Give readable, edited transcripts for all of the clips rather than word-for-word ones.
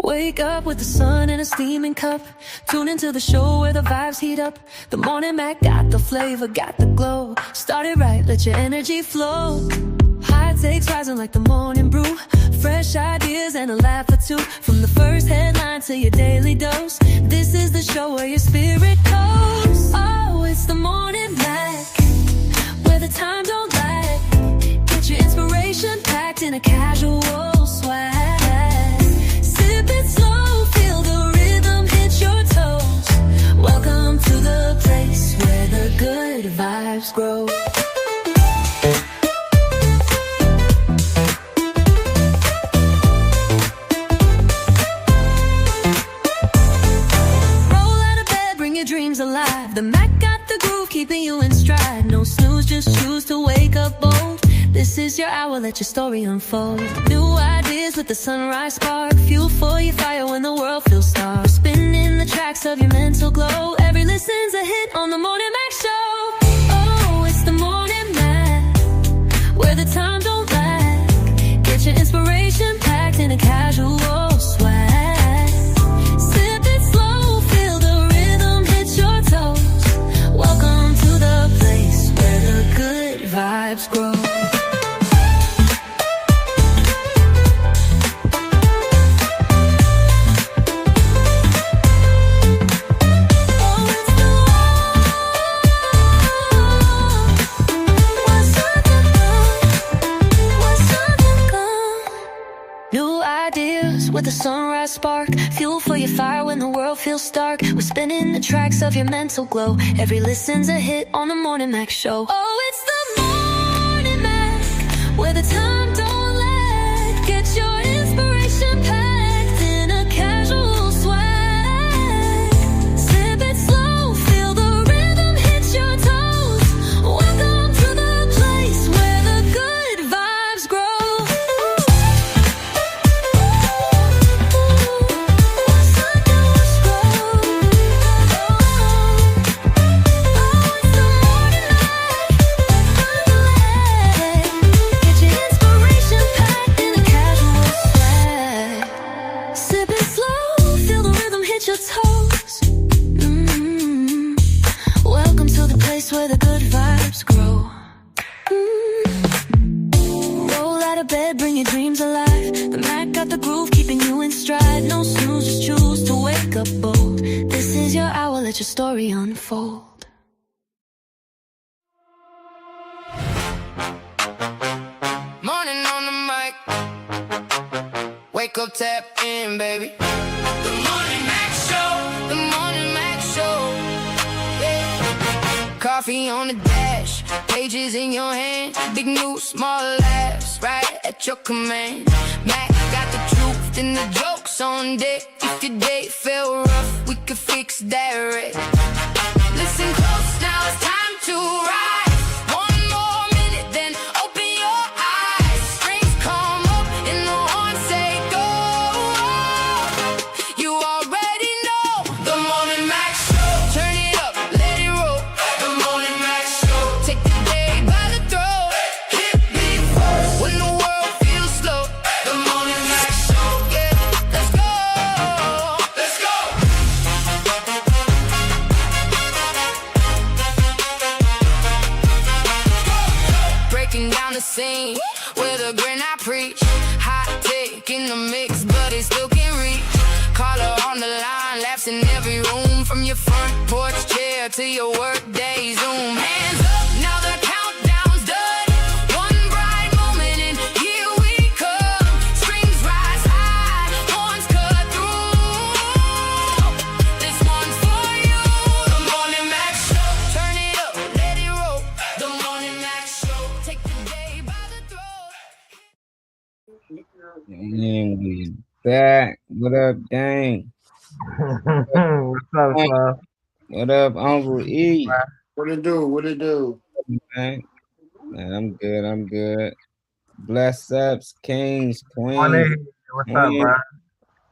Wake up with the sun in a steaming cup. Tune into the show where the vibes heat up. The Morning Mac got the flavor, got the glow. Start it right, let your energy flow. High takes rising like the morning brew. Fresh ideas and a laugh or two. From the first headline to your daily dose. This is the show where your spirit goes. Oh, it's the Morning Mac, where the time don't lag. Get your inspiration packed in a casual swag. Sip it slow, feel the rhythm hit your toes. Welcome to the place where the good vibes grow. Dreams alive. The Mac got the groove, keeping you in stride. No snooze, just choose to wake up bold. This is your hour, let your story unfold. New ideas with the sunrise spark. Fuel for your fire when the world feels starved. Spinning the tracks of your mental glow. Every listen's a hit on the Morning Mac Show. Oh, it's the Morning Mac, where the time don't lag. Get your inspiration packed in a casual swag. Vibes grow. New ideas with a sunrise spark. Fuel for your fire when the world feels stark. We're spinning the tracks of your mental glow. Every listen's a hit on the Morning Mac Show. Oh, it's the where the time don't lag. Get your inspiration packed in a casual swag. Sip it slow, feel the rhythm hit your toes. Welcome to the place where the good vibes grow. Welcome to the place where the good vibes grow. Roll out of bed, bring your dreams alive. The Mac got the groove, keeping you in stride. No snooze, just choose to wake up bold. This is your hour, let your story unfold. Morning on the mic. Wake up, tap in, baby. The Morning Mac Show. The Morning Mac Show. Yeah. Coffee on the dash, pages in your hand. Big news, small laughs, right at your command. Mac got the truth and the jokes on deck. If your day felt rough, we could fix that right. Listen close, now it's time to ride. One more minute, then open your eyes. Strings come up and the horns say go. You already know the Morning Mac Show. Turn it up, let it roll. The Morning Mac Show. Take the day by the throat. Hit me first when the world feels slow. The Morning Mac Show. Yeah, let's go. Let's go. Breaking down the scene with a grin I preach. Hot take in the mix, but it still can't reach. Caller on the line, laughs in every room. From your front porch chair to your work day Zoom. Hands up, now the countdown's done. One bright moment and here we come. Strings rise high, horns cut through. This one's for you. The Morning Mac Show. Turn it up, let it roll. The Morning Mac Show. Take the day by the throat. And we back. What up, gang? What's up, Fluff? What up, Uncle E? What it do? What it do? Man, I'm good. I'm good. Bless ups, kings, Morning. queens. What's up, bro?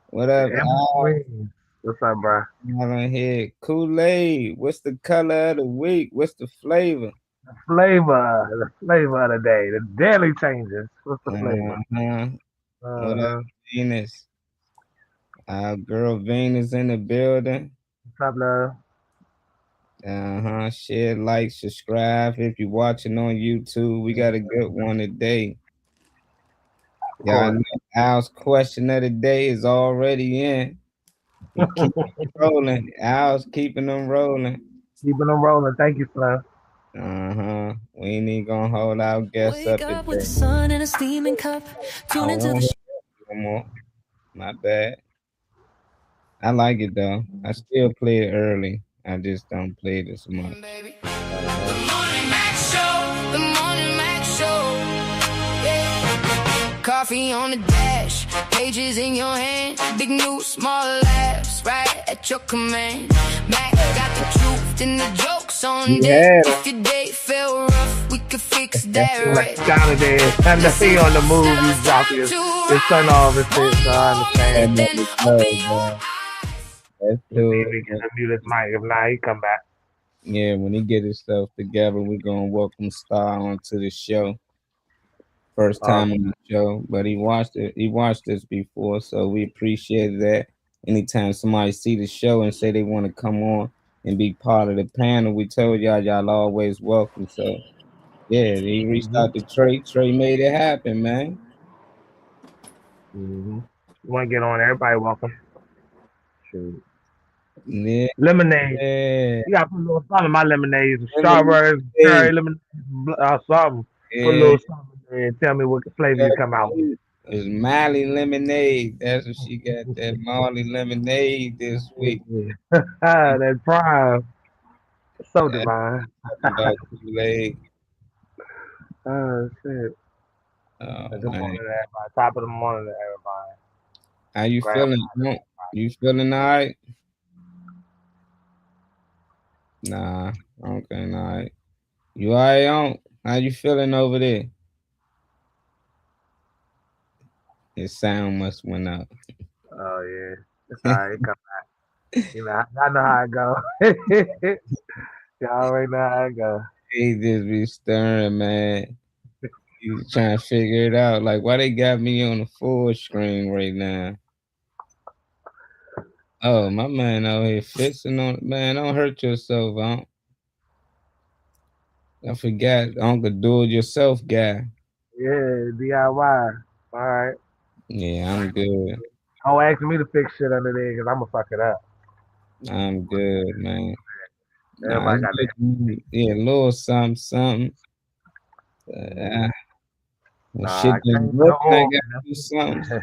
What up, Emma Al? Queen. What's up, bro? Out on here. Kool-Aid. What's the color of the week? What's the flavor? The flavor of the day. The daily changes. What's the flavor? What up, Venus? Our girl Venus in the building. What's up, love? Share, like, subscribe if you're watching on YouTube. We got a good one today. Of Y'all course. know Al's question of the day is already in. He keep rolling. Al's keeping them rolling. Keeping them rolling. Thank you, Slim. We ain't even gonna hold our guests Wake up up with the today. sun in a steaming cup. Tune into the No more. My bad. I like it though. I still play it early. I just don't play it as much. Baby. The Morning Mac Show. The Morning Mac Show. Yeah. Coffee on the dash. Pages in your hand. Big news, small laughs. Right at your command. Mac got the truth and the jokes on Yeah. deck. If your day felt rough, we could fix that right. Down there. I know he on the move. He's dropping his son off and shit, so I understand. Then open your eyes. Let's See do if he it. can mute his mic. If not, he come back. Yeah, when he get his stuff together, we're gonna welcome Star onto the show. First time on the show, but he watched it. He watched this before, so we appreciate that. Anytime somebody see the show and say they want to come on and be part of the panel, we told y'all always welcome. So yeah, he reached out to Trey. Trey made it happen, man. You want to get on? Everybody welcome. Shoot. Yeah. Lemonade. You got to put a little something in my lemonade. Some strawberries, cherry lemonade, something. Put a little something in and tell me what flavor you come out with. It's Molly Lemonade. That's what she got. That Molly Lemonade this week. That prime. So divine. About Kool-Aid. Oh, shit. Oh, Good man. morning to everybody. Top of the morning to everybody. How you feeling? You feeling all right? Nah. Okay, all right. You all right, on? How you feeling over there? His sound must went out. Oh, yeah. It's all right. Come back. You know, I know how it go. Y'all already know how it go. He just be stirring, man. He's trying to figure it out. Like, why they got me on the full screen right now? Oh, my man out here fixing on it. Man, don't hurt yourself, Unc. I forgot Uncle Do It Yourself guy. Yeah, DIY. All right. Yeah, I'm good. Don't ask me to fix shit under there because I'm going to fuck it up. I'm good, man. Everybody got that. Yeah, a little something. Shit I just can't broke, do I gotta do something.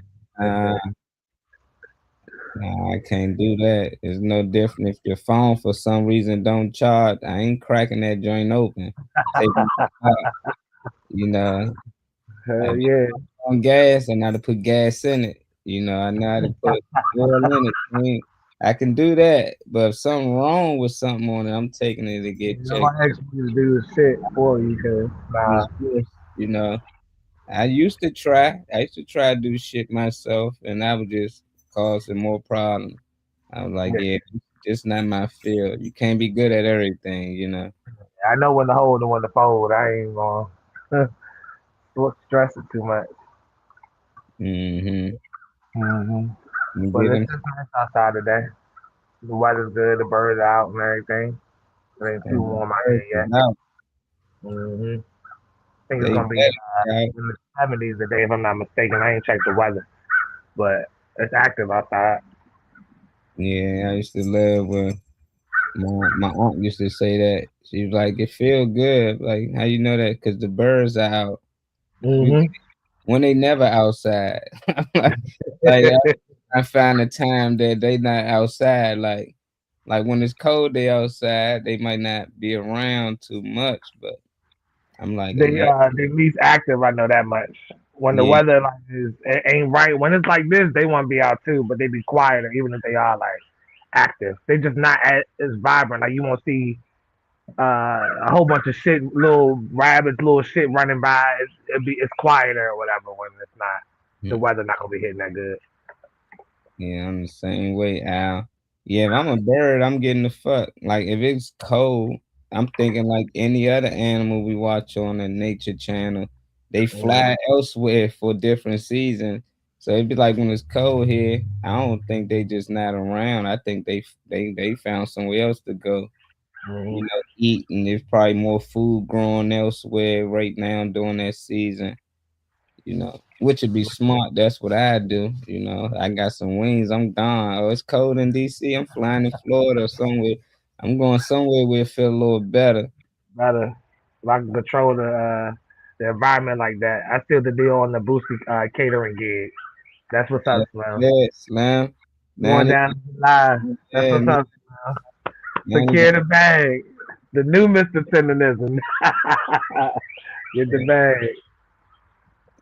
Nah, I can't do that. It's no different if your phone for some reason don't charge. I ain't cracking that joint open. You know, Yeah. on gas, I know how to put gas in it. You know, I know how to put oil in it. I can do that, but if something wrong with something on it, I'm taking it to get checked. I ask you to do the shit for you because You know, I used to try to do shit myself, and I was just causing more problems. I was like, yeah, it's not my field. You can't be good at everything, you know. I know when to hold and when to fold. I ain't going to stress it too much. But it's just nice outside today. The weather's good, the birds are out and everything. It ain't too warm out here yet. I think it's gonna be in the 70s today, if I'm not mistaken. I ain't checked the weather, but it's active outside. Yeah, I used to love when my aunt used to say that. She was like, "It feel good." Like, how you know that? Because the birds are out. When they never outside. like I find a time that they not outside. Like when it's cold, they outside. They might not be around too much, but I'm like, they least active. I know that much. When the weather it ain't right, when it's like this, they want to be out too, but they be quieter, even if they are like active. They just not as vibrant. Like you won't see a whole bunch of shit, little rabbits, little shit running by. It's quieter or whatever when it's not. The weather not gonna be hitting that good. Yeah, I'm the same way, Al. Yeah, if I'm a bird, I'm getting the fuck. Like if it's cold, I'm thinking like any other animal we watch on the Nature Channel. They fly elsewhere for different seasons. So it'd be like when it's cold here. I don't think they just not around. I think they found somewhere else to go. Mhm. Eat, and there's probably more food growing elsewhere right now during that season. Which would be smart. That's what I do. I got some wings. I'm gone. Oh, it's cold in DC. I'm flying to Florida or somewhere. I'm going somewhere where it feel a little better. Better. If I can control the environment like that. I still the deal on the Boosie catering gig. That's what's up, Slim. Yeah, Slam. Now Going they, down the line. That's yeah, what's now, up. now they Secure the bag. The new Mr. Tenderism. Get the bag.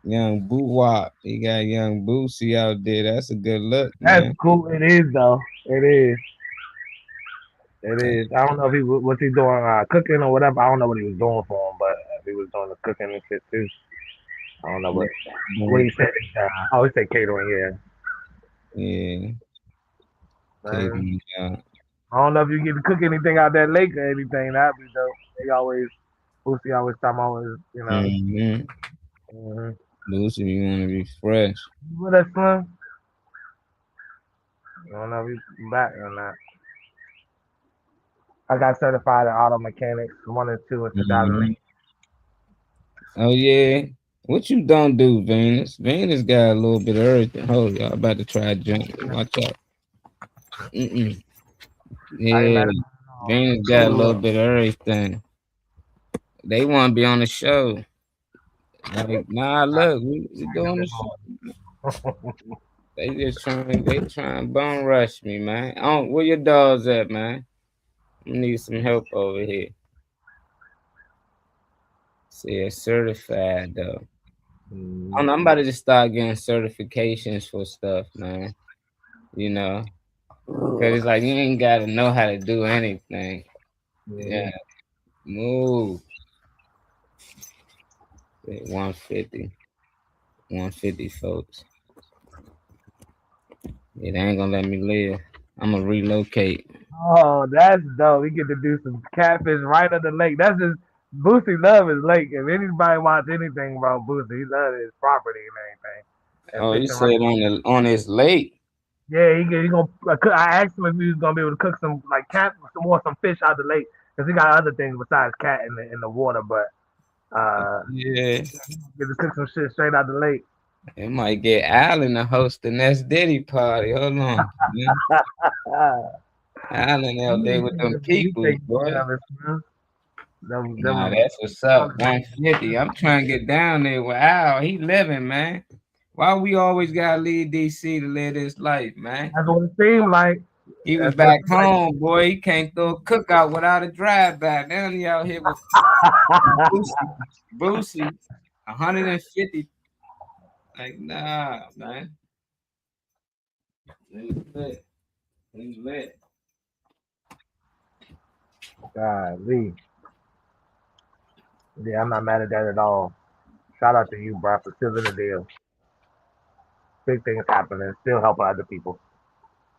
young Boo Wop. He got young Boosie out there. That's a good look, That's man. cool. It is though. It is. It is. I don't know if what's he doing cooking or whatever. I don't know what he was doing for him, but if he was doing the cooking and shit too. I don't know what he said. He said catering. Yeah. Yeah. Taking, I don't know if you get to cook anything out that lake or anything. That'd be dope. They always, Boosie always time always. mm-hmm. Mm-hmm. Boosie, you want to be fresh. What that Slim? I don't know if he's back or not. I got certified in auto mechanics 1 and 2 in 2008. Oh yeah. What you don't do, Venus? Venus got a little bit of everything. Hold y'all about to try jump. Watch out. Yeah. Venus got a little bit of everything. They want to be on the show. Like, nah, look, we doing the show. They trying to bum rush me, man. Where your dogs at, man? I need some help over here. See, it's certified though. I'm about to just start getting certifications for stuff, man. Because it's like you ain't gotta know how to do anything. Yeah. Move. 150. 150 folks. Yeah, they ain't gonna let me live. I'm gonna relocate. Oh, that's dope. We get to do some catfish right on the lake. That's just Boosie love his lake. If anybody wants anything about Boosie, he loves his property and everything. Oh, you said on his lake. Yeah, he gonna cook. I asked him if he was gonna be able to cook some like some fish out the lake because he got other things besides cat in the water. But yeah, get to cook some shit straight out the lake. It might get Allen to host the next Diddy party. Hold on, Allen out there with them people, boy. Nah, that's what's up. 150. I'm trying to get down there with Al. He living, man. Why we always gotta leave DC to live this life, man? That's what it seemed like. He was back home, boy. He can't throw a cookout without a drive by. Now he out here with Boosie, 150. Like, nah, man. He's lit. Golly. Yeah, I'm not mad at that at all. Shout out to you, bro, for sealing the deal. Big things happening, still helping other people.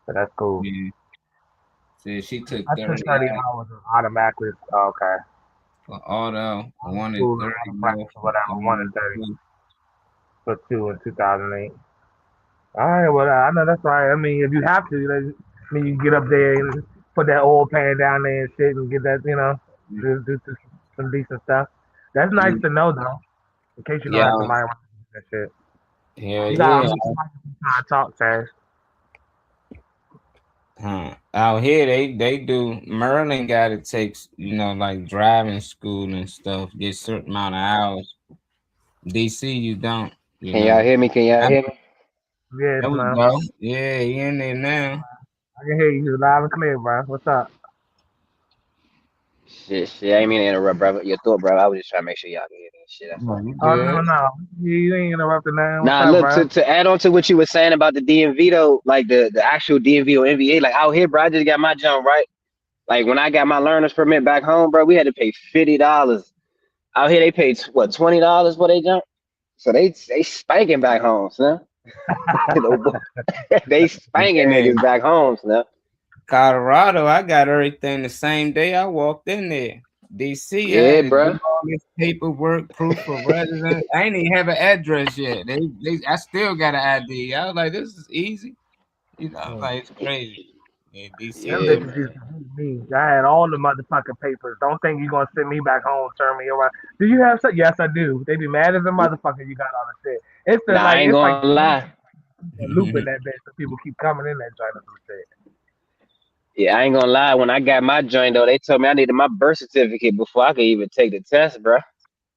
So that's cool. Yeah. See, she took 30 hours automatically. Okay. For auto, 1 and 30 more. Whatever, 1 and 30. For 2 in 2008. All right, well, I know that's right. I mean, if you have to, you can get up there and put that oil pan down there and shit and get that, do some decent stuff. That's nice to know, though. In case you don't have somebody that shit. Yeah. Talk fast. Out here, they do. Maryland got to take, like driving school and stuff. Get a certain amount of hours. DC, you don't. Can y'all hear me? Yeah, there we go. Yeah, he in there now. I can hear you loud and clear, bro. What's up? Shit, I ain't mean to interrupt, bro. Your thought, bro. I was just trying to make sure y'all can hear this shit. No. You ain't interrupting now. Nah, look, to add on to what you were saying about the DMV though, like the actual DMV or NBA, like out here, bro, I just got my jump right. Like when I got my learner's permit back home, bro, we had to pay $50. Out here, they paid what, $20 for they jump. So they spanking back home, son. They spanking niggas back home, son. Colorado, I got everything the same day I walked in there. DC Yeah, had to bro. do all this paperwork, proof of residence. I ain't even have an address yet. I still got an ID. I was like, this is easy. You know, I'm like, it's crazy. Yeah, DC. Them Yeah, bitches used to hate me. I had all the motherfucking papers. Don't think you're gonna send me back home, turn me around. Do you have some? Yes, I do. They be mad as a motherfucker. You got all the shit. It's the nah, I ain't it's like gonna lie. a loop in that bitch. So people keep coming in that joint or some shit. Yeah, I ain't gonna lie. When I got my joint though, they told me I needed my birth certificate before I could even take the test, bro.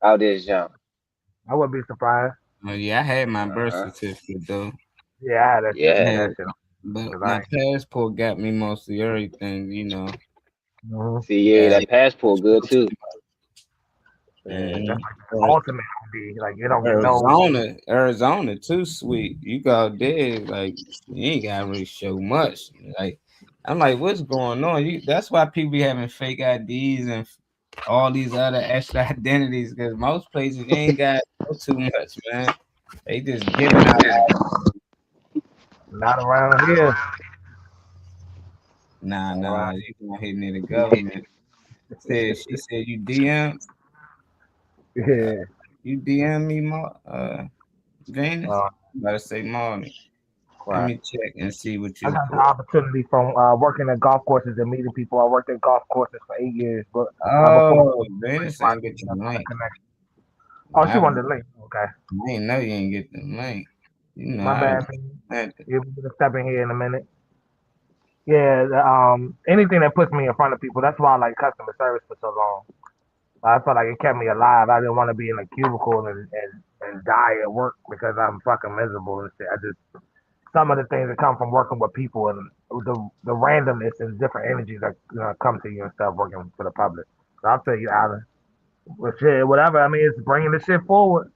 Out this jump. I wouldn't be surprised. Oh, yeah, I had my birth Uh-huh. certificate though. Yeah, I had that shit. Yeah. That shit. But Cause my passport got me mostly everything, you know. See, yeah, that passport good too. That's Mhm. like the ultimate ID. Like you don't get Arizona too sweet. You go there, like you ain't gotta really show much. Like I'm like, what's going on? That's why people be having fake IDs and all these other extra identities, because most places you ain't got too much, man. They just giving out. not around here. Nah, you gonna hit near the government. She said you DM Yeah. you DM me more Venus. You better say morning. Let Right. me check and see what I you got the put. opportunity from working at golf courses and meeting people. I worked at golf courses for 8 years, but before Oh, Venus I ain't get the got a lot of link. connections. Oh, she I, wanted the link. Okay, I ain't know you ain't get the link. You know, my I bad. had to. You'll be stepping here in a minute. Yeah, anything that puts me in front of people. That's why I like customer service for so long. I felt like it kept me alive. I didn't want to be in a cubicle and die at work because I'm fucking miserable and shit. I just some of the things that come from working with people and the randomness and different energies that come to you and stuff working for the public. So I'll tell you, Alan, well, shit, whatever. I mean, it's bringing the shit forward.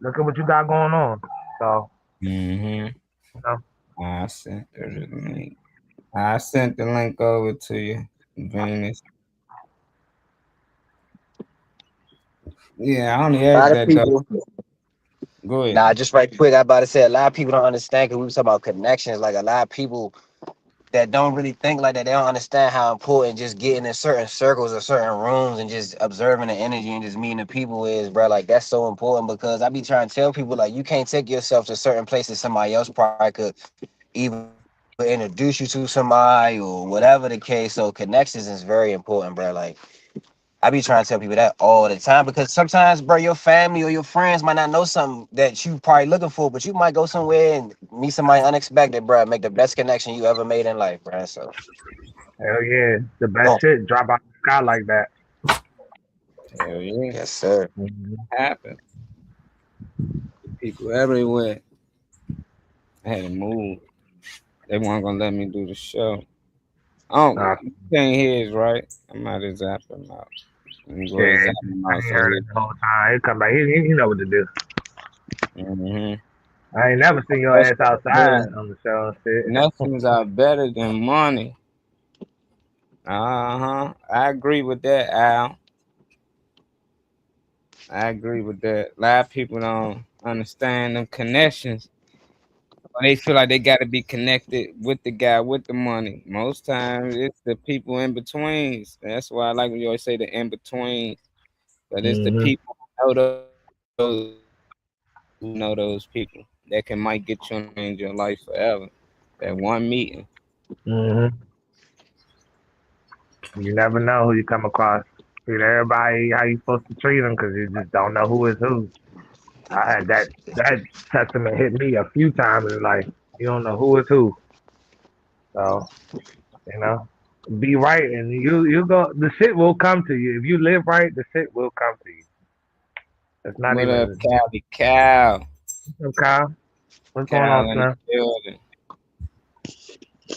Look at what you got going on. So, Mm-hmm. you know, I sent her the link. I sent the link over to you, Venus. Yeah, I only A asked lot of that though. people. Go ahead. Nah, just right quick, I about to say a lot of people don't understand because we was talking about connections. Like a lot of people that don't really think like that, they don't understand how important just getting in certain circles or certain rooms and just observing the energy and just meeting the people is, bro. Like that's so important because I be trying to tell people like you can't take yourself to certain places somebody else probably could even introduce you to somebody or whatever the case. So connections is very important, bro. Like I be trying to tell people that all the time because sometimes, bro, your family or your friends might not know something that you probably looking for, but you might go somewhere and meet somebody unexpected, bro. Make the best connection you ever made in life, bro. So, hell yeah, the best oh, shit drop out the sky like that. Hell yeah, yes, sir. happen. People everywhere. I had to move. They weren't gonna let me do the show. Oh, Nah, you can't hear his right. I might have zapped him out. Let me go yeah, to zap him I out. ain't So heard it the whole time. He come back. He know what to do. mm-hmm. I ain't never seen your ass outside on the show and shit. Nothing's are better than money. I agree with that, Al. I agree with that. A lot of people don't understand them connections. They feel like they got to be connected with the guy with the money. Most times, it's the people in betweens. That's why I like when you always say the in betweens. But it's the people who know those people that can might get you and change your life forever. That one meeting. Mm-hmm. You never know who you come across. Treat everybody how you supposed to treat them because you just don't know who is who. I had that testament hit me a few times in life. You don't know who is who. So, you know, be right and you go the shit will come to you. If you live right, the shit will come to you. It's not What up, even Cali Cal? Kyle. What's going Cal on, in the son? building.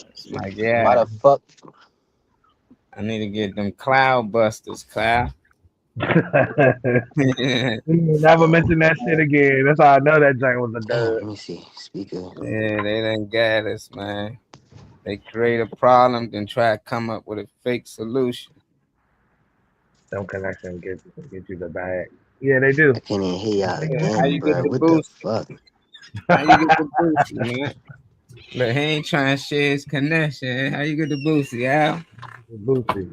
It's like, Why yeah, the fuck? I need to get them cloud busters, Cloud. Yeah, You never mention that shit again. That's how I know that joint was a Damn, dud. let me see. Speaker. they done got us, man. They create a problem, then try to come up with a fake solution. Some connection get you the bag. Yeah, they do. I can't even hear y'all Yeah, how again, you get bro. the What the boost? fuck? How you get the boost, man? Look, he ain't trying to share his connection. How you get the boost, yeah? Boosie.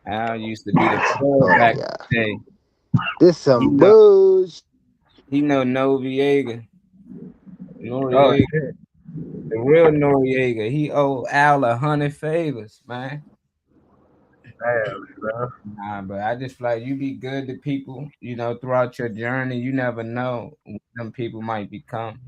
Al used to be the plug back in yeah. the day. This He some know, bullshit. he know Noriega. Oh Noriega, shit. the real Noriega. He owe Al 100 favors, man. Damn, bro. Nah, but I just feel like you be good to people, throughout your journey. You never know what them people might become.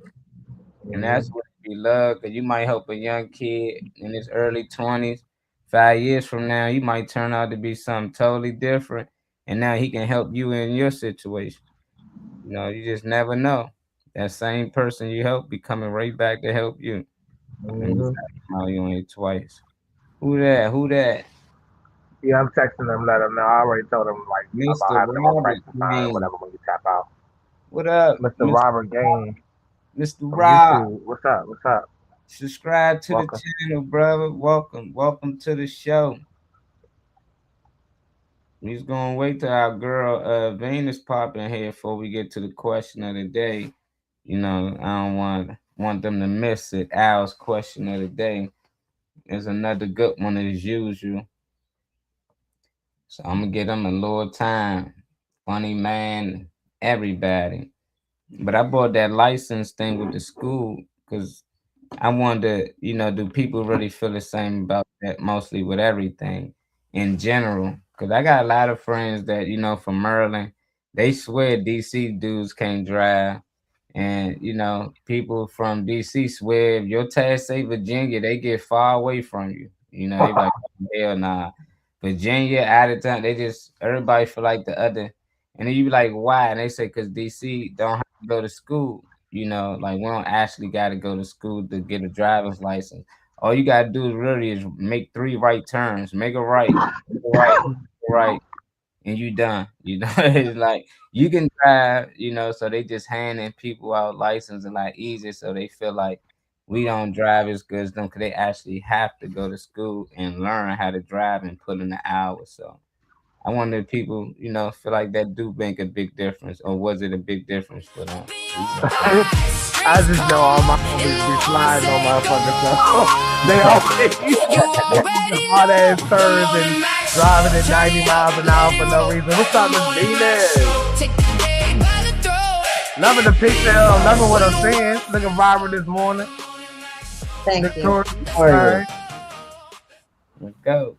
And Mm-hmm. that's what we love, because you might help a young kid in his early 20s. 5 years from now, he might turn out to be something totally different. And now he can help you in your situation. You just never know. That same person you help be coming right back to help you. And you Mm-hmm. you only twice. Who that? Who that? Yeah, I'm texting them, let them know. I already told them like about Mr. having them on Robert practice time, Green. whatever when you tap out. What up, Mr. Robert Gaines Mr. from Rob? YouTube. What's up? What's up? Subscribe to the Welcome. channel, brother. Welcome to the show. We's gonna wait till our girl Venus pop in here before we get to the question of the day. I don't want them to miss it. Al's question of the day is another good one as usual. So I'm gonna give them a little time. Funny man, everybody. But I bought that license thing with the school because I wonder, do people really feel the same about that mostly with everything in general? Because I got a lot of friends that, from Maryland, they swear DC dudes can't drive. And, people from DC swear if your tag say Virginia, they get far away from you. They be like, hell nah. Virginia, out of town, everybody feel like the other. And then you be like, why? And they say, because DC don't have to go to school. Like we don't actually got to go to school to get a driver's license. All you got to do is make 3 right turns, make a right, make a right, make a right, and you done. It's like you can drive, so they just handing people out license and like easy, so they feel like we don't drive as good as them because they actually have to go to school and learn how to drive and put in the hours. So I wonder if people, feel like that do make a big difference, or was it a big difference for them? I just know all my homies be sliding on motherfuckers stuff. They always hard ass turns and driving at 90 miles an hour for no reason. What's up, Miss Venus? Loving the picture, loving what I'm saying. Looking vibrant this morning. Thank you. All right. Let's go.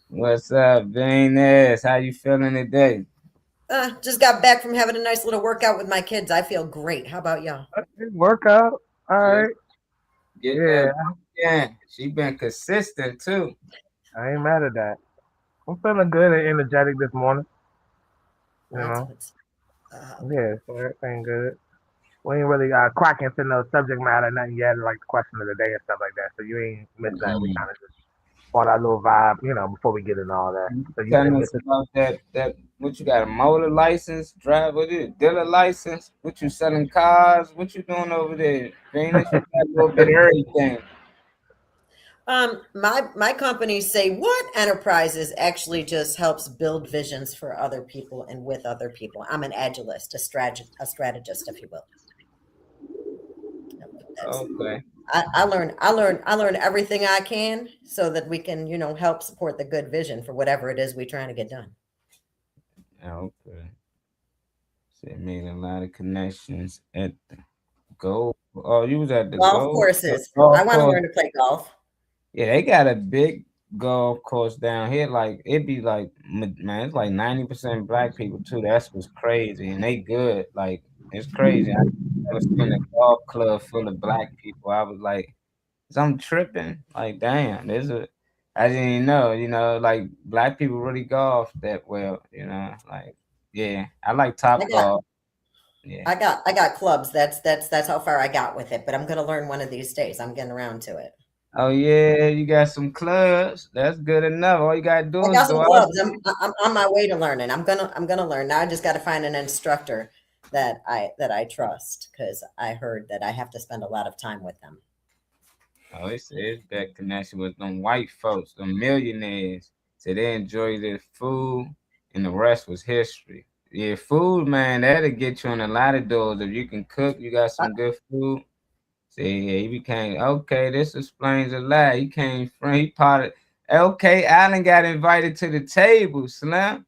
What's up, Venus? How you feeling today? Just got back from having a nice little workout with my kids. I feel great. How about y'all? Workout. All right. Yeah. She been consistent too. I ain't mad at that. I'm feeling good and energetic this morning. Yeah, so everything good. We ain't really crack into no subject matter, nothing yet, like the question of the day and stuff like that. So you ain't missed that. We kind of just on our little vibe, before we get into all that. So you Tell us about that. What you got? A motor license? Drive with it? Dealer license? What you selling cars? What you doing over there, Venus? You got a little bit of everything. My company, Say What Enterprises, actually just helps build visions for other people and with other people. I'm an agilist, a strategist, if you will. Okay. I learn everything I can so that we can, help support the good vision for whatever it is we're trying to get done. Okay. So it made a lot of connections at the golf. Oh, you was at the golf courses. I want to learn to play golf. Yeah, they got a big golf course down here. Like it'd be like, man, it's like 90% black people too. That's what's crazy, and they good. Like it's crazy. I was in a golf club full of black people. I was like, I'm tripping. Like, damn, I didn't even know. Like black people really golf that well. Like yeah, I like Topgolf. Yeah, I got clubs. That's how far I got with it. But I'm gonna learn one of these days. I'm getting around to it. Oh yeah, you got some clubs. That's good enough. All you gotta do I is got some go clubs. I'm on my way to learning. I'm gonna learn. Now I just got to find an instructor that I trust, because I heard that I have to spend a lot of time with them. Oh, it's that connection with them white folks, them millionaires. So they enjoy their food, and the rest was history. Yeah, food, man, that'll get you in a lot of doors. If you can cook, you got some good food. See, yeah, he became okay. This explains a lot. He came from Okay, Allen got invited to the table, Slim.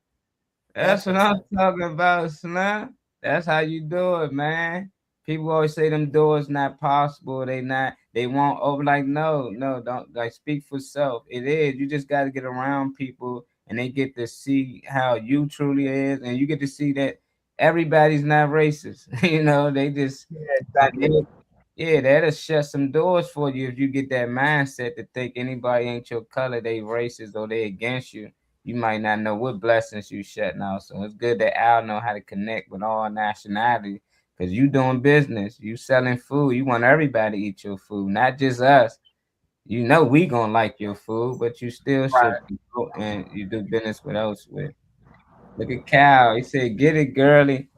That's what what's I'm up. talking about, Slim. That's how you do it, man. People always say them doors not possible. They won't over like no, don't like speak for self. It is. You just gotta get around people and they get to see how you truly is, and you get to see that everybody's not racist. They just Yeah, exactly. yeah, that'll shut some doors for you if you get that mindset to think anybody ain't your color, they racist or they against you. You might not know what blessings you shutting out. So it's good that Al know how to connect with all nationalities because you doing business, you selling food. You want everybody to eat your food, not just us. You know we gonna like your food, but you still should Right. go and you do business with us with. Look at Cal. He said, "Get it, girly.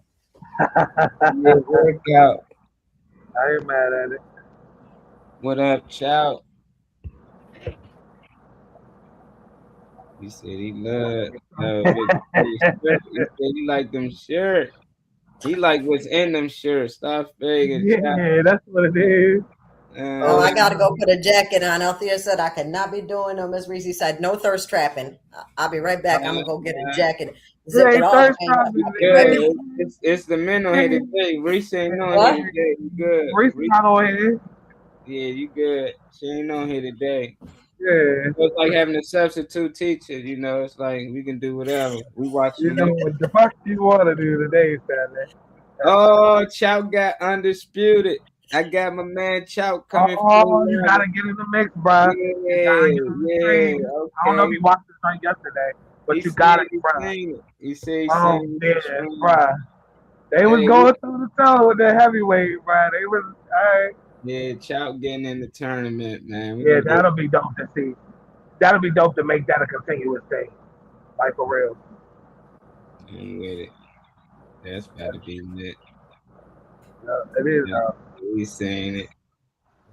Yeah, workout. I ain't mad at it. What up, child?" He said he loved he said he like them shirts. He like what's in them shirts. Stop faking, child. Yeah, that's what it is. Oh, I Uh, gotta go put a jacket on. Althea said I could not be doing no. Miss Reese said no thirst trapping. I'll be right back. I'm gonna go get a jacket, You zip it ain't all the thirst way up. trapping I'll be right back. today. good. It's the men on here today. Reese ain't on What? here today. You good? Reese not on here. Yeah, you good. She ain't on here today. Yeah. It's like having a substitute teacher. It's like we can do whatever. We You watching know you. what the fuck you want to do today, Saturday? Oh, Chow got undisputed. I got my man Chow coming Oh, you through. gotta get in the mix, bruh. You gotta Yeah, get in the yeah, stream. I don't know if okay. you watched the thing yesterday, He but you said got it, he bruh. seen it. He said he Oh seen yeah, it. bruh. They was Hey, going through the toe with the heavyweight, bruh. They was alright. yeah, Chow getting in the tournament, man. We Yeah, gonna get that'll be dope to see. That'll be dope to make that a continuous thing, like for real. on with it. That's about to be lit. It is. Yeah, we saying it.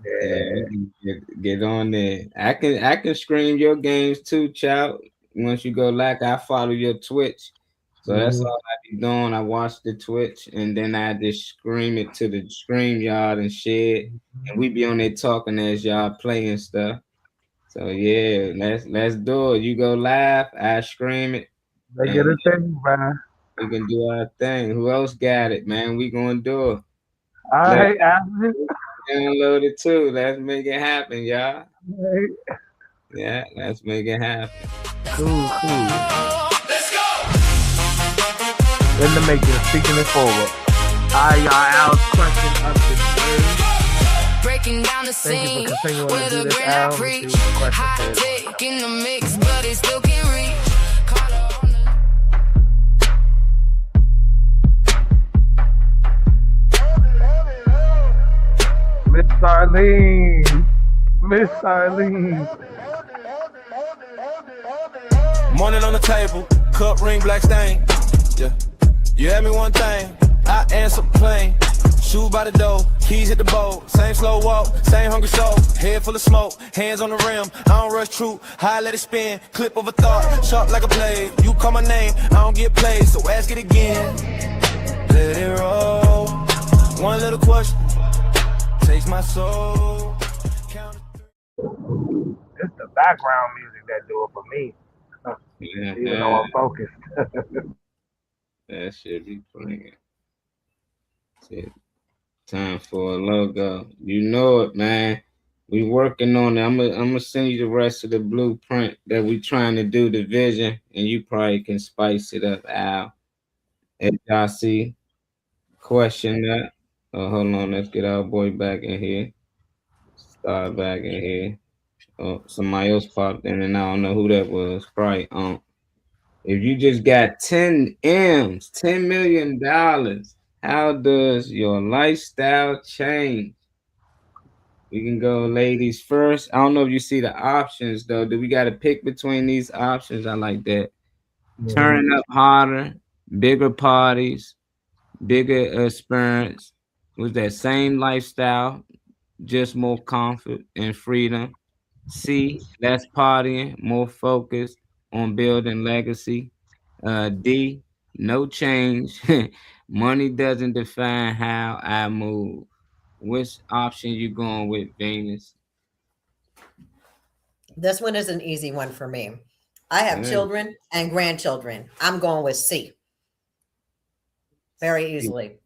Yeah, Yeah. we can get on there. I can scream your games too, Chow. Once you go like, I follow your Twitch. So that's Mhm. all I be doing. I watch the Twitch and then I just scream it to the stream yard and shit. And we be on there talking as y'all playing stuff. So yeah, let's do it. You go live, I scream it, They get and a thing, bruh. we can do our thing. Who else got it, man? We gonna do it. All Let right, Ashley. download it too. Let's make it happen, y'all. All right. Yeah, let's make it happen. Cool. In the making, speaking it forward. All right, y'all. Al's question of the day. Breaking down the Thank you scene for continuing to with do a this, grin I Al. Let's see preach. what the question Hot says. take in the mix, but it still can reach. Call her on the Miss Arlene. Miss Arlene. Morning on the table, cup ring, black stain. Yeah, you had me one thing, I answer plain. Shoe by the door, keys hit the bowl. Same slow walk, same hungry soul. Head full of smoke, hands on the rim. I don't rush true, high let it spin. Clip of a thought, sharp like a blade. You call my name, I don't get played, so ask it again. Let it roll. One little question takes my soul. Count It's the background music that do it for me. Even though I'm focused. That should be playing. Shit. Time for a logo. You know it, man. We working on it. I'm gonna send you the rest of the blueprint that we trying to do, the vision, and you probably can spice it up, Al. Hey, y'all see? Question that. Oh, hold on. Let's get our boy back in here. Start back in here. Oh, somebody else popped in, and I don't know who that was. Probably if you just got 10 M's, $10 million, how does your lifestyle change? We can go ladies first. I don't know if you see the options though. Do we got to pick between these options? I like that. Turn up harder, bigger parties, bigger experience. Was that same lifestyle, just more comfort and freedom. C, less partying, more focus on building legacy. D, no change. Money doesn't define how I move. Which option you going with, Venus? This one is an easy one for me. I have children and grandchildren. I'm going with C. Very easily.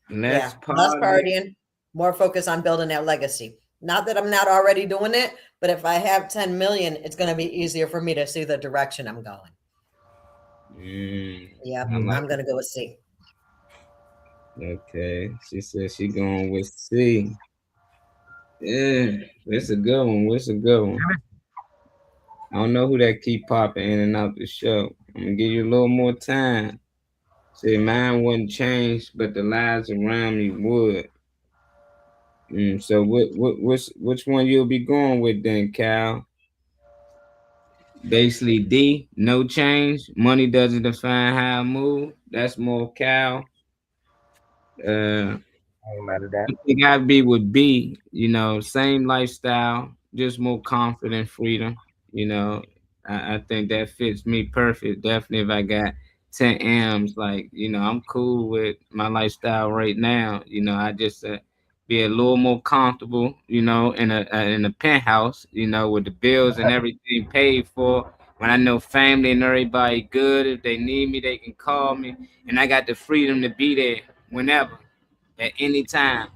Less Yeah. Less party. partying, more focus on building that legacy. Not that I'm not already doing it, but if I have 10 million, it's going to be easier for me to see the direction I'm going. Yep. I like I'm going to go with C. Okay, she said she going with C. Yeah, it's a good one. It's a good one. I don't know who that keep popping in and out the show. I'm gonna give you a little more time. Say mine wouldn't change, but the lives around me would. So which one you'll be going with then, Cal? Basically D, no change. Money doesn't define how I move. That's more Cal. I ain't mad at that. I think I'd be with B, same lifestyle, just more confident freedom. You know, I think that fits me perfect. Definitely if I got 10 M's, like, I'm cool with my lifestyle right now. I just be a little more comfortable, in a penthouse, with the bills and everything paid for. When I know family and everybody good, if they need me, they can call me. And I got the freedom to be there whenever at any time,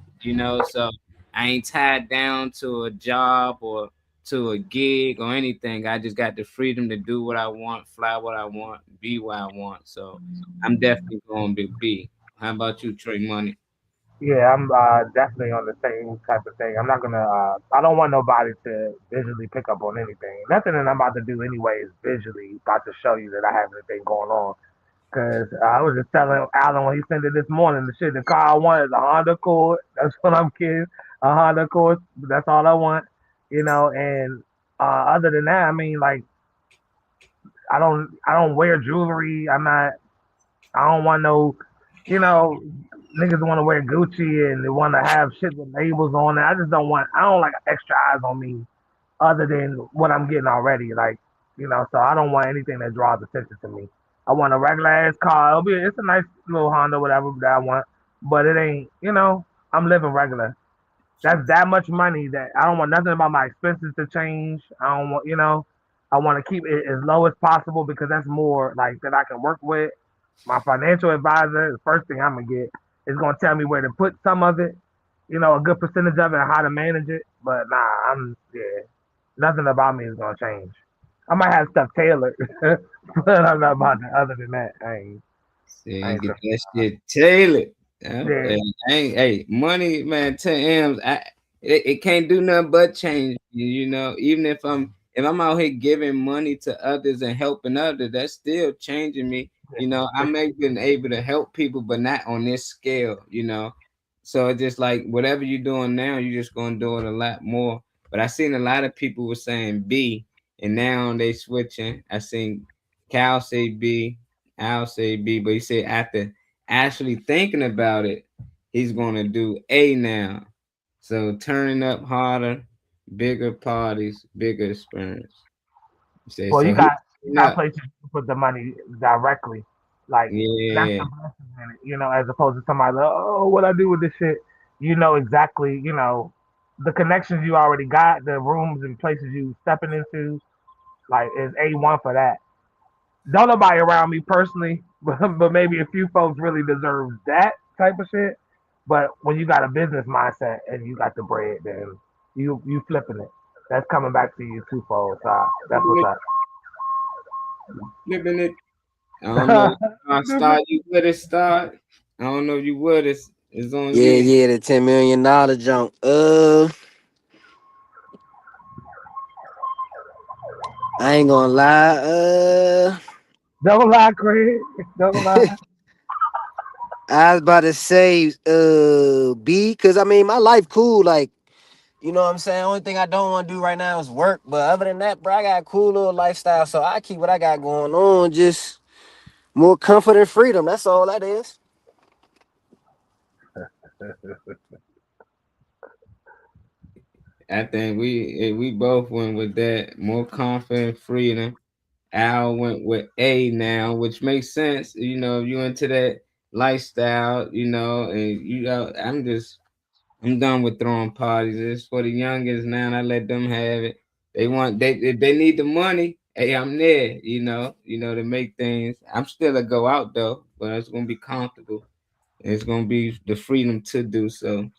so I ain't tied down to a job or to a gig or anything. I just got the freedom to do what I want, fly what I want, be what I want. So I'm definitely going to be B. How about you, Trey Money? Yeah, I'm definitely on the same type of thing. I'm not gonna. I don't want nobody to visually pick up on anything. Nothing that I'm about to do anyway is visually about to show you that I have anything going on. Cause I was just telling Alan when he sent it this morning, the shit, the car I want is a Honda Accord. That's what I'm kidding. A Honda Accord. That's all I want. And other than that, I mean, like, I don't wear jewelry. I'm not. I don't want no, you know, niggas want to wear Gucci and they want to have shit with labels on it. I just don't want. I don't like extra eyes on me other than what I'm getting already. Like, so I don't want anything that draws attention to me. I want a regular ass car. It's a nice little Honda, whatever that I want, but it ain't. I'm living regular. That's that much money that I don't want nothing about my expenses to change. I don't want. I want to keep it as low as possible because that's more like that I can work with. My financial advisor, the first thing I'm gonna get is gonna tell me where to put some of it, a good percentage of it and how to manage it. But nah, nothing about me is gonna change. I might have stuff tailored, but I'm not about that. Other than that, I See, ain't get tripping. that shit tailored. Yeah, Yeah, hey, money, man, 10 M's. It can't do nothing but change. Even if I'm out here giving money to others and helping others, that's still changing me. I may have been able to help people, but not on this scale. So it's just like whatever you're doing now, you're just gonna do it a lot more. But I seen a lot of people were saying B, and now they switching. I seen Cal say B, I'll say B, but he said after actually thinking about it, he's gonna do A now. So turning up harder, bigger parties, bigger experience. You say well, so you he's got up. places to put the money directly. Like that's Yeah. the blessing in it, as opposed to somebody like, oh, what I do with this shit. You know exactly, the connections you already got, the rooms and places you stepping into, like is A1 for that. Don't nobody around me personally, but maybe a few folks really deserve that type of shit. But when you got a business mindset and you got the bread, then you flipping it. That's coming back to you twofold. So that's what's up. Flipping it. I don't know. Start you with it, start. I don't know if you would. It's on Yeah, you. yeah, the $10 million junk. I ain't gonna lie. Don't lie, Craig. Don't lie. I was about to say B, cause I mean my life cool. Like, you know what I'm saying? Only thing I don't want to do right now is work. But other than that, bro, I got a cool little lifestyle. So I keep what I got going on. Just more comfort and freedom. That's all that is. I think we both went with that. More confident, freedom. Al went with A now, which makes sense. If you into that lifestyle, and I'm done with throwing parties. It's for the youngest now, and I let them have it. They want if they need the money. Hey, I'm there. To make things. I'm still a go out though, but it's gonna be comfortable. It's gonna be the freedom to do so.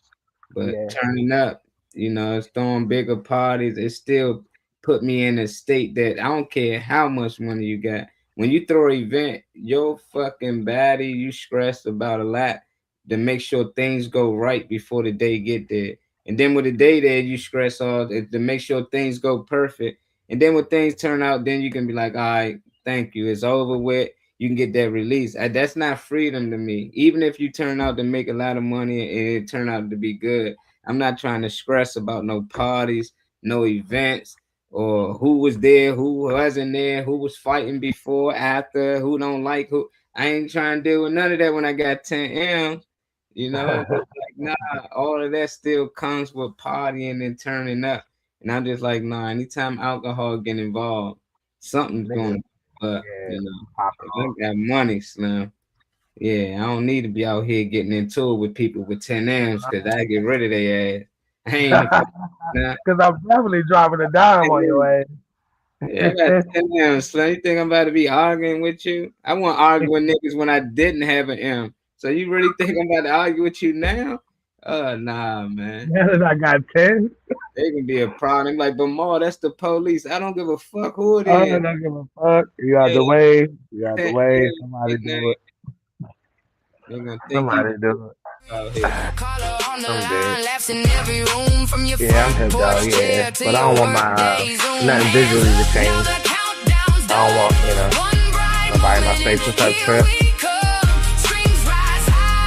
But Yeah. turning up, it's throwing bigger parties. It still put me in a state that I don't care how much money you got. When you throw an event, your fucking body, you stress about a lot to make sure things go right before the day get there. And then with the day there, you stress all to make sure things go perfect. And then when things turn out, then you can be like, all right, thank you. It's over with. You can get that release. That's not freedom to me. Even if you turn out to make a lot of money and it turn out to be good, I'm not trying to stress about no parties, no events, or who was there, who wasn't there, who was fighting before, after, who don't like who. I ain't trying to deal with none of that when I got 10 M. Like, nah, all of that still comes with partying and turning up. And I'm just like, nah, anytime alcohol get involved, something's going up, Yeah. If I got money, Slim. Yeah, I don't need to be out here getting into it with people with 10 M's because I get rid of their ass. I ain't nah. Because I'm definitely dropping a dime on your ass. Yeah, I got 10 M's, Slim. You think I'm about to be arguing with you? I want to argue with niggas when I didn't have an M. So you really think I'm about to argue with you now? Nah, man. Now that I got 10. They can be a problem. Like, but Ma, that's the police. I don't give a fuck who it is. I don't give a fuck. You out the way. You out the way. Somebody do it. They're gonna think Somebody do it. out here. I'm dead. Yeah, I'm hip dog, yeah. But I don't want my nothing visually to change. I don't want, nobody in my face. What's up, Trip?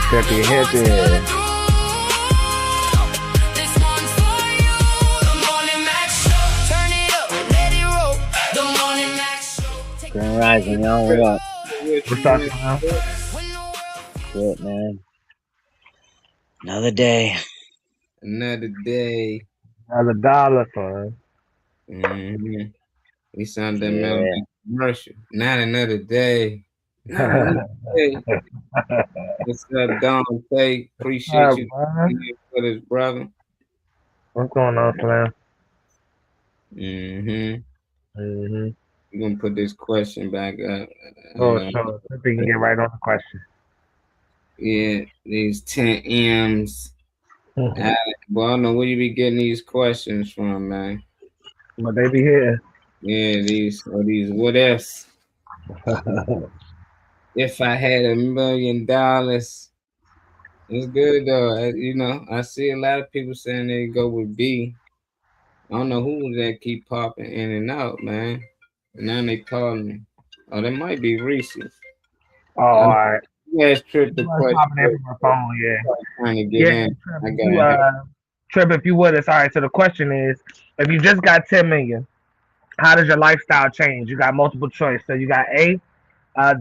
Trippy hippie. Grand Rising, y'all. What up? What's up, man? Good, man. Another day. Another day. Another dollar, son. Mm-hmm. We sound that melody commercial. Not another day. Not another day. What's up, Dante? Appreciate you for this, brother. What's going on, Slim? Mm-hmm. We're gonna put this question back up. Oh, sure. I think we can get right on the question. Yeah, these 10 M's. Well, I don't know where you be getting these questions from, man. But they be here. Yeah, these what ifs. If I had $1 million, it's good though. I see a lot of people saying they go with B. I don't know who that keep popping in and out, man. And now they calling me. Oh, that might be Reese. Oh, all right. Yes, Trip the question. Popping in from her phone, yeah. Trying to get in. Trip, if you would, it's all right. So the question is, if you just got 10 million, how does your lifestyle change? You got multiple choice. So you got A,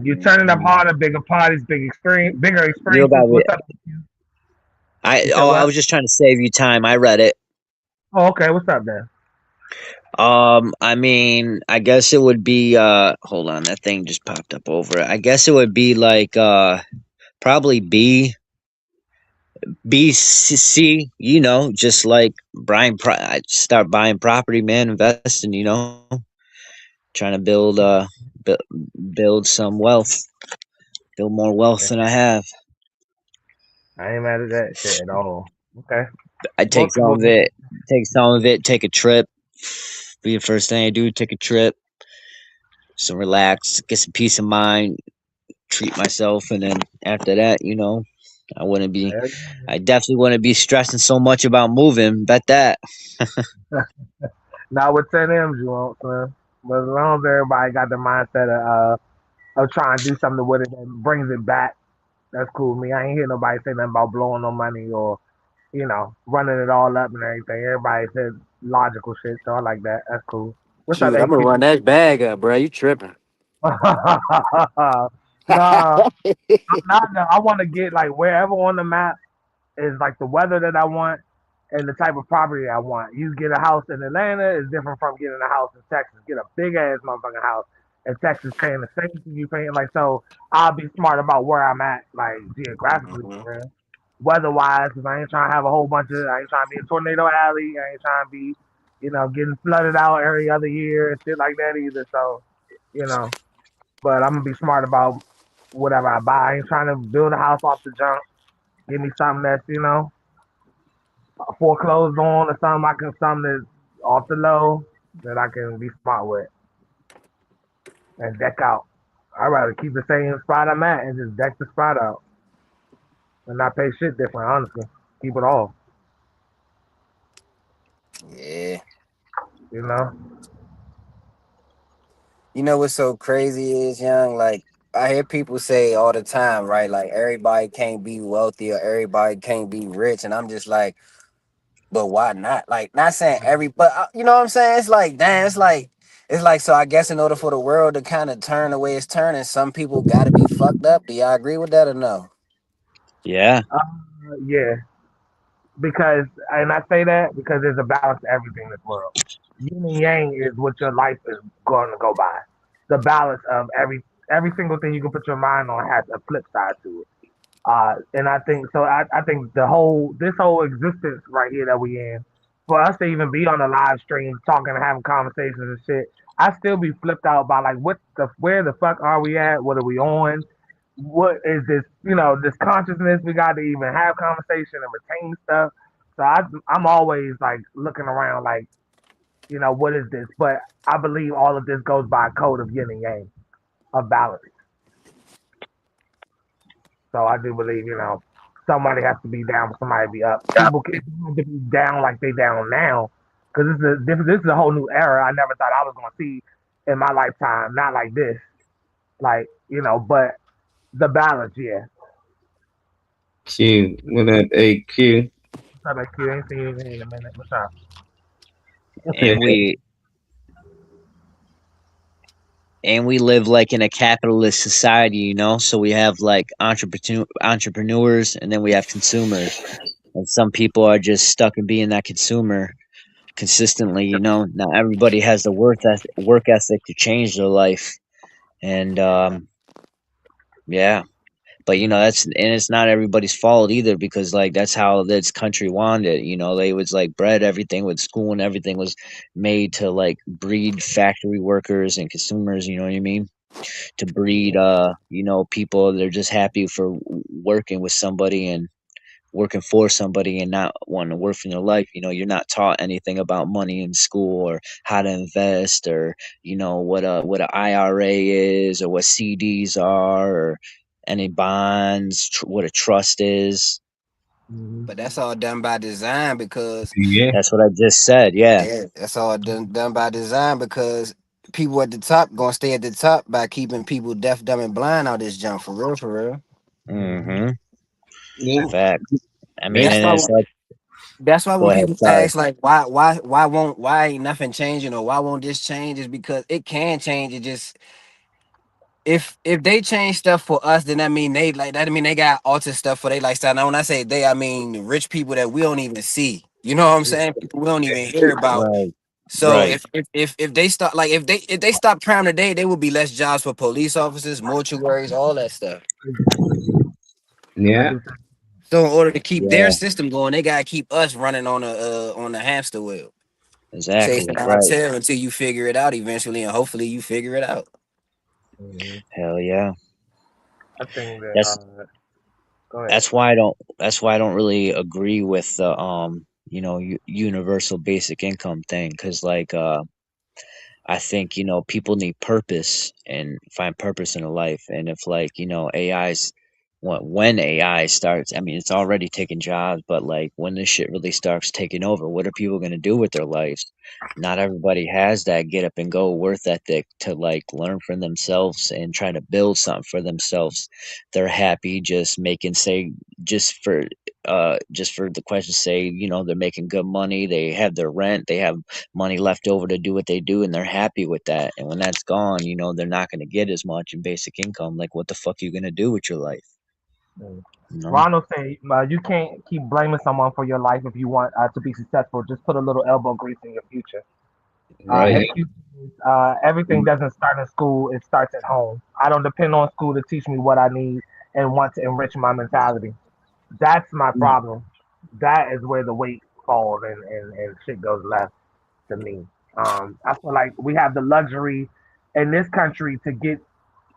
you turning up harder, bigger parties, bigger experience. What's up with you? I was just trying to save you time. I read it. Oh, okay. What's up, then? I mean, I guess it would be hold on, that thing just popped up over it. I guess it would be like probably B, C, just like I'd start buying property, man, investing, trying to build some wealth, build more wealth than I have. I ain't mad at that shit at all. Okay. I'd take some of it, take a trip. Be the first thing I do, take a trip, some relax, get some peace of mind, treat myself, and then after that, I definitely wouldn't be stressing so much about moving. Bet that. Not with 10 M's you won't, son. But as long as everybody got the mindset of trying to do something with it that brings it back, that's cool with me. I ain't hear nobody say nothing about blowing no money or, running it all up and everything. Everybody says logical shit, so I like that. That's cool. What's up, I'm gonna run that bag up, bro. You tripping? Nah, I want to get like wherever on the map is like the weather that I want and the type of property I want. You get a house in Atlanta is different from getting a house in Texas. Get a big ass motherfucking house in Texas paying the same thing you paying. Like, so I'll be smart about where I'm at, like geographically, weather wise, because I ain't trying to have a whole bunch of. I ain't trying to be in Tornado Alley. I ain't trying to be getting flooded out every other year and shit like that either. So, you know, but I'm gonna be smart about whatever I buy. I ain't trying to build a house off the jump. Give me something that's, foreclosed on or something that's off the low that I can be smart with and deck out. I'd rather keep the same spot I'm at and just deck the spot out and not pay shit different, honestly. Keep it all, Yeah. you know? You know what's so crazy is, young? Like, I hear people say all the time, right? Like, everybody can't be wealthy or everybody can't be rich. And I'm just like, but why not? Like, not saying but you know what I'm saying? It's like, damn, it's like, so I guess in order for the world to kind of turn the way it's turning, some people got to be fucked up. Do y'all agree with that or no? Yeah. Yeah, because, and I say that because there's a balance to everything in this world. Yin and yang is what your life is going to go by. The balance of every single thing you can put your mind on has a flip side to it. And I think so. I think this whole existence right here that we in, for us to even be on a live stream talking and having conversations and shit, I still be flipped out by like where the fuck are we at? What are we on? What is this? This consciousness we got to even have conversation and retain stuff. So I'm always like looking around like, what is this? But I believe all of this goes by a code of yin and yang, of balance. So I do believe, somebody has to be down, somebody be up. People can be down like they down now, because this is a whole new era. I never thought I was gonna see in my lifetime. Not like this, like but the balance, yeah. Q, what up, AQ? What's up, Q? Ain't seen you in a minute. What's up? And we live like in a capitalist society, so we have like entrepreneurs, and then we have consumers, and some people are just stuck in being that consumer consistently. Not everybody has the work ethic to change their life. And yeah, but it's not everybody's fault either, because like that's how this country wanted. They was like bred everything with school, and everything was made to like breed factory workers and consumers, you know what I mean, to breed people. They're just happy for working with somebody and working for somebody and not wanting to work for their life. You're not taught anything about money in school, or how to invest, or what a IRA is, or what CDs are, or any bonds, what a trust is. But that's all done by design because Yeah. That's what I just said. Yeah. that's all done by design because people at the top gonna stay at the top by keeping people deaf, dumb, and blind out this junk, for real, for real. Mm-hmm. Yeah. Fact. I mean, That's and why. it's like, That's why go when ahead. people Sorry. ask like why ain't nothing changing or why won't this change, is because it can change. It just if they change stuff for us, then that mean they got altered stuff for their lifestyle. Now when I say they, I mean rich people that we don't even see. You know what I'm saying? People we don't even hear about. Right. So Right. if they start like if they stop crime today, there will be less jobs for police officers, mortuaries, all that stuff. Yeah. So in order to keep their Yeah. system going, they gotta keep us running on a hamster wheel. Chasing Exactly. our Right. tail until you figure it out eventually, and hopefully you figure it out. Hell yeah. I think that. That's Go ahead. that's why I don't. That's why I don't really agree with the universal basic income thing, because like I think people need purpose and find purpose in a life. And if like AI's, when AI starts, I mean, it's already taking jobs, but like when this shit really starts taking over, what are people gonna do with their lives? Not everybody has that get up and go worth ethic to like learn for themselves and try to build something for themselves. They're happy just making, say, just for the question, say, they're making good money, they have their rent, they have money left over to do what they do, and they're happy with that. And when that's gone, they're not going to get as much in basic income. Like, what the fuck are you going to do with your life? Ronald said, you can't keep blaming someone for your life if you want to be successful. Just put a little elbow grease in your future. Right. Everything doesn't start in school; it starts at home. I don't depend on school to teach me what I need and want to enrich my mentality. That's my problem. That is where the weight falls and shit goes left. to me. I feel like we have the luxury in this country to get.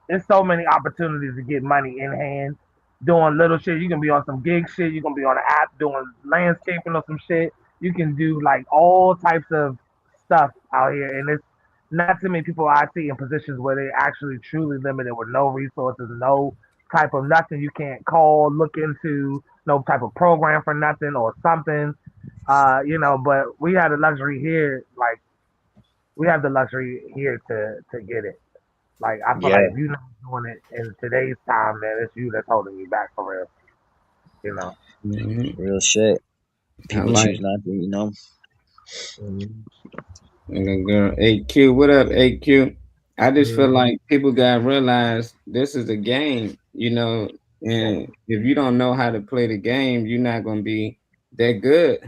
There's so many opportunities to get money in hand, doing little shit. You can be on some gig shit. You can be on an app doing landscaping or some shit. You can do like all types of stuff out here, and it's not too many people I see in positions where they actually truly limited with no resources, no type of nothing you can't call, look into, no type of program for nothing or something. But we have the luxury here, like we have the luxury here to get it. Like I feel Yeah, like if you're not doing it in today's time, man, it's you that's holding you back for real. You know. Mhm. real shit. I People like choose not to, you know. Mhm. and the girl AQ. What up, AQ? I just feel Mhm. like people gotta realize this is a game, and if you don't know how to play the game, you're not gonna be that good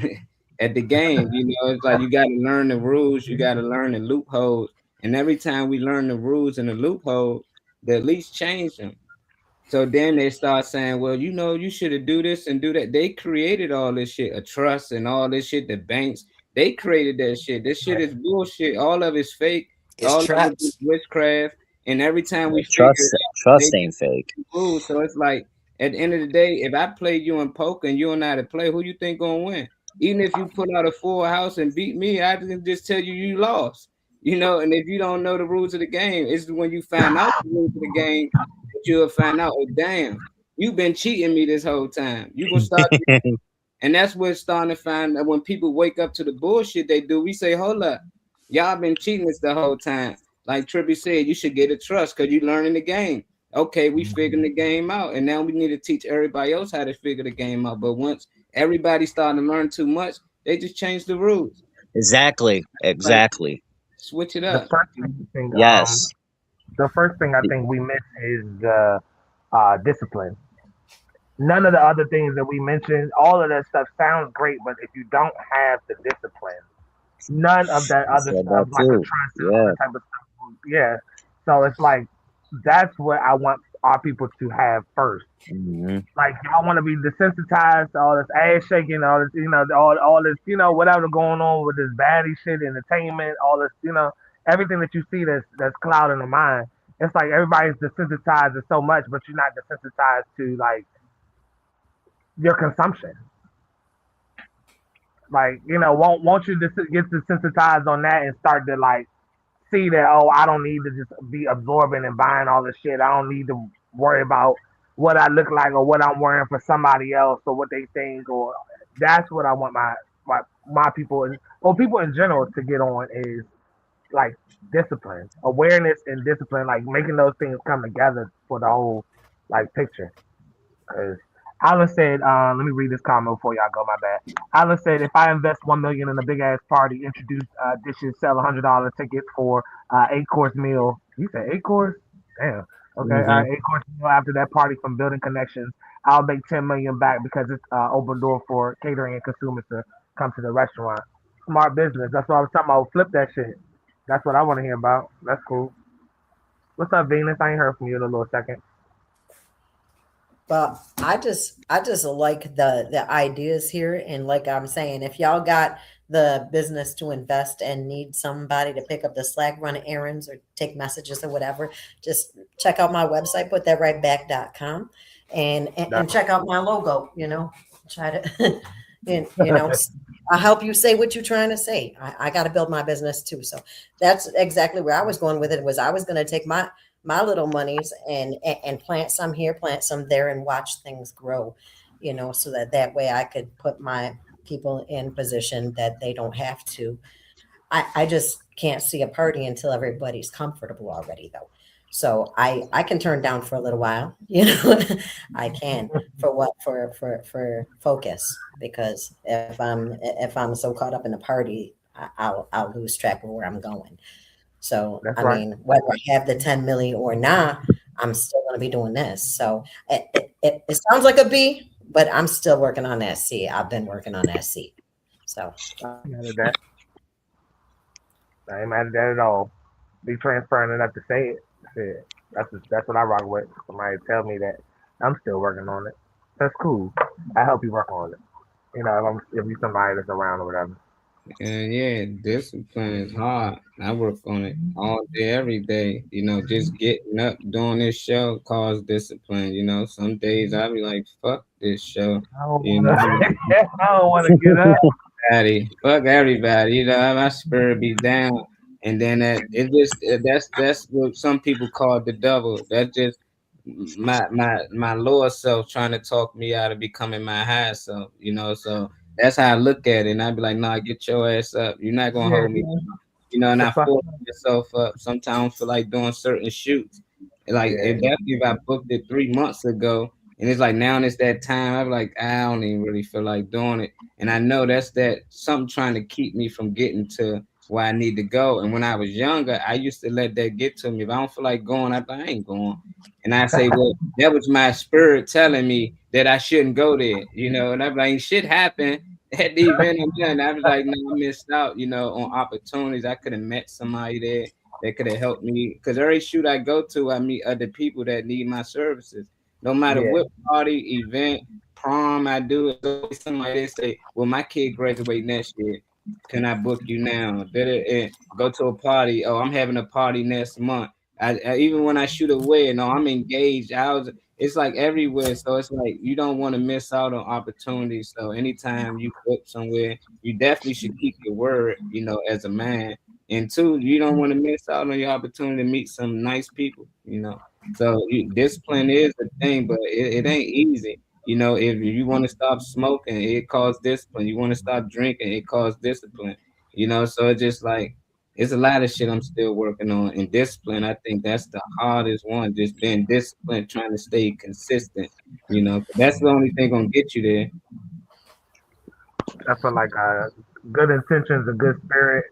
at the game. It's like you gotta learn the rules, you gotta learn the loopholes, and every time we learn the rules and the loopholes, they at least change them. So then they start saying, well, you should have do this and do that. They created all this shit, a trust and all this shit, the banks, they created that shit. This shit is bullshit. All of it's fake. It's All of it is traps. witchcraft. And every time we But figure it out, they trust ain't fake. rules. So it's like at the end of the day, if I play you in poker and you don't know how to play, who you think gonna win? Even if you pull out a full house and beat me, I can just tell you lost. And if you don't know the rules of the game, it's when you find out the rules of the game that you'll find out, oh damn, you've been cheating me this whole time. You gonna start, and that's what's starting to find that when people wake up to the bullshit they do, we say, hold up, y'all been cheating us the whole time. Like Trippy said, you should get a trust because you're learning the game. Okay, we figuring the game out, and now we need to teach everybody else how to figure the game out. But once everybody starting to learn too much, they just change the rules. Exactly. Like Exactly. switch it The up. first thing I think, Yes. the first thing I think we miss is the discipline. None of the other things that we mentioned, all of that stuff sounds great, but if you don't have the discipline, none of that I other said stuff, that like a too. trust and all Yeah. that type of stuff, yeah. So it's like that's what I want our people to have first. Hmm. Like y'all want to be desensitized to all this ass shaking, all this, all this, whatever going on with this baddie shit, entertainment, all this, everything that you see that's clouding the mind. It's like everybody's desensitized to so much, but you're not desensitized to like your consumption. Like, won't you just get desensitized on that and start to like see that, oh, I don't need to just be absorbing and buying all this shit. I don't need to worry about what I look like or what I'm wearing for somebody else or what they think, or that's what I want my people or people in general to get on is like discipline, awareness and discipline, like making those things come together for the whole like picture. Because Alan said, let me read this comment before y'all go. My bad. Alan said, if I invest 1 million in a big ass party, introduce dishes, sell $100 tickets for 8 course meal. You said 8 course? Damn. Okay, all Mhm. right, 8 course meal after that party from building connections. I'll make 10 million back because it's open door for catering and consumers to come to the restaurant. Smart business. That's what I was talking about. Flip that shit. That's what I want to hear about. That's cool. What's up, Venus? I ain't heard from you in a little second. But I just like the ideas here, and like I'm saying, if y'all got the business to invest and need somebody to pick up the slack, run errands, or take messages or whatever, just check out my website, putthatrightback.com, and check out my logo. Try to and I'll help you say what you're trying to say. I got to build my business too, so that's exactly where I was going with it. Was I was going to take my little monies and plant some here, plant some there, and watch things grow, so that way I could put my people in position that they don't have to. I just can't see a party until everybody's comfortable already, though. So I can turn down for a little while, I can for what for focus, because if I'm so caught up in the party, I'll lose track of where I'm going. So, That's I right. mean, whether I have the 10 million or not, I'm still going to be doing this. So it sounds like a B, but I'm still working on that C. I've been working on that C. So I ain't mad at that. I ain't mad at that at all. Be transparent enough to say it. Shit. That's what I rock with. Somebody tell me that I'm still working on it. That's cool. I help you work on it. If you somebody that's around or whatever. And yeah, discipline is hard. I work on it all day, every day. Just getting up, doing this show cause discipline. Some days I be like, fuck this show. I don't You wanna. know, I don't wanna get up. fuck everybody. My spirit be down, and then that's what some people call the devil. That's just my lower self trying to talk me out of becoming my higher self. So that's how I look at it, and I be like, nah, get your ass up. You're not gonna Yeah, hold me. And the I fuck. force myself up. Sometimes I feel like doing certain shoots. Like Yeah, if I booked it 3 months ago, and it's like now it's that time, I'm like, I don't even really feel like doing it. And I know that's that something trying to keep me from getting to where I need to go. And when I was younger, I used to let that get to me. If I don't feel like going, I ain't going. And I say, well, that was my spirit telling me that I shouldn't go there, and I'm like, shit happened at the event I'm done. I was like, no, I missed out, on opportunities. I could have met somebody there that could have helped me. Because every shoot I go to, I meet other people that need my services. No matter yeah, what party, event, prom I do, it's always somebody they say, well, my kid graduate next year. Can I book you now? Go to a party. Oh, I'm having a party next month. Even when I shoot away, I'm engaged. It's like everywhere. So it's like you don't want to miss out on opportunities. So anytime you book somewhere, you definitely should keep your word, as a man. And two, you don't want to miss out on your opportunity to meet some nice people. So discipline is a thing, but it ain't easy. If you want to stop smoking, it calls discipline. You want to stop drinking, it calls discipline. So it's just like it's a lot of shit I'm still working on. And discipline, I think that's the hardest one. Just being disciplined, trying to stay consistent. That's the only thing gonna get you there. I feel like good intentions, a good spirit,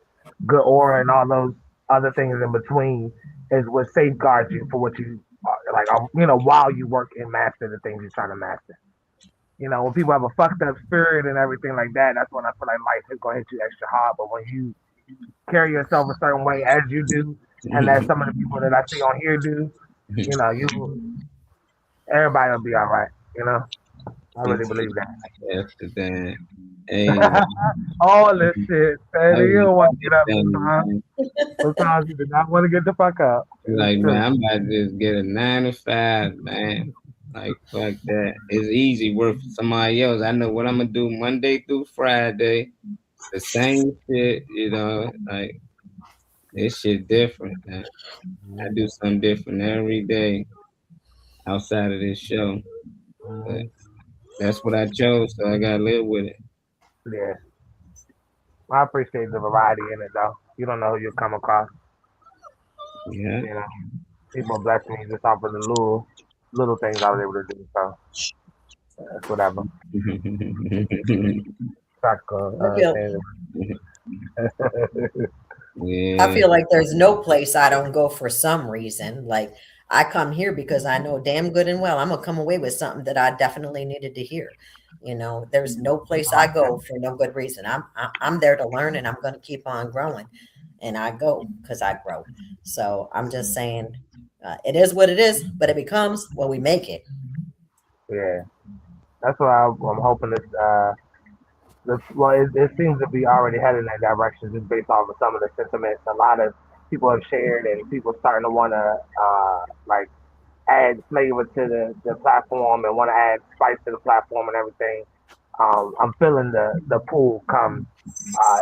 good aura, and all those other things in between is what safeguards you for what you like. While you work and master the things you're trying to master. When people have a fucked up spirit and everything like that, that's when I feel like life is gonna hit you extra hard. But when you carry yourself a certain way as you do, and as some of the people that I see on here do, you everybody will be all right. I really believe that. After that, hey, All this shit, I man, you really don't want to get up understand, sometimes. man. Sometimes you do not want to get the fuck up. Like, It's man, true. I'm about to just get a 9 to 5, man. Like, fuck that. It's easy work for somebody else. I know what I'm gonna do Monday through Friday. The same shit. Like this shit different, man. I do something different every day outside of this show. But Mhm. that's what I chose, so I gotta live with it. Yeah, I appreciate the variety in it though. You don't know who you come across. Yeah. You know, people bless me just off of the little things I was able to do. So that's whatever. Fuck, I feel I Yeah. feel like there's no place I don't go for some reason. Like I come here because I know damn good and well I'm gonna come away with something that I definitely needed to hear. There's no place I go for no good reason. I'm there to learn and I'm gonna keep on growing, and I go because I grow. So I'm just saying, it is what it is, but it becomes what we make it. Yeah, that's what I'm hoping this. It seems to be already headed in that direction just based off of some of the sentiments a lot of people have shared and people starting to want to like add flavor to the platform and want to add spice to the platform and everything. I'm feeling the pull come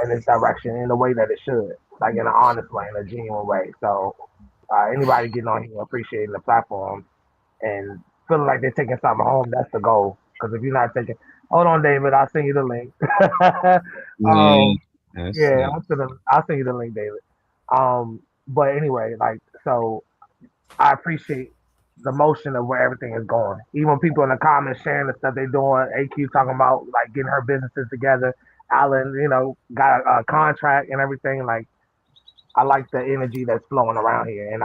in this direction in the way that it should, like in an honest way, in a genuine way. So anybody getting on here appreciating the platform and feeling like they're taking something home, that's the goal. Because if you're not taking, hold on, David, I'll send you the link. Yeah. That's Yeah, I'll send you the link, David. But anyway, like so, I appreciate the motion of where everything is going. Even people in the comments sharing the stuff they're doing. AQ talking about like getting her businesses together. Alan, got a contract and everything. Like I like the energy that's flowing around here, and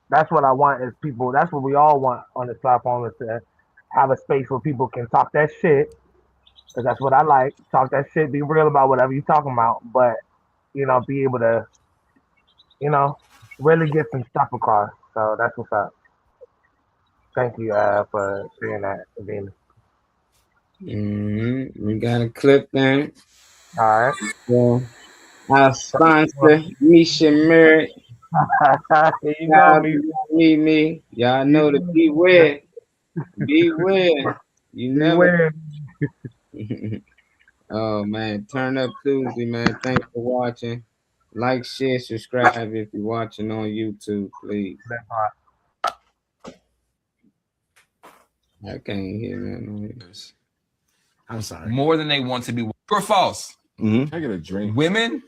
that's what I want is people. That's what we all want on this platform is to have a space where people can talk that shit. Because that's what I like. Talk that shit. Be real about whatever you're talking about, but be able to you know really get some stuff across. So that's what's up. Thank you for sharing that, Venus. We got a clip there. All right. So Our sponsor, Misha Merritt. Here you go, me. Me. Y'all know to beware. Beware. You never. Beware. Oh man, turn up Tuesday, man. Thanks for watching. Like, share, subscribe if you're watching on YouTube, please. That part. I can't hear that. I'm sorry. More than they want to be. True or false? Mm-hmm. I get a drink. Women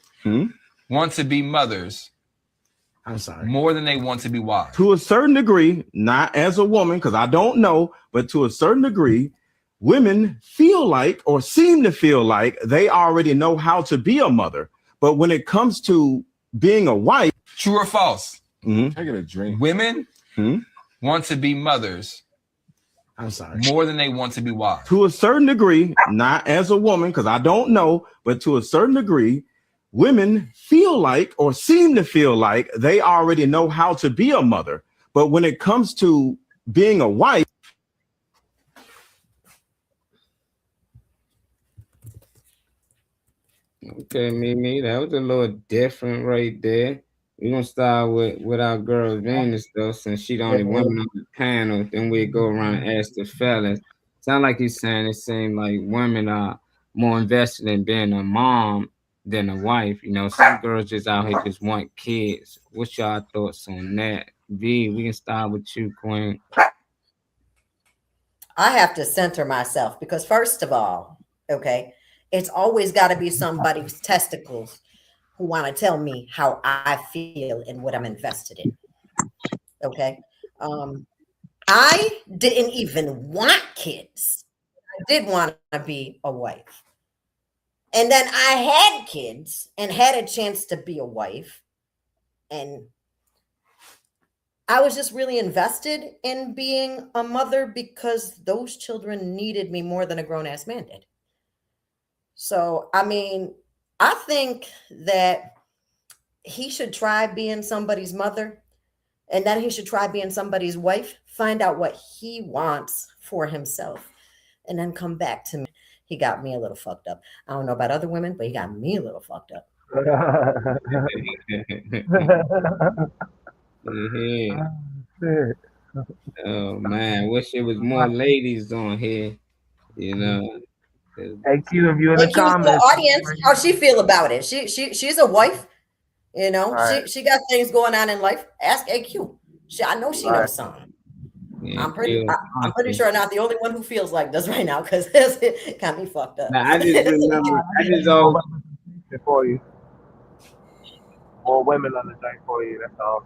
want to be mothers. I'm sorry. More than they want to be wives. To a certain degree, not as a woman, because I don't know, but to a certain degree, women feel like or seem to feel like they already know how to be a mother. But when it comes to being a wife. True or false? Mm-hmm. I get a drink. Women want to be mothers. I'm sorry. More than they want to be wives. To a certain degree, not as a woman, because I don't know, but to a certain degree, women feel like or seem to feel like they already know how to be a mother. But when it comes to being a wife. Okay, Mimi, that was a little different right there. We're gonna start with our girl Venus though, since she the only woman on the panel. Then we go around and ask the fellas. Sound like he's saying it seems like women are more invested in being a mom than a wife. You know, some girls just out here just want kids. What's y'all thoughts on that? V, we can start with you, Queen. I have to center myself because first of all, okay, it's always got to be somebody's testicles who want to tell me how I feel and what I'm invested in. Okay. I didn't even want kids. I did want to be a wife. And then I had kids and had a chance to be a wife. And I was just really invested in being a mother because those children needed me more than a grown-ass man did. So, I mean, I think that he should try being somebody's mother and then he should try being somebody's wife, find out what he wants for himself, and then come back to me. He got me a little fucked up. I don't know about other women, but he got me a little fucked up. Oh man, wish there was more ladies on here, you know. Hey Q, if you in the comments, the audience, how she feel about it? She's a wife, you know. Right. She got things going on in life. Ask AQ. I know she knows something. Yeah, I'm pretty sure I'm not the only one who feels like this right now because it got me fucked up. Nah, I just remember. I just always for you. More women on the thing for you. That's all.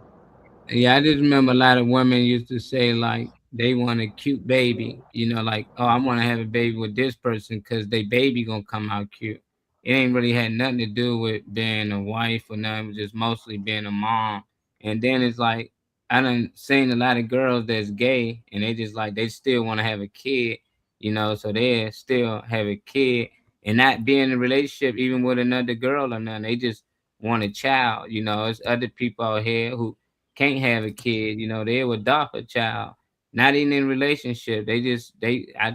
Yeah, I just remember a lot of women used to say like they want a cute baby, you know, like, oh, I want to have a baby with this person because they baby gonna come out cute. It ain't really had nothing to do with being a wife or nothing, it was just mostly being a mom. And then it's like I done seen a lot of girls that's gay and they just like they still want to have a kid, you know, so they still have a kid and not be in a relationship even with another girl or nothing. They just want a child, you know. It's other people out here who can't have a kid, you know, they would adopt a child, not even in relationship. I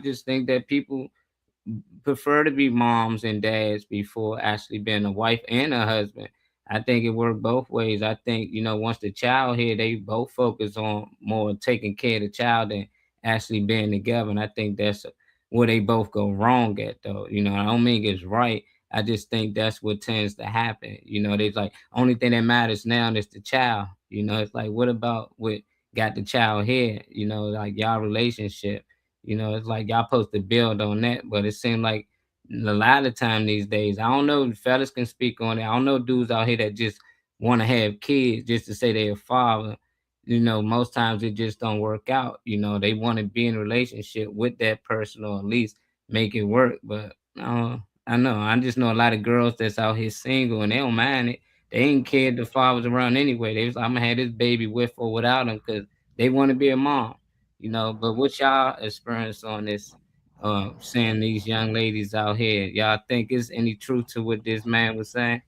just think that people prefer to be moms and dads before actually being a wife and a husband. I think it worked both ways. I think, you know, once the child here, they both focus on more taking care of the child than actually being together. And I think that's where they both go wrong at, though. You know, I don't mean it's right. I just think that's what tends to happen. You know, there's like only thing that matters now is the child. You know, it's like what about what got the child here? You know, like y'all relationship. You know, it's like y'all supposed to build on that, but it seems like a lot of time these days, I don't know if fellas can speak on it. I don't know dudes out here that just want to have kids just to say they're a father. You know, most times it just don't work out. You know, they want to be in a relationship with that person or at least make it work. But I know. I just know a lot of girls that's out here single and they don't mind it. They ain't cared the fathers around anyway. They was like, I'm gonna have this baby with or without him because they want to be a mom. You know, but what y'all experience on this? Seeing these young ladies out here, y'all think is any truth to what this man was saying?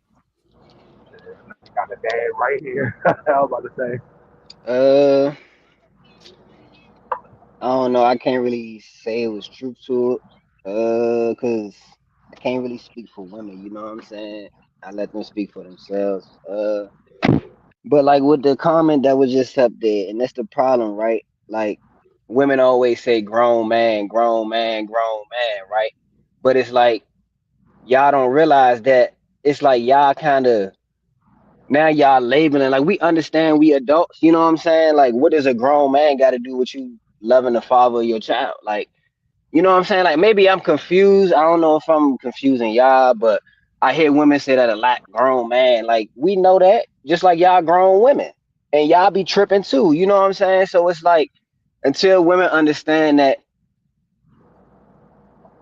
Got a dad right here. I was about to say. I don't know. I can't really say it was true to it. Cause I can't really speak for women, you know what I'm saying? I let them speak for themselves. But like with the comment that was just up there, and that's the problem, right? Like women always say grown man, grown man, grown man, right? But it's like y'all don't realize that it's like y'all kind of now y'all labeling like we understand we adults, you know what I'm saying? Like what does a grown man got to do with you loving the father of your child? Like you know what I'm saying? Like maybe I'm confused. I don't know if I'm confusing y'all, but I hear women say that a lot. Grown man, like we know that, just like y'all grown women, and y'all be tripping too. You know what I'm saying? So it's like until women understand that,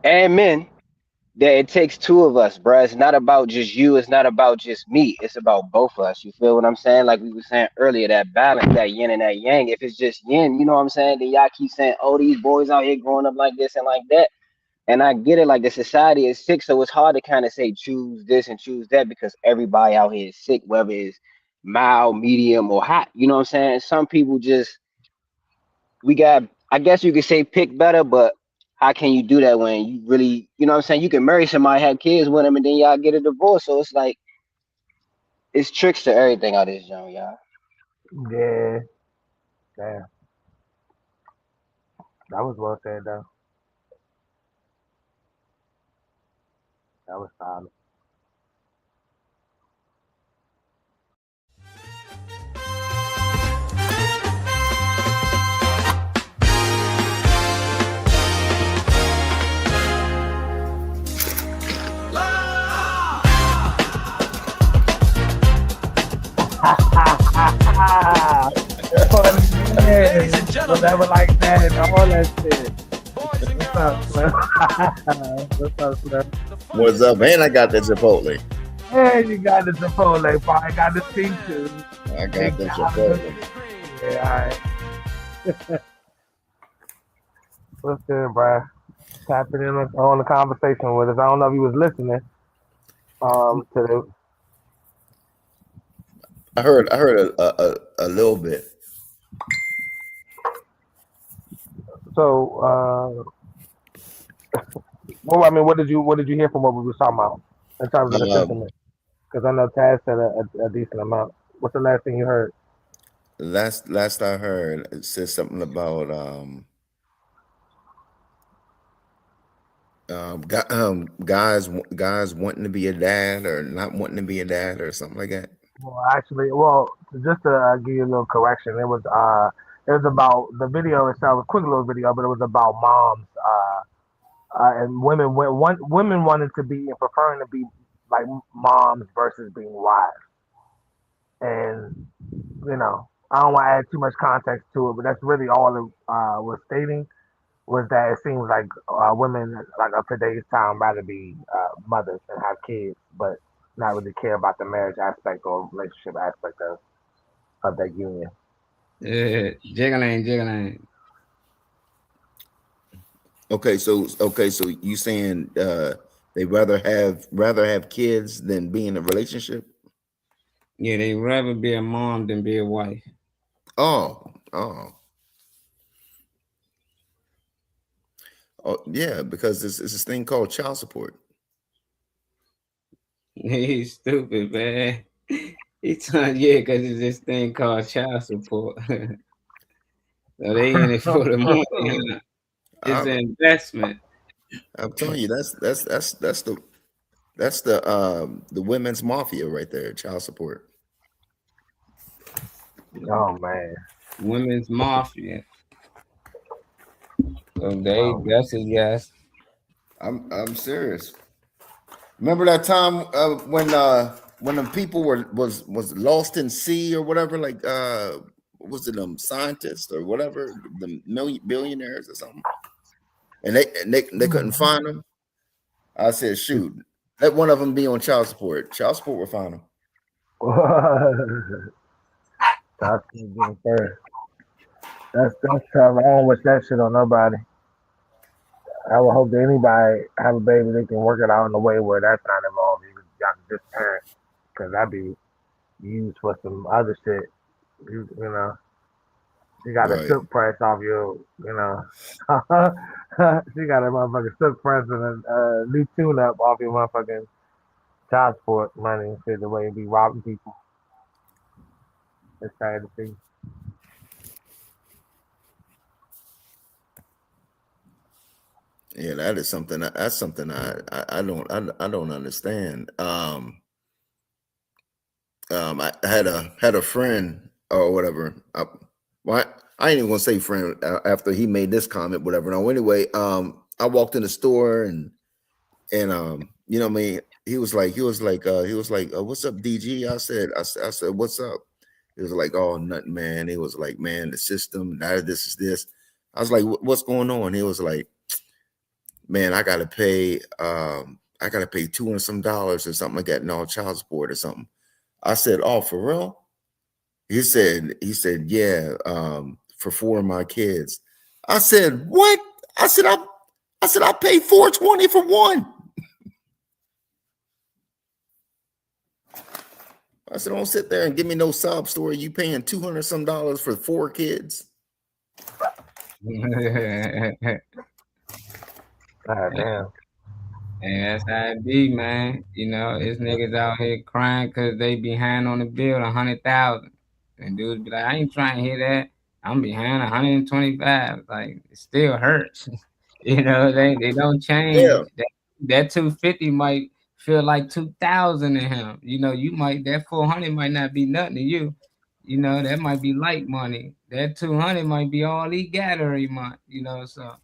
and men, that it takes two of us, bruh. It's not about just you. It's not about just me. It's about both of us. You feel what I'm saying? Like we were saying earlier, that balance, that yin and that yang. If it's just yin, you know what I'm saying? Then y'all keep saying, "Oh, these boys out here growing up like this and like that." And I get it, like the society is sick, so it's hard to kind of say choose this and choose that because everybody out here is sick, whether it's mild, medium, or hot. You know what I'm saying? Some people just we got I guess you could say pick better, but how can you do that when you really you know what I'm saying? You can marry somebody, have kids with them, and then y'all get a divorce. So it's like it's tricks to everything out this young, y'all. Yeah, damn, that was well said though. That was solid. Ladies and gentlemen. Whatever like that and all that shit. Boys and What's up, girls. Slim? What's up, Slim? What's up? And I got the Chipotle. Hey, you got the Chipotle, but I got the seafood. I got the Chipotle. Yeah, all right. What's good, bro? Tapping in on the conversation with us. I don't know if he was listening. To the I heard a little bit. so. Well, I mean, what did you hear from what we were talking about in terms of the sentiment? Because I know Taz said a decent amount. What's the last thing you heard? Last I heard, it said something about guys wanting to be a dad or not wanting to be a dad or something like that. Well, actually, just to give you a little correction, it was about the video itself, a quick little video, but it was about moms, and women wanted to be and preferring to be like moms versus being wives, and I don't want to add too much context to it, but that's really all it was stating was that it seems like women like of today's time rather be mothers and have kids, but not really care about the marriage aspect or relationship aspect of that union. Yeah, jiggling. Okay, so you saying they rather have kids than be in a relationship? Yeah, they rather be a mom than be a wife. Oh, yeah, because it's this thing called child support. He's stupid, man. He's because it's this thing called child support. So they in it for the money. It's an investment. I'm telling you, that's the women's mafia right there, child support. Oh man, women's mafia. So that's a yes. I'm serious. Remember that time when the people was lost in sea or whatever, like was it scientists or whatever, the billionaires or something, and they couldn't find them. I said, shoot, let one of them be on child support. Child support will find them. That's first. That's tough. I don't wish that shit on nobody. I would hope that anybody have a baby, they can work it out in a way where that's not involved. You got this parent, because that'd be used for some other shit. You know. She got a Right. silk press off you, you know. She got a motherfucking silk press and a new tune up off your motherfucking child support money and shit, the way you be robbing people. It's sad to see. Yeah, that is something. That's something I don't understand. I had a friend or whatever. I ain't even gonna say friend after he made this comment, whatever. No, anyway, I walked in the store and you know what I mean. He was like, what's up, DG? I said, what's up? He was like, oh, nothing, man. He was like, man, the system, this is this. I was like, what's going on? He was like, man, I gotta pay $200 some or something like that, and all child support or something. I said, oh, for real? He said, yeah, for 4 of my kids. I said, what? I said, I paid $420 for one. I said, don't sit there and give me no sob story. You paying $200 some for 4 kids. God damn. And that's how it be, man. You know, it's niggas out here crying because they behind on the bill 100,000. And dudes be like, I ain't trying to hear that. I'm behind 125. Like, it still hurts. You know, they don't change. Yeah. That 250 might feel like 2,000 to him. You know, that 400 might not be nothing to you. You know, that might be light money. That 200 might be all he got every month. You know, so.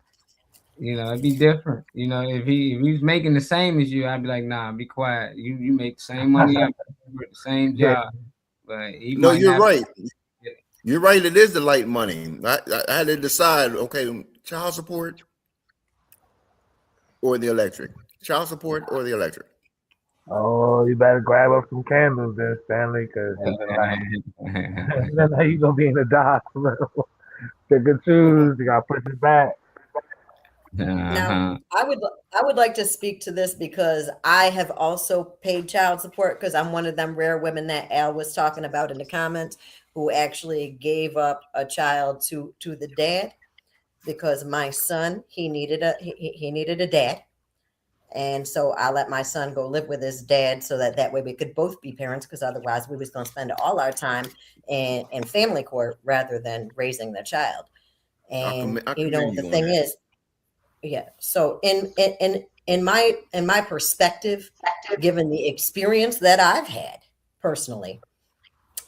You know, it'd be different. You know, if he's making the same as you, I'd be like, nah, be quiet. You make the same money, the same job. But no, you're right. You're right. It is the light money. I had to decide. Okay, child support or the electric. Child support or the electric. Oh, you better grab up some candles then, Stanley, because you're gonna be in the dark. Pick and choose. You gotta push it back. Now, I would like to speak to this because I have also paid child support because I'm one of them rare women that Al was talking about in the comments who actually gave up a child to the dad because my son he needed a dad, and so I let my son go live with his dad so that way we could both be parents because otherwise we was going to spend all our time in family court rather than raising the child. And the thing is. Yeah. So in my perspective, given the experience that I've had personally,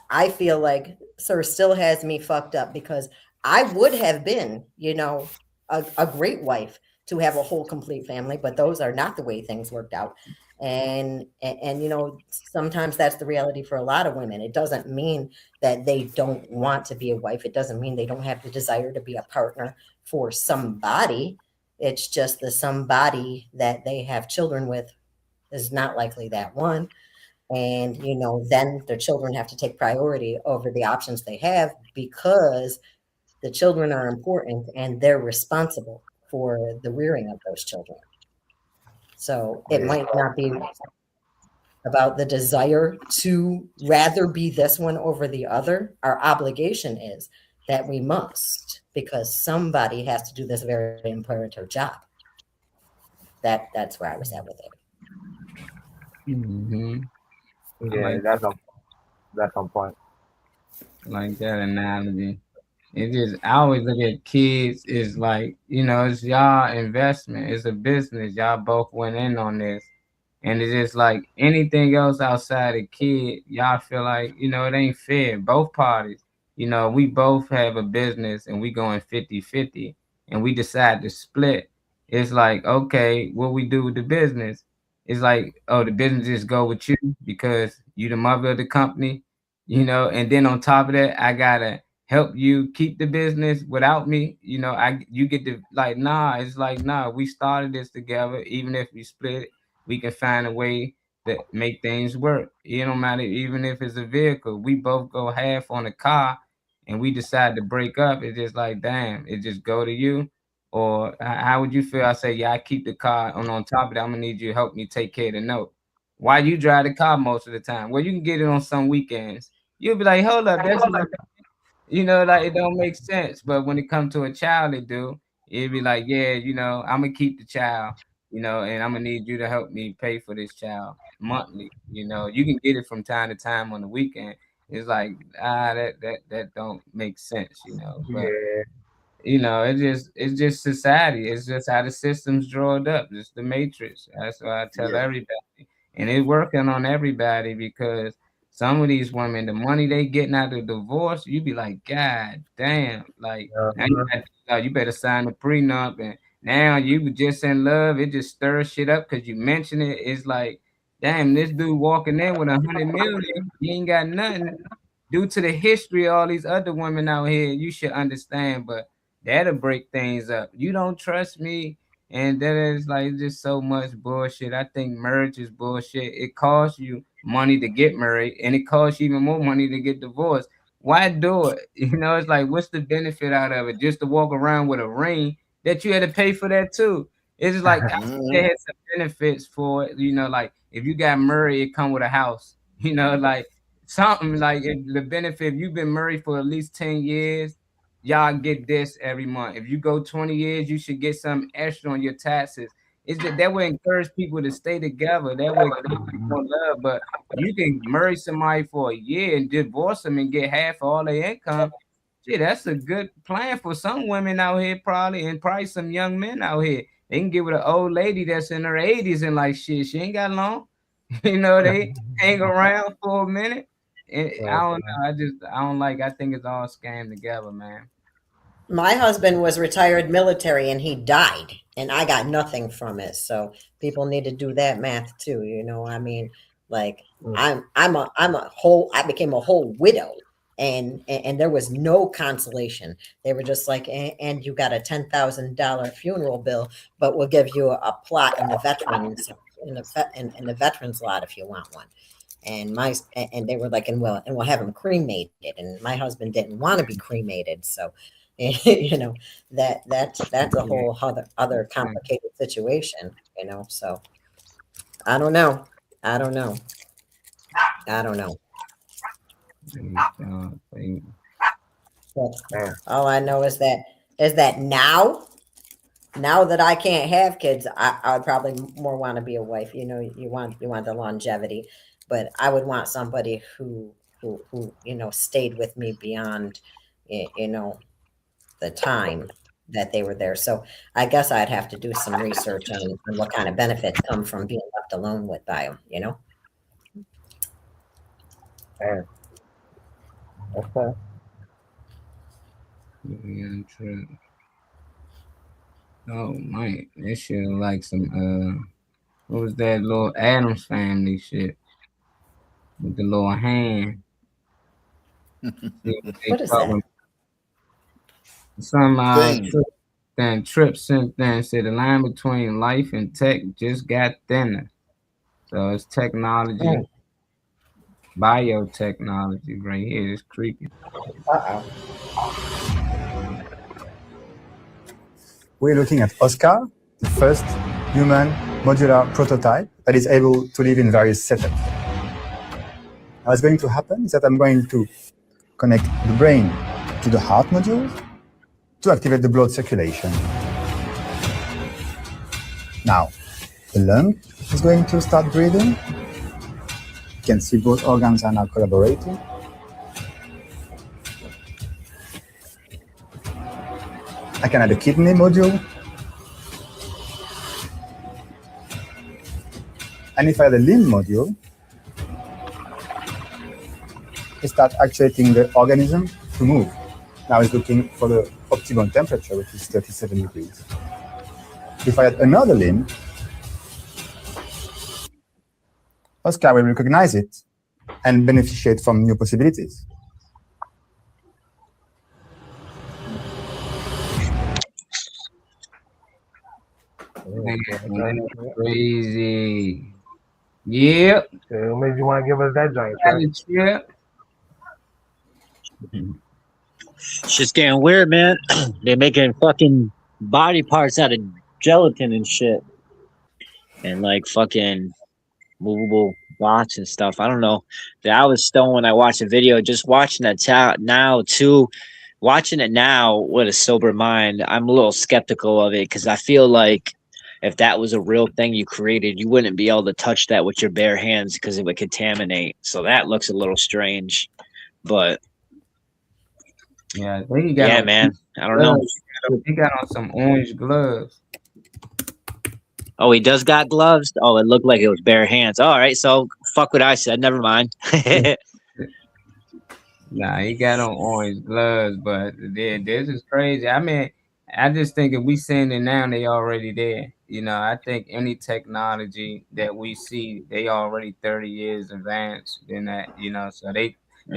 I feel like Sir still has me fucked up because I would have been, you know, a great wife to have a whole complete family, but those are not the way things worked out. And you know, sometimes that's the reality for a lot of women. It doesn't mean that they don't want to be a wife. It doesn't mean they don't have the desire to be a partner for somebody. It's just the somebody that they have children with is not likely that one. And, you know, then their children have to take priority over the options they have because the children are important and they're responsible for the rearing of those children. So it might not be about the desire to rather be this one over the other. Our obligation is that we must, because somebody has to do this very imperative job. That's where I was at with it. Mm-hmm. Yeah, that's on point. Like that analogy. I always look at kids is like, you know, it's y'all investment. It's a business. Y'all both went in on this. And it's just like anything else outside a kid, y'all feel like, you know, it ain't fair. Both parties. You know, we both have a business and we going 50-50 and we decide to split. It's like, okay, what we do with the business? It's like, oh, the business just go with you because you the mother of the company, you know, and then on top of that, I gotta help you keep the business without me. You know, you get to like, nah, it's like, nah, we started this together. Even if we split it, we can find a way that make things work. It don't matter, even if it's a vehicle, we both go half on a car and we decide to break up. It's just like, damn, it just go to you. Or how would you feel? I say, yeah, I keep the car, and on top of that, I'm gonna need you to help me take care of the note. Why you drive the car most of the time? Well, you can get it on some weekends. You'll be like, hold up, that's my You know, like it don't make sense. But when it comes to a child, it do. It'd be like, yeah, you know, I'm gonna keep the child, you know, and I'm gonna need you to help me pay for this child monthly. You know, you can get it from time to time on the weekend. It's like that don't make sense, you know. But Yeah. you know, it's just society. It's just how the system's drawn up. It's the matrix. That's why I tell Yeah. everybody, and it's working on everybody because some of these women, the money they getting out of divorce, you be like, God damn! Like now you better sign the prenup, and now you just in love. It just stirs shit up because you mention it. It's like, damn, this dude walking in with 100 million, he ain't got nothing. Due to the history of all these other women out here, you should understand, but that'll break things up. You don't trust me, and that is like just so much bullshit. I think marriage is bullshit. It costs you money to get married, and it costs you even more money to get divorced. Why do it? You know, it's like, what's the benefit out of it? Just to walk around with a ring that you had to pay for that too. It's just like I think there had some benefits for it. You know, like if you got married, it come with a house. You know, like something like if the benefit. If you've been married for at least 10 years, y'all get this every month. If you go 20 years, you should get some extra on your taxes. Is that would encourage people to stay together. That would more love. But you can marry somebody for a year and divorce them and get half of all their income. Gee, that's a good plan for some women out here, probably, and probably some young men out here. They can get with an old lady that's in her 80s and like shit, she ain't got long. You know, they hang around for a minute. And I don't know. I think it's all scammed together, man. My husband was retired military and he died, and I got nothing from it. So people need to do that math too. You know, I mean, like I became a whole widow, and there was no consolation. They were just like, and you got a $10,000 funeral bill, but we'll give you a plot in the veterans in the veterans lot if you want one. And they were like, and we'll have him cremated. And my husband didn't want to be cremated, so you know that's a whole other complicated situation. You know, so I don't know. But all I know is that now that I can't have kids, I would probably more want to be a wife. You know, you want the longevity, but I would want somebody who you know stayed with me beyond you know the time that they were there. So I guess I'd have to do some research on what kind of benefits come from being left alone with by them. You know. Okay. Yeah, true. Oh man, that shit like some what was that little Adams Family shit with the little hand? What is that? Some Trip sent then said the line between life and tech just got thinner. So it's technology, biotechnology right here. It's creepy. We're looking at Oscar, the first human modular prototype that is able to live in various setups. Now, what's going to happen is that I'm going to connect the brain to the heart module to activate the blood circulation. Now, the lung is going to start breathing. You can see both organs are now collaborating. I can add a kidney module. And if I add a limb module, it starts actuating the organism to move. Now it's looking for the optimum temperature, which is 37 degrees. If I add another limb, Oscar will recognize it and beneficiate from new possibilities. Crazy. Yep. So what made you want to give us that joint? Yep. It's just getting weird, man. They're making fucking body parts out of gelatin and shit. And like fucking movable thoughts and stuff. I don't know. I was stoned when I watched the video. Just watching it now too. Watching it now with a sober mind, I'm a little skeptical of it because I feel like if that was a real thing you created, you wouldn't be able to touch that with your bare hands because it would contaminate. So that looks a little strange. But yeah, they got yeah, on man. I don't know. He got on some orange gloves. Oh, he does got gloves. Oh, it looked like it was bare hands. All right, so fuck what I said. Never mind. Nah, he got on orange gloves, but this is crazy. I mean, I just think if we seeing it now, they already there. You know, I think any technology that we see, they already 30 years advanced in that. You know, so they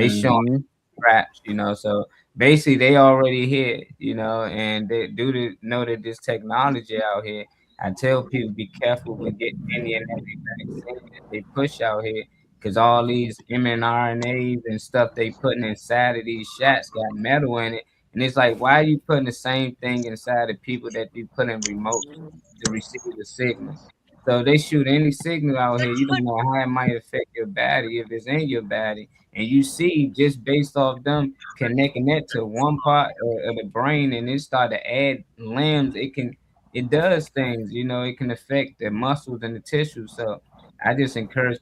showing scraps. You know, so basically they already here. You know, and they do to know that this technology out here. I tell people be careful with getting any and every vaccine that they push out here. Because all these mRNAs and stuff they putting inside of these shots got metal in it. And it's like, why are you putting the same thing inside of people that you put in remotes to receive the signal? So they shoot any signal out here, you don't know how it might affect your body if it's in your body. And you see, just based off them connecting that to one part of the brain and it start to add limbs, it does things, you know, it can affect the muscles and the tissue. So I just encourage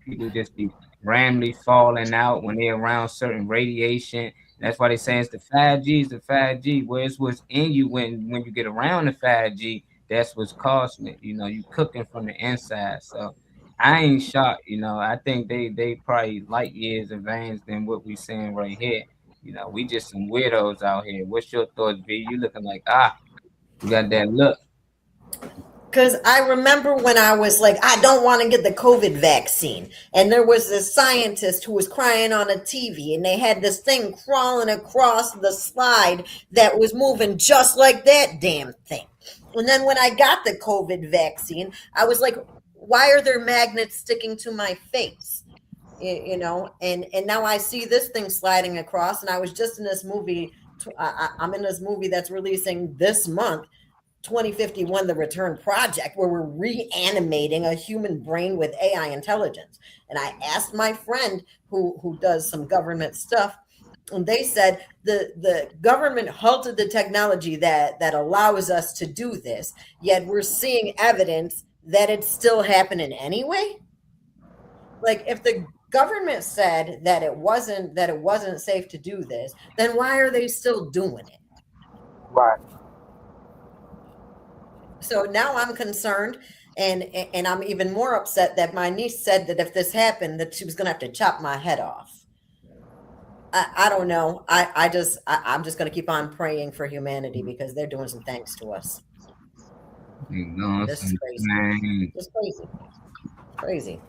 people just be randomly falling out when they're around certain radiation. That's why they say it's the 5G, it's the 5G. Where it's what's in you when you get around the 5G, that's what's causing it. You know, you cooking from the inside. So I ain't shocked, you know. I think they probably light years advanced than what we seeing right here. You know, we just some weirdos out here. What's your thoughts, V? You looking like you got that look. Because I remember when I was like, I don't want to get the COVID vaccine. And there was this scientist who was crying on a TV and they had this thing crawling across the slide that was moving just like that damn thing. And then when I got the COVID vaccine, I was like, why are there magnets sticking to my face? You know, and now I see this thing sliding across. And I was just in this movie. I'm in this movie that's releasing this month. 2051, The Return Project, where we're reanimating a human brain with AI intelligence. And I asked my friend who does some government stuff, and they said the government halted the technology that allows us to do this, yet we're seeing evidence that it's still happening anyway. Like if the government said that it wasn't safe to do this, then why are they still doing it? Right. So now I'm concerned, and I'm even more upset that my niece said that if this happened, that she was going to have to chop my head off. I don't know. I'm just going to keep on praying for humanity because they're doing some things to us. This is crazy. It's crazy. Crazy.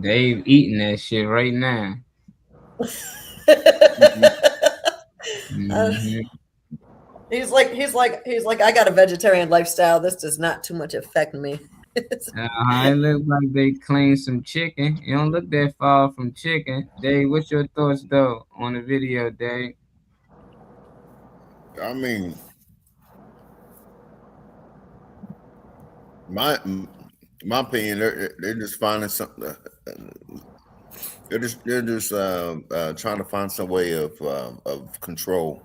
Dave eating that shit right now. Mm-hmm. He's like, I got a vegetarian lifestyle. This does not too much affect me. It looks like they cleaned some chicken. You don't look that far from chicken. Dave, what's your thoughts though on the video, Dave? I mean, my opinion, they're just finding something. They're just trying to find some way of control.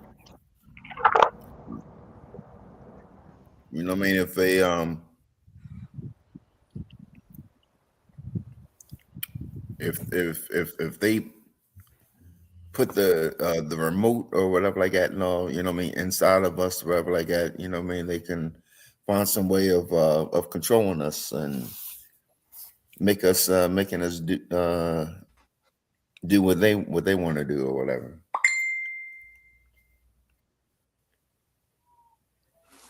You know what I mean? If they if they put the remote or whatever like that, no, you know what I mean, inside of us, whatever like that, you know what I mean, they can find some way of controlling us and making us do what they want to do or whatever.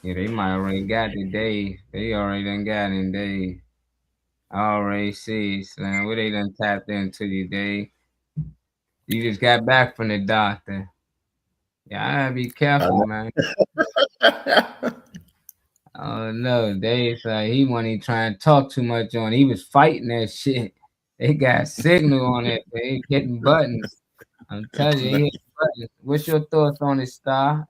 Yeah, they might already got it, Dave. They already done got it, Dave. I already see, Slim. What they done tapped into you, Dave? You just got back from the doctor. Yeah, I gotta be careful, man. Oh no, Dave like he wasn't even trying to talk too much on it. He was fighting that shit. They got signal on it. They hitting buttons. I'm telling you, they hitting buttons. What's your thoughts on this, Star?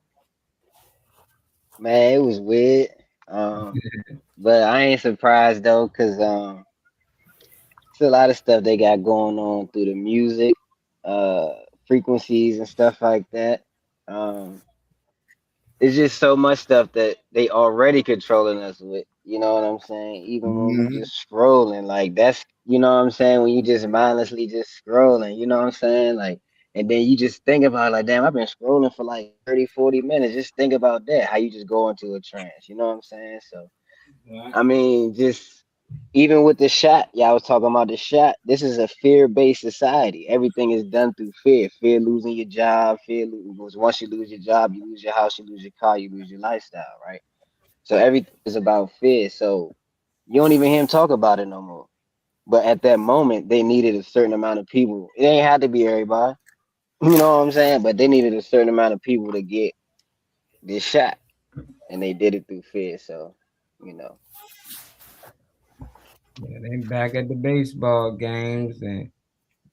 Man, it was weird. But I ain't surprised though, cause It's a lot of stuff they got going on through the music, frequencies and stuff like that. Um, it's just so much stuff that they already controlling us with. You know what I'm saying? Even when we Mhm. just scrolling, like that's you know what I'm saying, when you just mindlessly just scrolling, you know what I'm saying? Like and then you just think about like, damn, I've been scrolling for like 30, 40 minutes. Just think about that, how you just go into a trance, you know what I'm saying? So I mean, just even with the shot, y'all was talking about the shot. This is a fear-based society. Everything is done through fear. Fear losing your job. Because once you lose your job, you lose your house, you lose your car, you lose your lifestyle, right? So everything is about fear. So you don't even hear him talk about it no more. But at that moment, they needed a certain amount of people. It ain't had to be everybody. You know what I'm saying? But they needed a certain amount of people to get this shot. And they did it through fear. So, you know. Yeah, they back at the baseball games and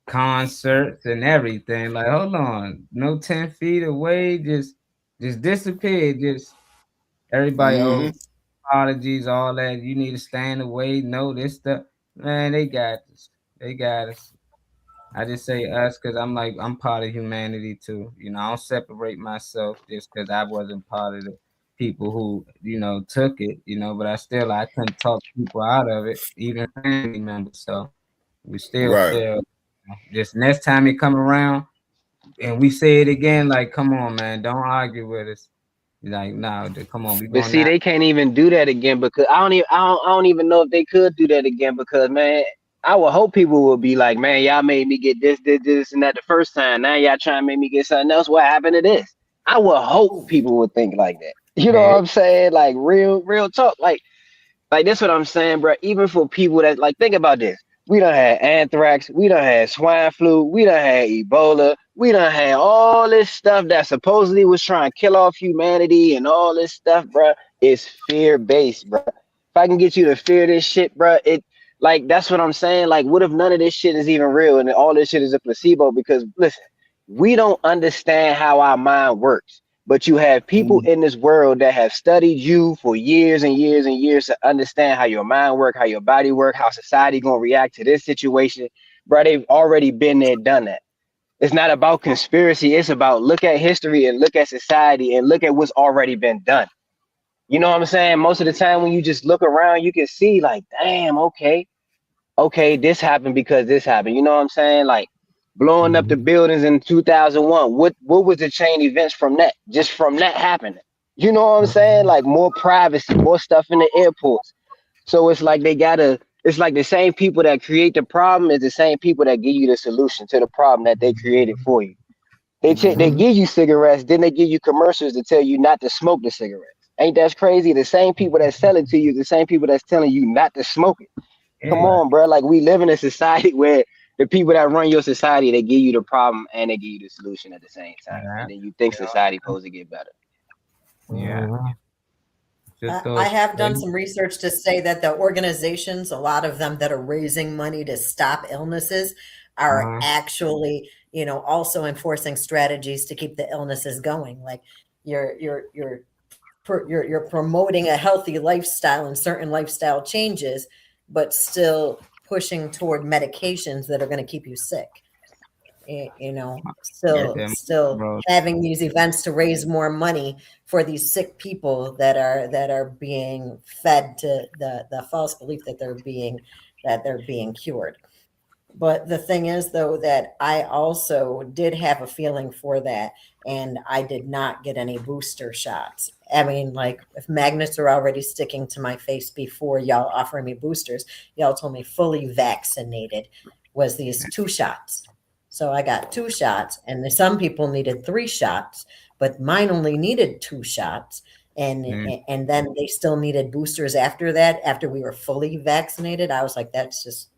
concerts and everything. Like, hold on, no 10 feet away, just disappeared. Just everybody, oh, Mhm. apologies, all that. You need to stand away. No, this stuff, man. They got us. They got us. I just say us because I'm part of humanity too. You know, I don't separate myself just because I wasn't part of the people who, took it, but I couldn't talk people out of it, even family members. So we still Right. feel just next time you come around and we say it again, like, come on, man, don't argue with us. Like, no, come on, we But going see, out. they can't even do that again because I don't even know if they could do that again because man, I would hope people would be like, man, y'all made me get this, and that the first time. Now y'all trying to make me get something else. What happened to this? I would hope people would think like that. You know what I'm saying? Like real talk. Like that's what I'm saying, bro. Even for people that like, think about this. We done had anthrax. We done had swine flu. We done had Ebola. We done had all this stuff that supposedly was trying to kill off humanity and all this stuff, bro. It's fear based, bro. If I can get you to fear this shit, bro, it like that's what I'm saying. Like, what if none of this shit is even real and all this shit is a placebo? Because listen, we don't understand how our mind works. But you have people in this world that have studied you for years and years and years to understand how your mind work, how your body work, how society gonna react to this situation. Bro, they've already been there, done that. It's not about conspiracy. It's about look at history and look at society and look at what's already been done. You know what I'm saying? Most of the time when you just look around, you can see like, damn, okay, this happened because this happened. You know what I'm saying? Like blowing up the buildings in 2001. What was the chain events from that? Just from that happening. You know what I'm saying? Like more privacy, more stuff in the airports. So it's like it's like the same people that create the problem is the same people that give you the solution to the problem that they created for you. They give you cigarettes, then they give you commercials to tell you not to smoke the cigarettes. Ain't that crazy? The same people that sell it to you, the same people that's telling you not to smoke it. Come on, bro. Like we live in a society where the people that run your society, they give you the problem and they give you the solution at the same time. And then you think society supposed to get better. Yeah. I have done some research to say that the organizations, a lot of them that are raising money to stop illnesses, are actually, also enforcing strategies to keep the illnesses going. Like you're promoting a healthy lifestyle and certain lifestyle changes, but still pushing toward medications that are going to keep you sick. Still having these events to raise more money for these sick people that are being fed to the false belief that they're being cured. But the thing is, though, that I also did have a feeling for that, and I did not get any booster shots. I mean, like, if magnets are already sticking to my face before y'all offering me boosters, y'all told me fully vaccinated was these 2 shots. So I got 2 shots, and some people needed 3 shots, but mine only needed 2 shots. And then they still needed boosters after that, after we were fully vaccinated. I was like, that's just,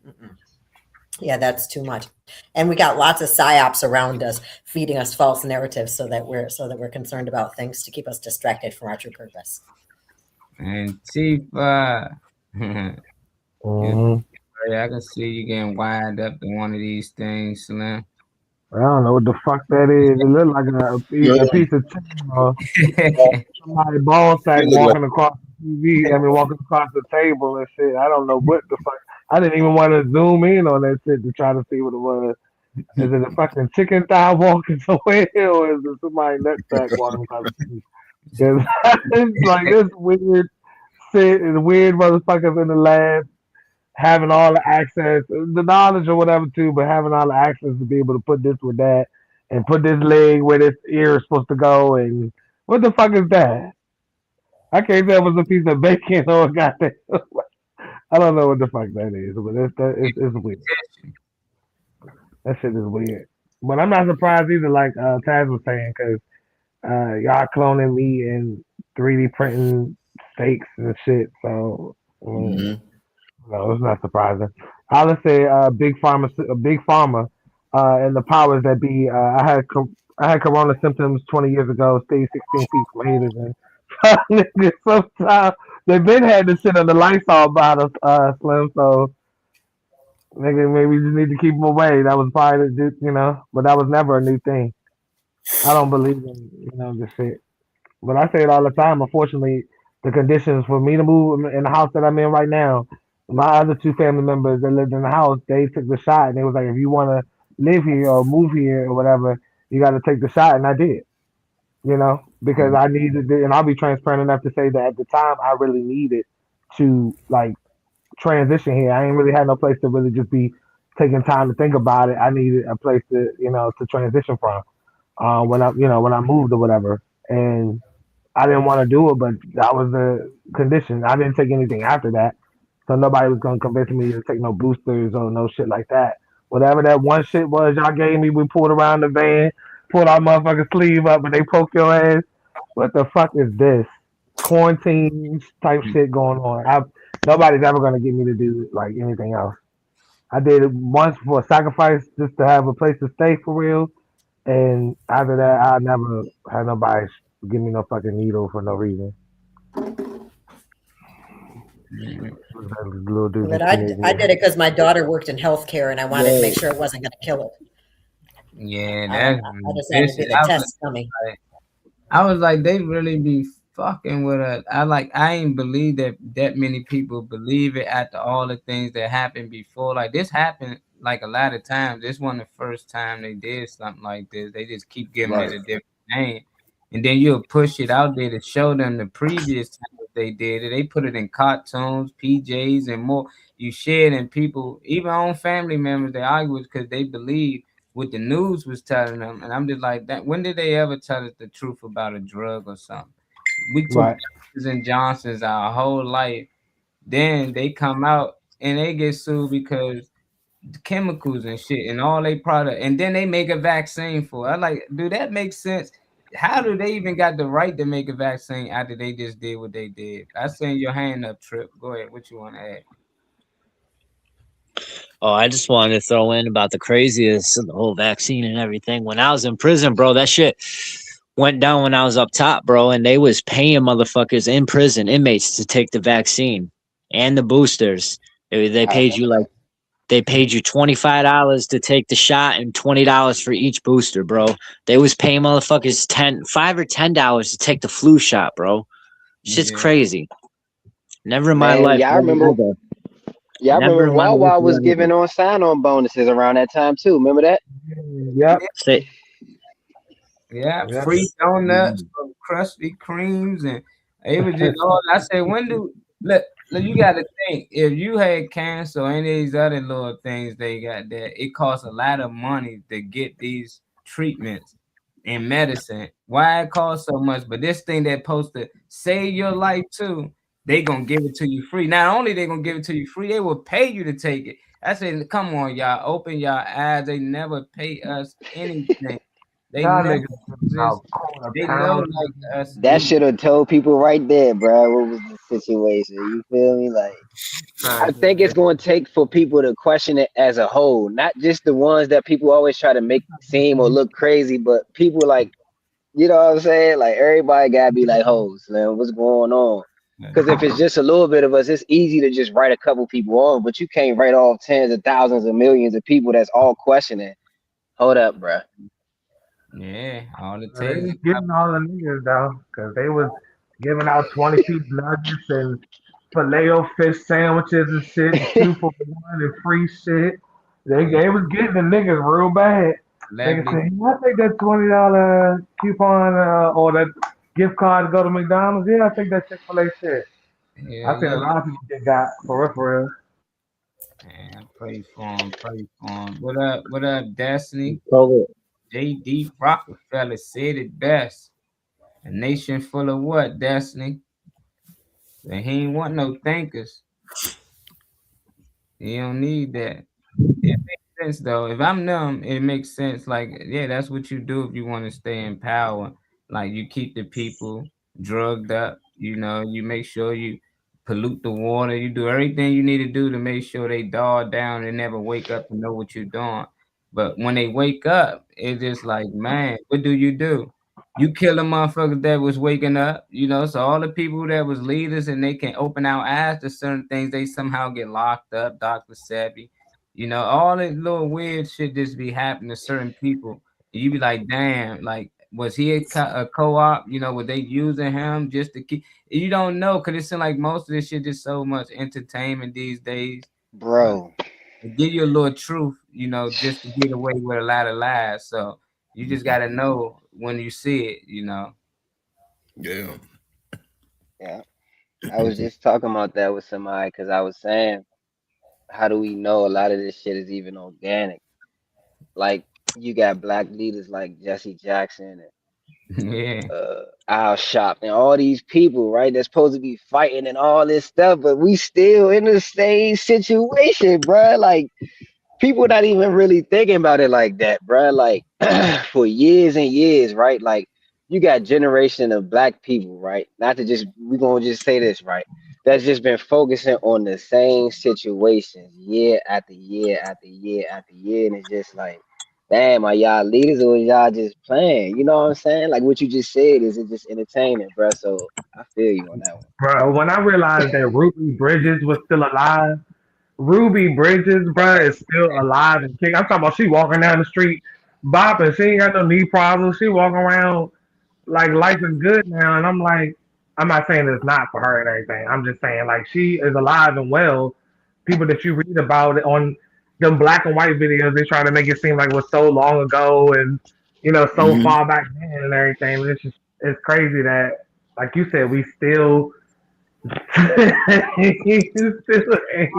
yeah, that's too much. And we got lots of psyops around us, feeding us false narratives so that we're concerned about things to keep us distracted from our true purpose. Antifa. I can see you getting wired up in one of these things, Slim. I don't know what the fuck that is. It looked like a piece of chicken or somebody ball sack walking across the TV. Walking across the table and shit. I don't know what the fuck. I didn't even want to zoom in on that shit to try to see what it was. Is it a fucking chicken thigh walking somewhere, or is it somebody nutsack walking across the street? Because it's like this weird shit and weird motherfuckers in the lab having all the access, the knowledge or whatever too, but having all the access to be able to put this with that and put this leg where this ear is supposed to go. And what the fuck is that? I can't tell if it's a piece of bacon or a goddamn. I don't know what the fuck that is, but it's weird. That shit is weird. But I'm not surprised either, like Taz was saying, because y'all cloning me and 3D printing steaks and shit. So no, it's not surprising. I would say big pharma, and the powers that be. I had corona symptoms 20 years ago. Stayed 16 feet from haters, and sometimes they've been had this shit on the Lysol bottle, Slim. So nigga, maybe you just need to keep them away. That was probably but that was never a new thing. I don't believe in this shit. But I say it all the time. Unfortunately, the conditions for me to move in the house that I'm in right now, my other two family members that lived in the house, they took the shot and they was like, if you want to live here or move here or whatever, you got to take the shot. And I did, because I needed it. And I'll be transparent enough to say that at the time I really needed to like transition here. I ain't really had no place to really just be taking time to think about it. I needed a place to, to transition from when I moved or whatever. And I didn't want to do it, but that was the condition. I didn't take anything after that. So nobody was going to convince me to take no boosters or no shit like that. Whatever that one shit was y'all gave me, we pulled around the van, pulled our motherfucking sleeve up, and they poke your ass. What the fuck is this? Quarantine type shit going on. Nobody's ever going to get me to do like anything else. I did it once for a sacrifice just to have a place to stay for real. And after that, I never had nobody give me no fucking needle for no reason. But I did it because my daughter worked in healthcare and I wanted to make sure it wasn't going to kill her. Yeah, I just had to do the test coming. I was like, they really be fucking with us. I ain't believe that many people believe it after all the things that happened before. Like this happened like a lot of times. This wasn't the first time they did something like this. They just keep giving it a different name. And then you'll push it out there to show them the previous time they did it. They put it in cartoons, PJs, and more. You share it, and people, even own family members, they argue because they believe what the news was telling them. And I'm just like, that. When did they ever tell us the truth about a drug or something? We took Johnson and Johnson's our whole life. Then they come out and they get sued because the chemicals and shit and all they product, and then they make a vaccine for it. I like, do that make sense? How do they even got the right to make a vaccine after they just did what they did? I seen your hand up, Trip. Go ahead. What you want to add? Oh, I just wanted to throw in about the craziest of the whole vaccine and everything. When I was in prison, bro, that shit went down when I was up top, bro, and they was paying motherfuckers in prison, inmates, to take the vaccine and the boosters. They paid you like They paid you $25 to take the shot and $20 for each booster, bro. They was paying motherfuckers $5 or $10 to take the flu shot, bro. Shit's crazy. Never in my life. Yeah, I remember. Yeah, I remember Wawa was giving on sign-on bonuses around that time too. Remember that? Yep. Yeah, free donuts, Krispy Kremes, and it was just all. I said, when do look, you got to think, if you had cancer or any of these other little things they got there, it costs a lot of money to get these treatments and medicine. Why it costs so much? But this thing that's supposed to save your life too, they gonna give it to you free. Not only they gonna give it to you free, they will pay you to take it. I said, come on, y'all, open your eyes. They never pay us anything. They never they know like us. That should have told people right there, bro. What was the situation? You feel me? Like, I think it's going to take for people to question it as a whole, not just the ones that people always try to make seem or look crazy, but people like, you know what I'm saying? Like, everybody gotta be like, hoes, man, what's going on? Because if it's just a little bit of us, it's easy to just write a couple people off, but you can't write off tens of thousands of millions of people that's all questioning. Hold up, bro. Yeah, all the They was getting all the niggas though, because they was giving out 20 piece nuggets and Filet-O-Fish sandwiches and shit, 2 for 1 and free shit. They was getting the niggas real bad. Niggas Celebrity. saying, I take that $20 coupon or that gift card to go to McDonald's. Yeah, I take that Chick-fil-A shit. Yeah, I seen a yeah. lot of people get got for real. Man, pray for him. Pray for him. What up? What up, Destiny? COVID. J.D. Rockefeller said it best. A nation full of what, Destiny? And he ain't want no thinkers. He don't need that. It makes sense though. If I'm them, it makes sense. Like, yeah, that's what you do if you want to stay in power. Like, you keep the people drugged up. You know, you make sure you pollute the water. You do everything you need to do to make sure they dull down and never wake up and know what you're doing. But when they wake up, it's just like, man, what do? You kill the motherfuckers that was waking up, you know. So all the people that was leaders and they can open our eyes to certain things, they somehow get locked up. Dr. Sebi, you know, all that little weird shit just be happening to certain people. You be like, damn, like, was he a co-op? You know, were they using him just to keep? You don't know, because it seems like most of this shit is so much entertainment these days. Bro. It give you a little truth, you know, just to get away with a lot of lies. So you just got to know when you see it, you know. Yeah. Yeah. I was just talking about that with somebody because I was saying, how do we know a lot of this shit is even organic? Like, you got black leaders like Jesse Jackson and Yeah. Al Shop and all these people, right? They're supposed to be fighting and all this stuff, but we still in the same situation, bruh. Like, people not even really thinking about it like that, bruh. Like, for years and years, right? Like, you got generation of black people, right? Not to just, we're gonna just say this, right? That's just been focusing on the same situations year after year after year after year, and it's just like, damn, are y'all leaders or y'all just playing? You know what I'm saying? Like what you just said, is it just entertainment, bro? So I feel you on that one. Bro, when I realized that Ruby Bridges was still alive, Ruby Bridges, bro, is still alive and kicking. I'm talking about she walking down the street, bopping. She ain't got no knee problems. She walking around like life is good now. And I'm like, I'm not saying it's not for her and everything. I'm just saying like she is alive and well. People that you read about on them black and white videos, they try to make it seem like it was so long ago and so Mhm. far back then and everything. It's crazy that, like you said, we still he still They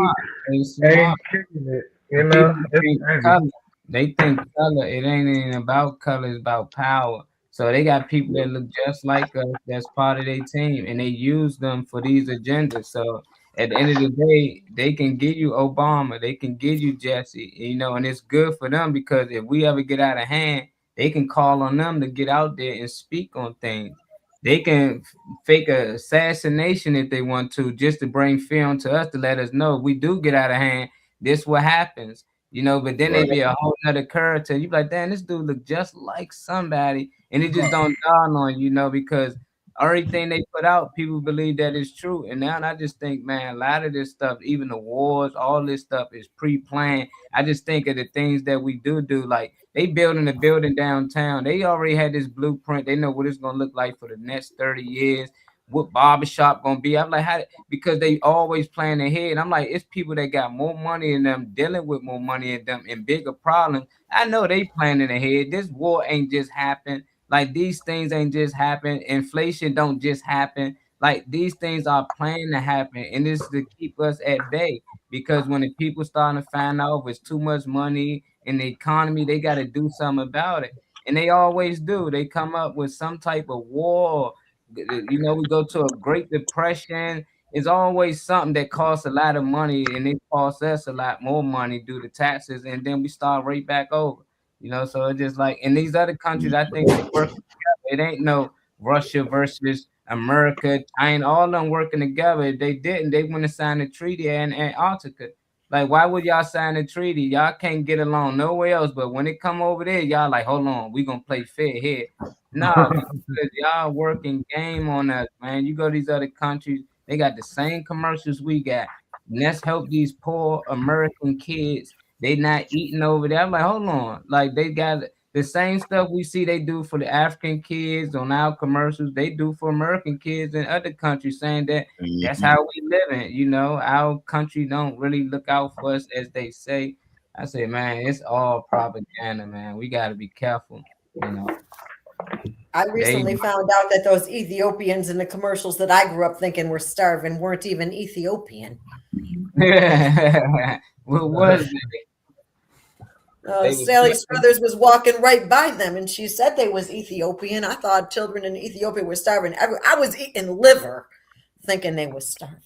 ain't smart. kicking it. People It's think crazy. color. They think color. It ain't even about color. It's about power. So they got people that look just like us that's part of their team, and they use them for these agendas. So at the end of the day, they can give you Obama, they can give you Jesse, you know, and it's good for them because if we ever get out of hand, they can call on them to get out there and speak on things. They can fake a assassination if they want to, just to bring fear onto us to let us know if we do get out of hand, this what happens, you know. But then they Right. be a whole nother character. You be like, damn, this dude look just like somebody, and it just don't dawn on you, know, because everything they put out, people believe that is true. And now I just think, man, a lot of this stuff, even the wars, all this stuff is pre-planned. I just think of the things that we do, like they building a building downtown. They already had this blueprint. They know what it's gonna look like for the next 30 years. What barbershop gonna be? I'm like, how? Because they always plan ahead. I'm like, it's people that got more money in them, dealing with more money in them, and bigger problems. I know they planning ahead. This war ain't just happened. Like these things ain't just happen. Inflation don't just happen. Like these things are planned to happen, and it's to keep us at bay. Because when the people starting to find out if it's too much money in the economy, they got to do something about it. And they always do. They come up with some type of war. You know, we go to a Great Depression. It's always something that costs a lot of money, and it costs us a lot more money due to taxes, and then we start right back over. You know, so it's just like in these other countries, I think they work together. It ain't no Russia versus America, China, all of them working together. If they didn't, they wouldn't have signed a treaty in Antarctica. Like, why would y'all sign a treaty? Y'all can't get along nowhere else. But when it come over there, y'all like, hold on, we gonna play fair here. No, because y'all working game on us, man. You go to these other countries, they got the same commercials we got. Let's help these poor American kids. They not eating over there. I'm like, hold on. Like the same stuff we see they do for the African kids on our commercials, they do for American kids in other countries, saying that that's how we live in. You know, our country don't really look out for us as they say. I say, man, it's all propaganda, man. We got to be careful, you know. I recently found out that those Ethiopians in the commercials that I grew up thinking were starving weren't even Ethiopian. What was it? Sally Struthers was walking right by them, and she said they was Ethiopian. I thought children in Ethiopia were starving. I was eating liver, thinking they was starving.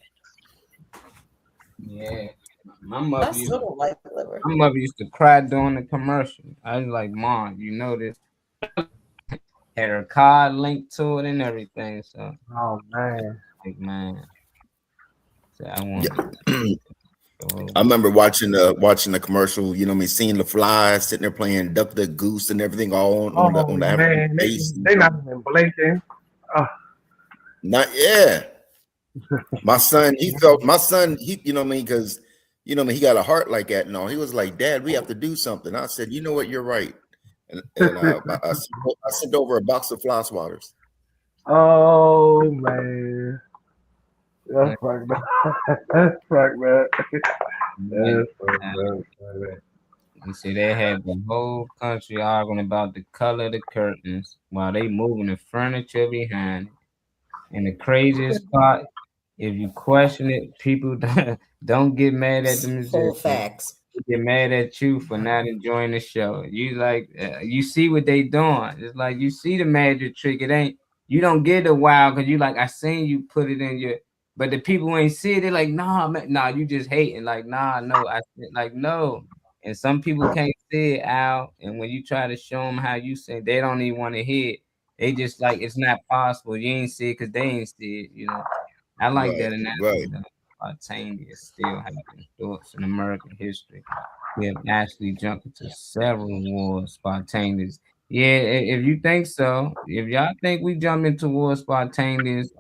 Yeah, my mother used to cry during the commercial. I was like, Mom, you know this. Had her card linked to it and everything. So, oh man, like, man. So I want. I remember watching the commercial. You know, seeing the flies sitting there playing Duck the Goose and everything all on the African base. They not even blinking. Not My son, he you know what I mean, because you know what I mean, he got a heart like that and all. He was like, Dad, we have to do something. I said, you know what, you're right. And I sent over a box of fly swatters. Oh man, that's fucked up. That's fucked up. That's fucked up. You see, they had the whole country arguing about the color of the curtains while they moving the furniture behind it. And the craziest part, if you question it, people don't get mad at the musicians. Facts. Get mad at you for not enjoying the show. You like you see what they doing. It's like you see the magic trick. It ain't you don't get a wow because you like I seen you put it in your. But the people ain't see it. They're like, nah, man, nah, you just hating. Like, nah, no, no. And some people can't see it out. And when you try to show them how you say, they don't even want to hear it. They just like it's not possible. You ain't see it because they ain't see it. You know, I like that analogy. Spontaneous still having thoughts in American history. We have actually jumped into several wars spontaneous. Yeah, if you think so, if y'all think we jump into war spontaneous,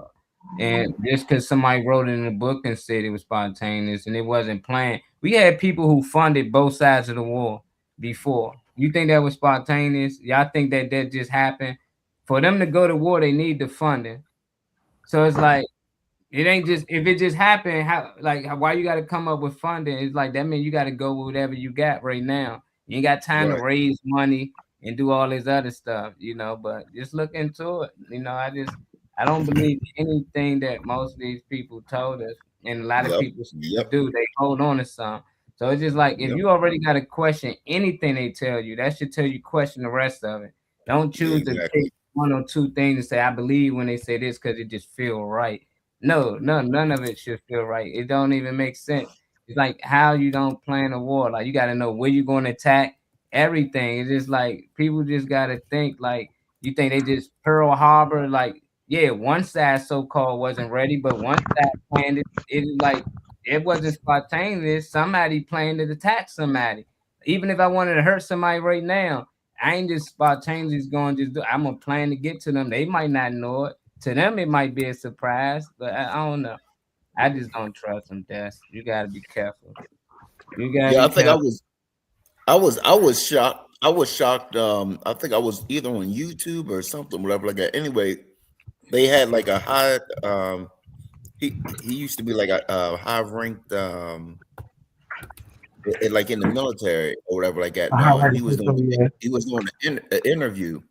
and just because somebody wrote it in a book and said it was spontaneous and it wasn't planned, we had people who funded both sides of the war before. You think that was spontaneous? Y'all think that just happened? For them to go to war, they need the funding. So it's like, it ain't just if it just happened. Why you got to come up with funding? It's like that means you got to go with whatever you got right now. You ain't got time to raise money and do all this other stuff, you know. But just look into it, you know. I don't believe anything that most of these people told us, and a lot of people do. They hold on to some. So it's just like if you already got to question anything they tell you, that should tell you question the rest of it. Don't choose to pick one or two things and say I believe when they say this because it just feel right. No, none of it should feel right. It don't even make sense. It's like how you don't plan a war. Like you got to know where you're going to attack. Everything. It's just like people just got to think like you think they just Pearl Harbor. Like one side so-called wasn't ready, but one side planned it. It's like it wasn't spontaneous. Somebody planned to attack somebody. Even if I wanted to hurt somebody right now, I ain't just spontaneous going just do. I'm gonna plan to get to them. They might not know it. To them, it might be a surprise, but I don't know. I just don't trust them. You gotta be careful. I think I was shocked. I was shocked. I think I was either on YouTube or something, whatever like that. Anyway, they had like a high. He used to be like a high ranked, like in the military or whatever like that. Now he was doing an interview.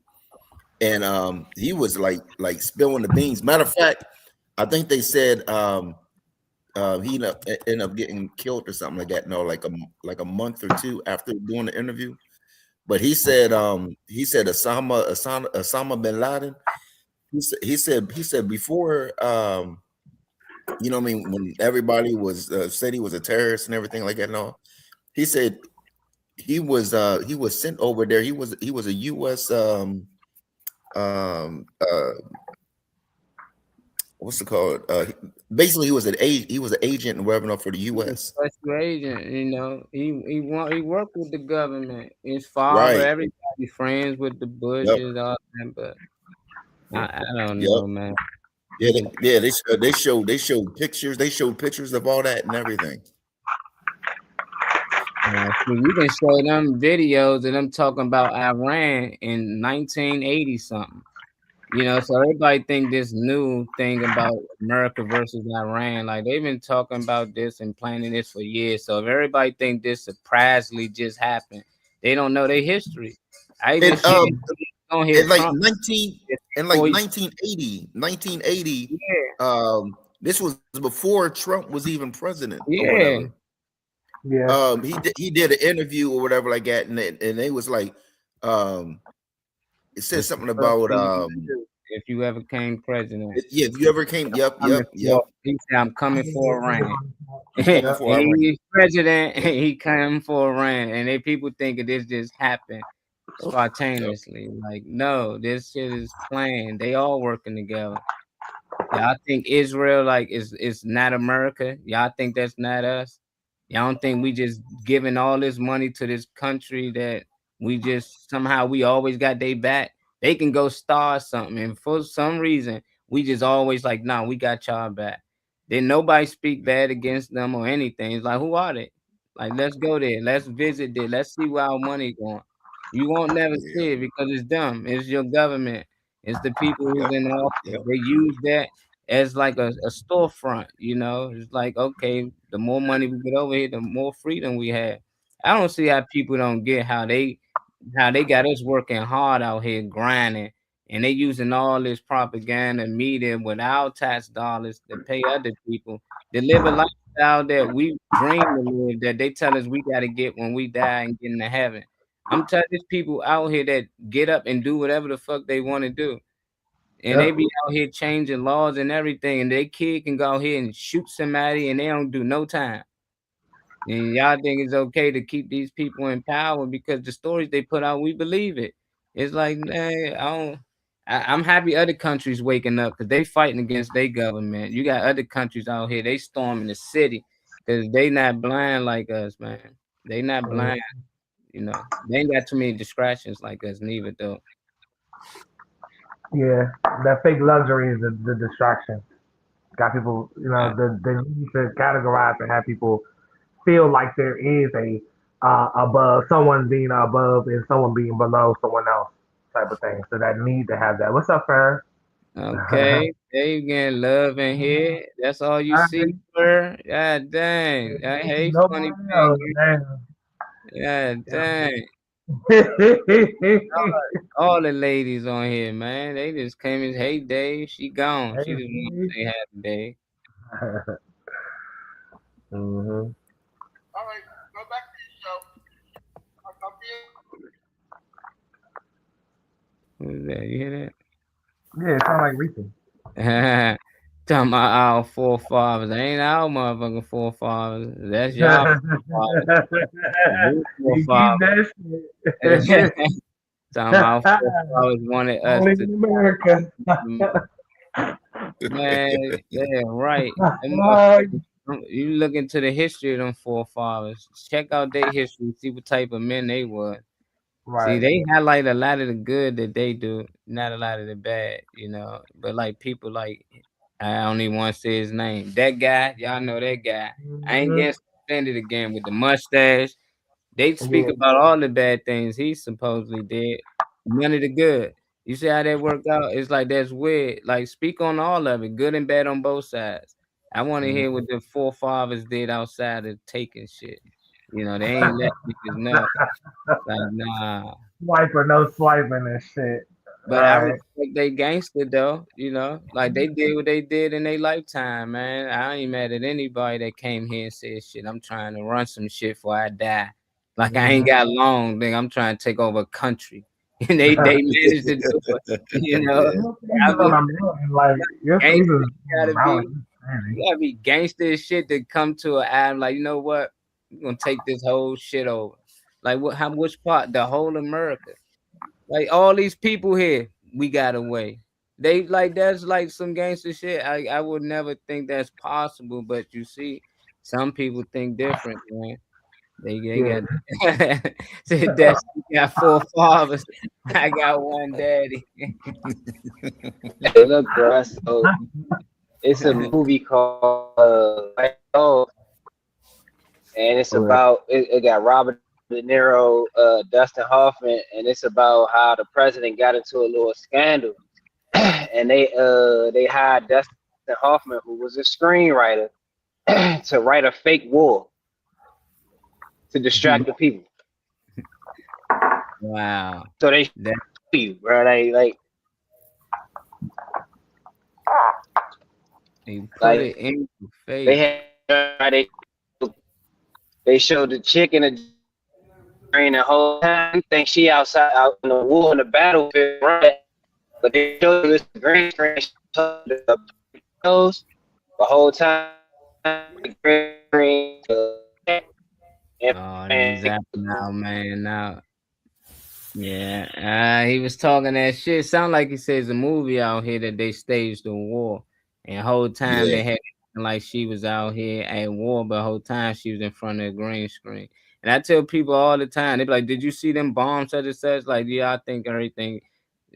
And he was like spilling the beans. Matter of fact, I think they said he ended up getting killed or something like that. No, like a month or two after doing the interview. But he said Osama bin Laden. He said before you know what I mean, when everybody was said he was a terrorist and everything like that and all, he said he was sent over there. He was a U.S. What's it called? Basically, he was an agent and whatever for the U.S. Special agent, you know, he worked with the government. His father, everybody friends with the Bushes, all that, but I don't know, man. Yeah, they showed pictures. They showed pictures of all that and everything. So you can show them videos of them talking about Iran in 1980 something. You know, so everybody think this new thing about America versus Iran, like they've been talking about this and planning this for years. So if everybody think this surprisingly just happened, they don't know their history. I even on here in like Trump 1980, yeah. This was before Trump was even president or Yeah. whatever. Yeah. He did an interview or whatever like that, and they was like, it said something about if you ever came president. Yeah, if you ever came, yep. He said, I'm coming for Iran. Iran. He's president, he come for Iran. And they people think this just happened spontaneously. Like, no, this shit is planned. They all working together. Y'all think Israel like is not America? Y'all think that's not us? Y'all don't think we just giving all this money to this country that we just somehow we always got their back? They can go start something, and for some reason we just always like, nah, we got y'all back. Then nobody speak bad against them or anything. It's like, who are they? Like, let's go there, let's visit there, let's see where our money going. You won't never see it because it's dumb. It's your government. It's the people who's in office. They use that as like a storefront, you know. It's like, okay, the more money we get over here, the more freedom we have. I don't see how people don't get how they got us working hard out here grinding, and they using all this propaganda media with our tax dollars to pay other people to live a lifestyle that we dream to live, that they tell us we got to get when we die and get into heaven. I'm telling these people out here that get up and do whatever the fuck they want to do. And they be out here changing laws and everything, and their kid can go out here and shoot somebody and they don't do no time. And y'all think it's okay to keep these people in power because the stories they put out, we believe it. It's like, nah, I'm happy other countries waking up because they fighting against their government. You got other countries out here, they storming the city because they not blind like us, man. They not blind. You know, they ain't got too many distractions like us, neither though. Yeah, that fake luxury is the distraction. Got people, you know, they need to categorize and have people feel like there is a above someone being above and someone being below someone else type of thing. So that need to have that. What's up, Farrah? Okay, they getting love in here. That's all you see, sir. God dang. I hate funny people. God dang. all the ladies on here, man. They just came and hey Dave, she gone. She just want to say happy Dave. Mm-hmm. All right, go back to your show. Who's that? You hear that? Yeah, it sounds like Reefer. Talking about our forefathers. Ain't our motherfucking forefathers. That's y'all forefathers. Talking about our forefathers wanted us Only to in America. Man, yeah, right. You look into the history of them forefathers. Check out their history. See what type of men they were. Right. See, they highlight a lot of the good that they do, not a lot of the bad, you know. But like people like, I don't even want to say his name. That guy, y'all know that guy. I ain't getting offended again with the mustache. They speak about all the bad things he supposedly did, none of the good. You see how that worked out? It's like that's weird. Like speak on all of it, good and bad on both sides. I want to hear what the forefathers did outside of taking shit. You know, they ain't let niggas know. Like, nah. Swipe or no swiping and shit. But I respect they gangster though, you know, like they did what they did in their lifetime, man. I ain't mad at anybody that came here and said shit. I'm trying to run some shit before I die. Like I ain't got long, thing. I'm trying to take over a country. And they managed to do it, you know. You gotta be gangster as shit to come to an island like, you know what? We're gonna take this whole shit over. Like which part? The whole America. Like all these people here, we got away. They like that's like some gangster shit. I would never think that's possible, but you see, some people think different, man. They got said that got four fathers. I got one daddy. Hey, look, bro. So it's a movie called and it's Correct. about it got Robert De Niro, Dustin Hoffman, and it's about how the president got into a little scandal, and they hired Dustin Hoffman, who was a screenwriter, to write a fake war to distract the people. Wow. So they That you, bro. They he put like it in your face. they showed the chick in the green the whole time. You think she outside out in the war in the battlefield, right? But they showed this green screen the whole time. The green screen, Oh, he's out now, man. Now, yeah. He was talking that shit. Sound like he says a movie out here that they staged a war, and the whole time they had it like she was out here at war, but the whole time she was in front of a green screen. And I tell people all the time, they be like, "Did you see them bombs such and such?" Like, yeah, I think everything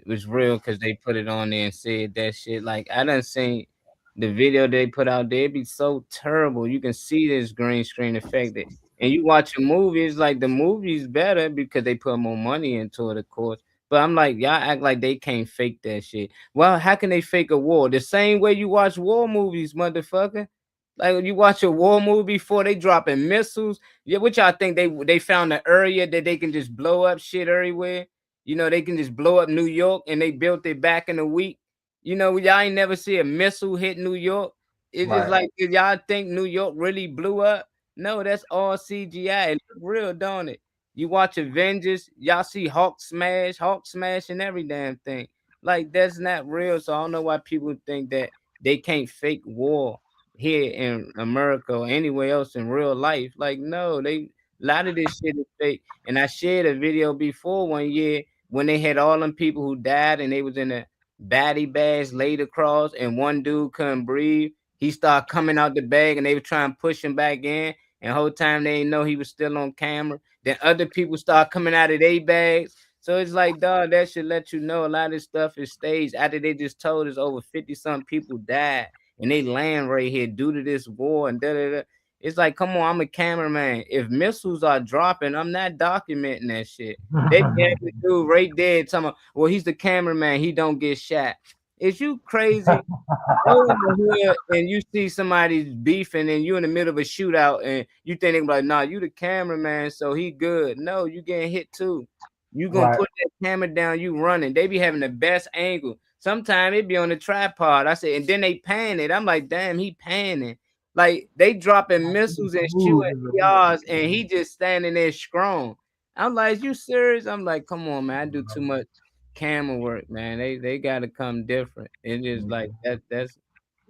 was real because they put it on there and said that shit. Like, I done seen the video they put out there. It'd be so terrible. You can see this green screen effect. And you watch a movie, it's like the movie's better because they put more money into it, of course. But I'm like, y'all act like they can't fake that shit. Well, how can they fake a war? The same way you watch war movies, motherfucker. Like when you watch a war movie before they dropping missiles. Yeah, which I think they found an area that they can just blow up shit everywhere. You know, they can just blow up New York and they built it back in a week. You know, y'all ain't never see a missile hit New York. It's just like, did y'all think New York really blew up? No, that's all CGI. It look real, don't it? You watch Avengers, y'all see Hulk smash and every damn thing. Like, that's not real. So I don't know why people think that they can't fake war here in America or anywhere else in real life. Like, no, a lot of this shit is fake. And I shared a video before one year when they had all them people who died and they was in a baddie bags laid across and one dude couldn't breathe. He started coming out the bag and they were trying to push him back in. And the whole time they didn't know he was still on camera. Then other people start coming out of their bags. So it's like, dog, that should let you know a lot of this stuff is staged. After they just told us over 50-something people died and they land right here due to this war and da-da-da. It's like, come on, I'm a cameraman. If missiles are dropping, I'm not documenting that shit. They had the dude right there talking about, well, he's the cameraman. He don't get shot. Is you crazy? Go in the hood and you see somebody's beefing and you in the middle of a shootout and you think they're like, nah, you the cameraman, so he good. No, you getting hit too. You gonna put that camera down, you running. They be having the best angle. Sometimes it be on the tripod. I said, and then they pan it. I'm like, damn, he panning. Like they dropping missiles and shooting yards and he just standing there strong. I'm like, you serious? I'm like, come on, man. I do too much camera work, man. They gotta come different. It's just like that's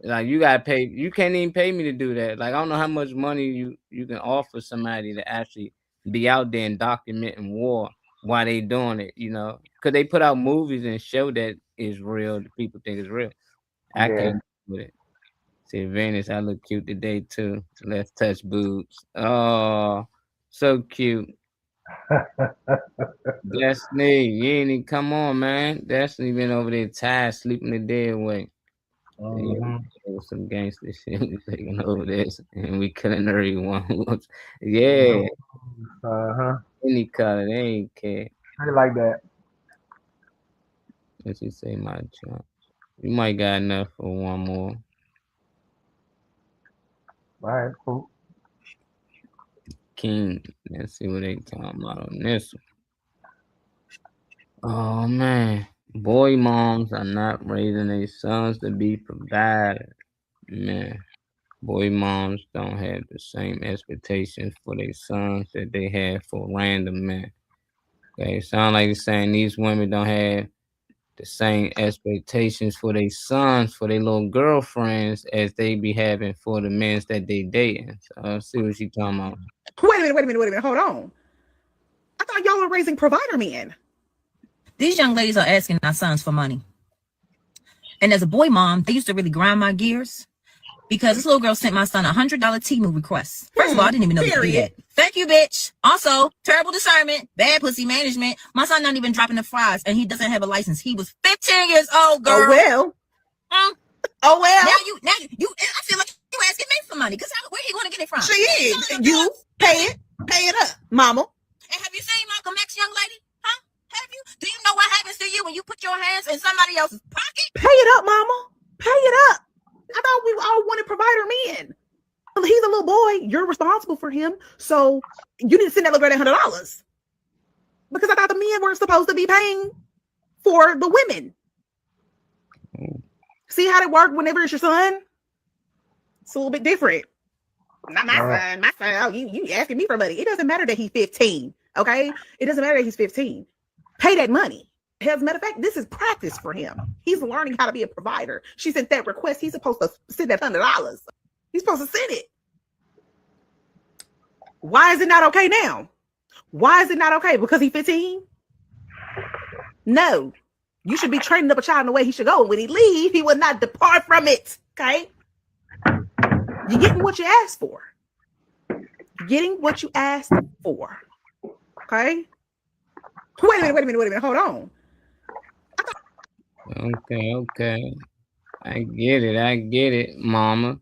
like you gotta pay. You can't even pay me to do that. Like I don't know how much money you can offer somebody to actually be out there and documenting war while they doing it, you know, because they put out movies and show that is real. The people think it's real. I can't do it. See, Venus, I look cute today too. Let's touch boobs. Oh, so cute. Destiny, you ain't even come on, man. Destiny been over there tired, sleeping the day away. Some gangster shit we taking over this, and we killing everyone. Yeah. Any color, they ain't care. I like that. Let's just say my chunk. You might got enough for one more. All right, cool. King, let's see what they talking about on this one. Oh man, boy moms are not raising their sons to be providers. Man, boy moms don't have the same expectations for their sons that they have for random men. Okay, sound like you're saying these women don't have the same expectations for their sons, for their little girlfriends, as they be having for the men that they dating. So let's see what she talking about. Wait a minute. Hold on. I thought y'all were raising provider men. These young ladies are asking our sons for money. And as a boy mom, they used to really grind my gears because this little girl sent my son $100 Temu request. First of all, I didn't even know they could do that. Thank you, bitch. Also, terrible discernment, bad pussy management. My son not even dropping the fries, and he doesn't have a license. He was 15 years old, girl. Oh well. Oh well. Now you. I feel like you asking asking me for money because where he going to get it from? She is. You pay it up, mama. And have you seen Malcolm X, young lady? Huh? Have you? Do you know what happens to you when you put your hands in somebody else's pocket? Pay it up, mama. Pay it up. I thought we all wanted provider men. He's a little boy. You're responsible for him. So you didn't send that little girl $100 because I thought the men weren't supposed to be paying for the women. See how it worked whenever it's your son? It's a little bit different. Not my son. My son, oh, you asking me for money. It doesn't matter that he's 15, okay? It doesn't matter that he's 15. Pay that money. As a matter of fact, this is practice for him. He's learning how to be a provider. She sent that request. He's supposed to send that $100. He's supposed to send it. Why is it not okay now? Why is it not okay? Because he's 15? No. You should be training up a child in the way he should go. When he leave, he will not depart from it. Okay? You're getting what you asked for. You're getting what you asked for. Okay? Wait a minute. Hold on. Okay. I get it, mama.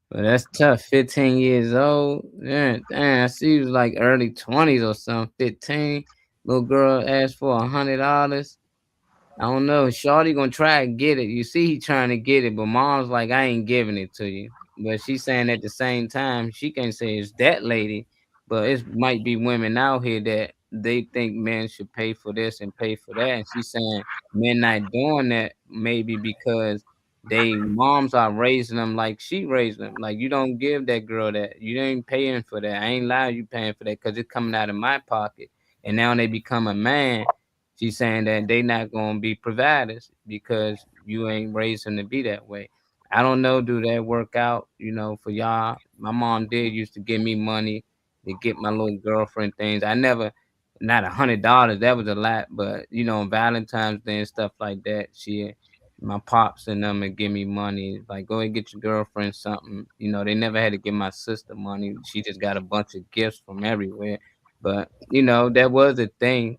But that's tough. 15 years old. Yeah, damn, she was like early 20s or something. 15. Little girl asked for $100. I don't know. Shorty gonna try and get it. You see he trying to get it, but mom's like, I ain't giving it to you. But she's saying at the same time, she can't say it's that lady, but it might be women out here that they think men should pay for this and pay for that. And she's saying men not doing that maybe because they moms are raising them like she raised them. Like, you don't give that girl that. You ain't paying for that. I ain't lying you paying for that because it's coming out of my pocket. And now they become a man. She's saying that they not going to be providers because you ain't raised them to be that way. I don't know, do that work out, for y'all? My mom used to give me money to get my little girlfriend things. I never, not $100, that was a lot, but, Valentine's Day and stuff like that, my pops and them would give me money, like, go and get your girlfriend something. They never had to give my sister money. She just got a bunch of gifts from everywhere. But, that was a thing,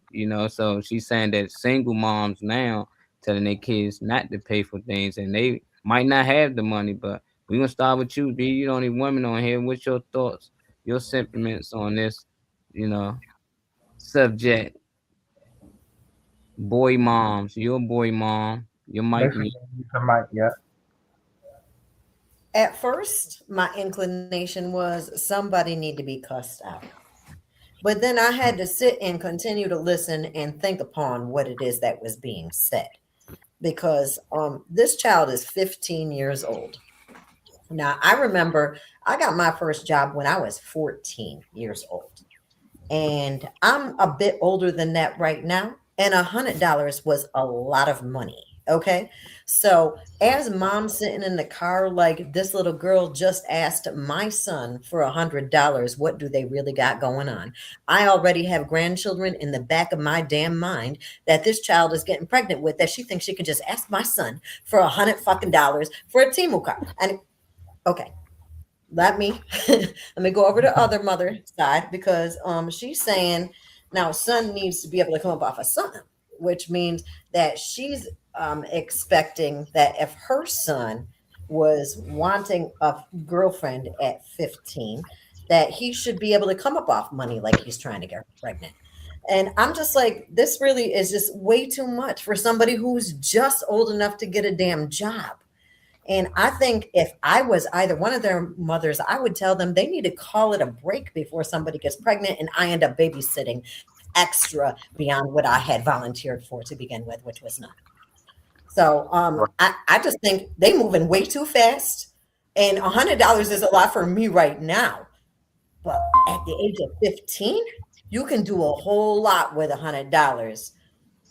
so she's saying that single moms now telling their kids not to pay for things, and they might not have the money, but we're going to start with you, B. You the only women on here. What's your thoughts, your sentiments on this, subject? Boy moms, you're a boy mom. Your mic. Yeah. At first, my inclination was somebody need to be cussed out. But then I had to sit and continue to listen and think upon what it is that was being said. Because this child is 15 years old. Now, I remember I got my first job when I was 14 years old. And I'm a bit older than that right now. And $100 was a lot of money. Okay. So as mom sitting in the car, like, this little girl just asked my son for $100. What do they really got going on? I already have grandchildren in the back of my damn mind that this child is getting pregnant with, that she thinks she can just ask my son for $100 for a Temu car. And okay, let me go over to other mother side, because she's saying now son needs to be able to come up off a son, which means that she's expecting that if her son was wanting a girlfriend at 15, that he should be able to come up off money like he's trying to get pregnant. And I'm just like, this really is just way too much for somebody who's just old enough to get a damn job. And I think if I was either one of their mothers, I would tell them they need to call it a break before somebody gets pregnant and I end up babysitting extra beyond what I had volunteered for to begin with, which was none. So I just think they moving way too fast, and $100 is a lot for me right now. But at the age of 15, you can do a whole lot with $100.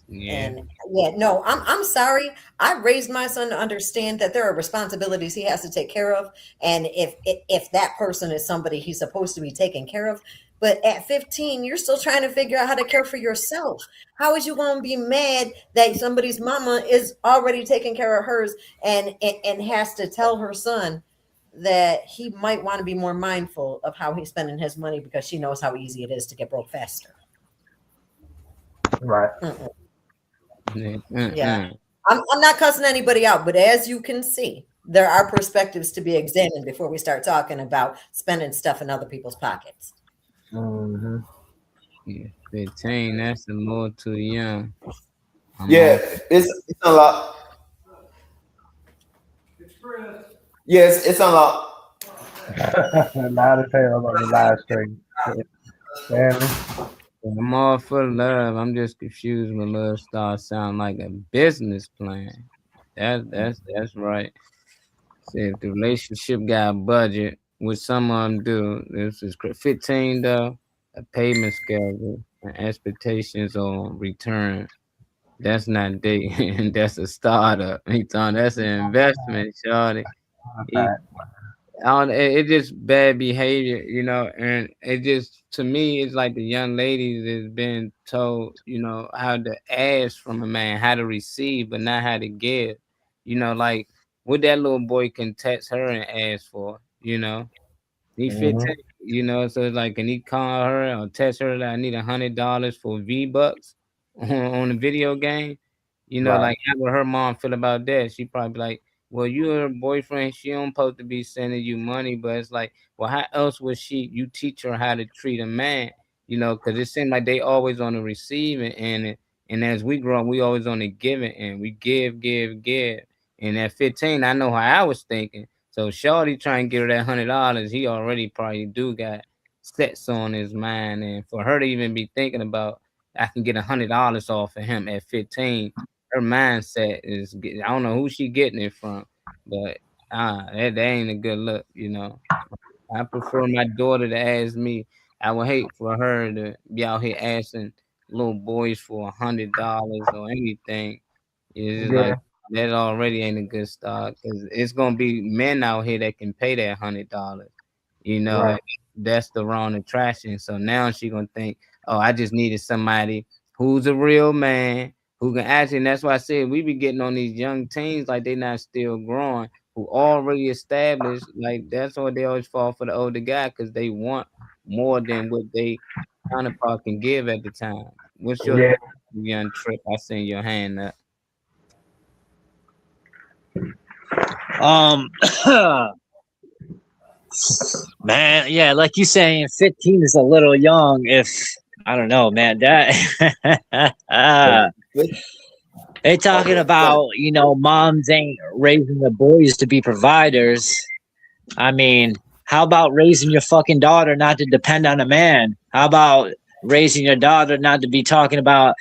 Yeah. And no, I'm sorry. I raised my son to understand that there are responsibilities he has to take care of, and if that person is somebody he's supposed to be taking care of. But at 15, you're still trying to figure out how to care for yourself. How is you going to be mad that somebody's mama is already taking care of hers and has to tell her son that he might want to be more mindful of how he's spending his money because she knows how easy it is to get broke faster? Right. Yeah. I'm not cussing anybody out, but as you can see, there are perspectives to be examined before we start talking about spending stuff in other people's pockets. Mm-hmm. Yeah, 15. That's a little too young. Yeah, it's unlocked. Yes, it's unlocked. Now the tail on the live stream. I'm all for love. I'm just confused when love starts sounding like a business plan. That's right. See, if the relationship got a budget, which some of them do, this is 15 though, a payment schedule and expectations on return. That's not dating. That's a startup. He thought that's an investment, shorty. It just bad behavior, you know, and it just to me it's like the young ladies is being told, you know, how to ask from a man, how to receive, but not how to give. You know, like what that little boy can text her and ask for, you know. He 15, you know, so it's like, can he call her or text her that I need $100 for V-Bucks on a video game? You know, like how would her mom feel about that? She probably be like, well, you her boyfriend, she don't supposed to be sending you money, but it's like, well, how else would you teach her how to treat a man? You know, because it seems like they always on the receiving end, and as we grow up, we always on the giving end. We give. And at 15, I know how I was thinking. So Shorty trying to get her that $100, he already probably do got sets on his mind, and for her to even be thinking about I can get $100 off of him at 15, her mindset is I don't know who she getting it from, but that ain't a good look, you know. I prefer my daughter to ask me. I would hate for her to be out here asking little boys for $100 or anything. It's just like that already ain't a good start because it's gonna be men out here that can pay that $100. You know, that's the wrong attraction. So now she gonna think, oh, I just needed somebody who's a real man who can actually. And that's why I said we be getting on these young teens like they not still growing, who already established. Like that's why they always fall for the older guy because they want more than what they counterpart can give at the time. What's your young Trip? I seen your hand up. Man, yeah, like you saying, 15 is a little young. If I don't know, man, that they talking about, you know, moms ain't raising the boys to be providers. I mean, how about raising your fucking daughter not to depend on a man? How about raising your daughter not to be talking about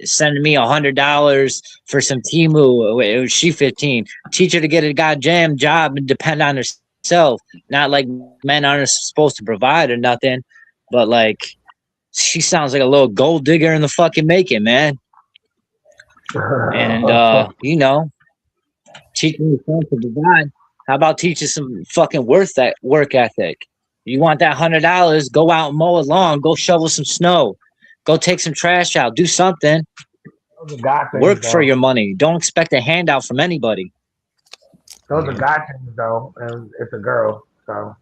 sending me $100 for some Temu? She 15. Teach her to get a goddamn job and depend on herself. Not like men aren't supposed to provide or nothing, but like she sounds like a little gold digger in the fucking making, man. And you know, teaching your son to provide. How about teaching some fucking work ethic? You want that $100? Go out and mow a lawn. Go shovel some snow. Go take some trash out. Do something. Work for your money. Don't expect a handout from anybody. Those are guy things though, and it's a girl. So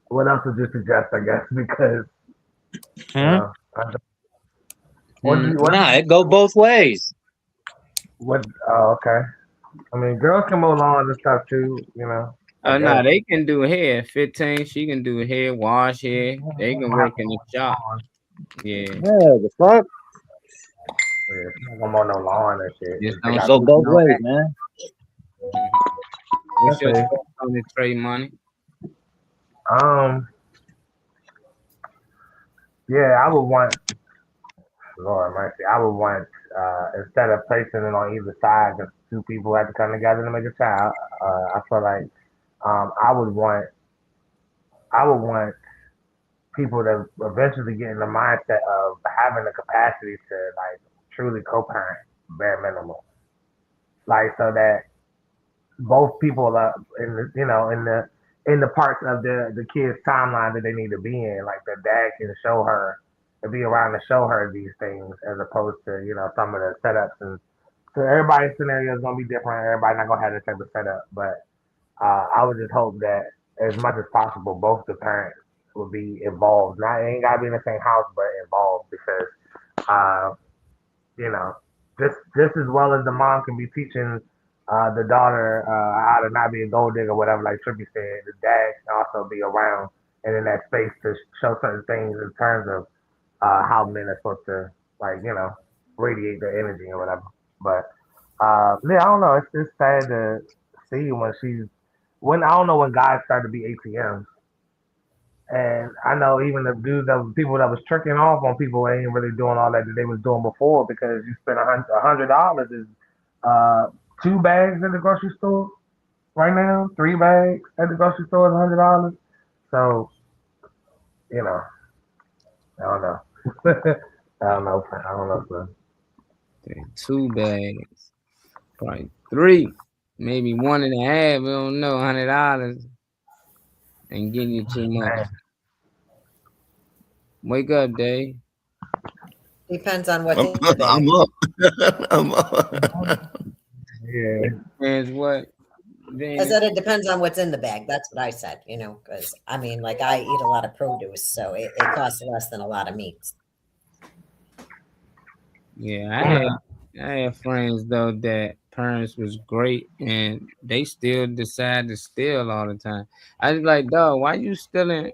what else would you suggest? I guess because it go both ways. What? Oh, okay. I mean, girls can mow lawns and stuff too, you know. Oh no, they can do hair. 15, she can do hair, wash hair. They can work in the shop. Yeah. The fuck? Yeah, she's not gonna mow no lawn and shit. Just don't go both ways, man. What's your thoughts on the trade money? Yeah, I would want. Lord mercy, I would want instead of placing it on either side, just two people have to come together to make a child. I feel like I would want people to eventually get in the mindset of having the capacity to like truly co-parent bare minimum, like so that both people are in the parts of the kid's timeline that they need to be in. Like the dad can show her and be around to show her these things, as opposed to some of the setups. And so everybody's scenario is gonna be different. Everybody's not gonna have the type of setup, but I would just hope that as much as possible, both the parents will be involved. Not it ain't gotta be in the same house, but involved, because just as well as the mom can be teaching the daughter how to not be a gold digger, whatever, like Trippy said. The dad can also be around and in that space to show certain things in terms of how men are supposed to, like, radiate their energy or whatever. But yeah, I don't know. It's just sad to see when I don't know when guys start to be ATMs. And I know even the dudes people that was tricking off on people ain't really doing all that they was doing before, because you spend $100 is 2 bags at the grocery store right now, 3 bags at the grocery store is $100. So, I don't know. I don't know, son. 2 bags, probably 3, maybe 1.5. We don't know. $100 ain't getting you too much. Man. Wake up, Dave. Depends on what's I'm, in the bag. I'm up. I'm up. Yeah. Depends what. I said it depends on what's in the bag. That's what I said, because I mean, like, I eat a lot of produce, so it costs less than a lot of meats. Yeah, I had friends though that parents was great and they still decide to steal all the time. I was like, dog, why you stealing?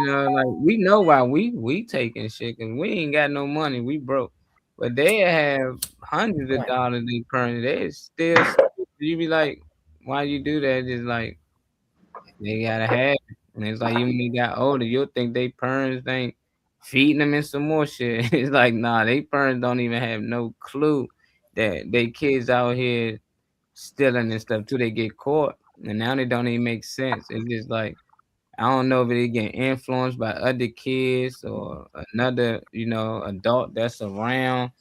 Like, we know why we taking shit, because we ain't got no money, we broke. But they have hundreds of dollars in currency. They still, you be like, why you do that? Just like, they gotta have it. And it's like, even when they got older, you'll think they parents ain't feeding them and some more shit. It's like, nah, they parents don't even have no clue that they kids out here stealing and stuff till they get caught. And now they don't even make sense. It's just like, I don't know if they get influenced by other kids or another, adult that's around.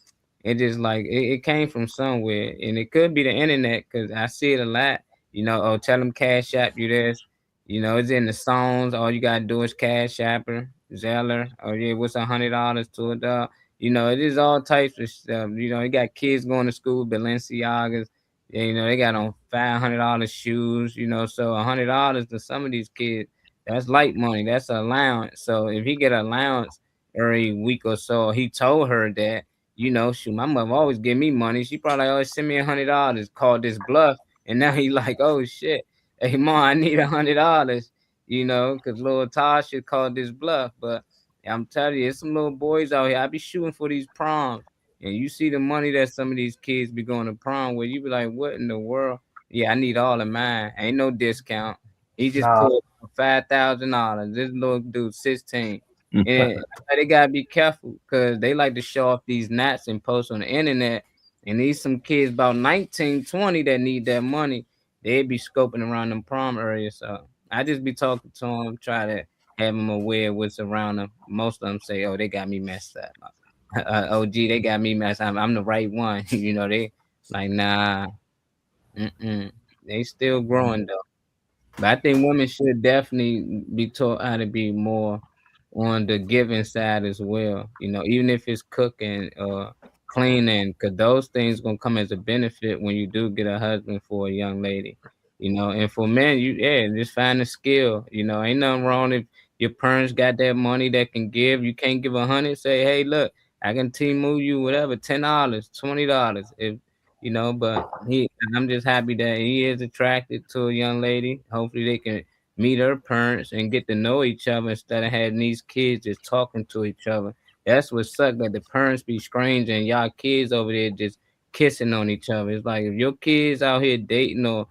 It just like it came from somewhere, and it could be the internet, because I see it a lot. Oh, tell them Cash App you this. It's in the songs. All you gotta do is Cash App her, Zeller. Oh yeah, what's $100 to a dog? It is all types of stuff. You got kids going to school, Balenciagas. Yeah, they got on $500 shoes. So $100 to some of these kids, that's light money. That's an allowance. So if he get an allowance every week or so, he told her that, shoot, my mother always give me money. She probably always send me $100, called this bluff. And now he like, oh shit, hey mom, I need $100, because little Tasha called this bluff. But I'm telling you, it's some little boys out here. I be shooting for these proms, and you see the money that some of these kids be going to prom with, you be like, what in the world? Yeah, I need all of mine. Ain't no discount. He just pulled $5,000. This little dude, 16. And they gotta be careful, because they like to show off these knots and post on the internet. And these some kids about 19, 20 that need that money. They be scoping around them prom areas. So I just be talking to them, try to have them aware of what's around them. Most of them say, oh, they got me messed up. OG, they got me messed up. I'm the right one. They like, nah. They still growing though. But I think women should definitely be taught how to be more on the giving side as well. Even if it's cooking or cleaning, because those things gonna come as a benefit when you do get a husband for a young lady. And for men, just find a skill. Ain't nothing wrong if your parents got that money that can give. You can't give 100. Say, hey, look, I can Temu you whatever, $10, $20. If but I'm just happy that he is attracted to a young lady. Hopefully they can meet her parents and get to know each other instead of having these kids just talking to each other. That's what sucks, that the parents be strange and y'all kids over there just kissing on each other. It's like, if your kids out here dating or,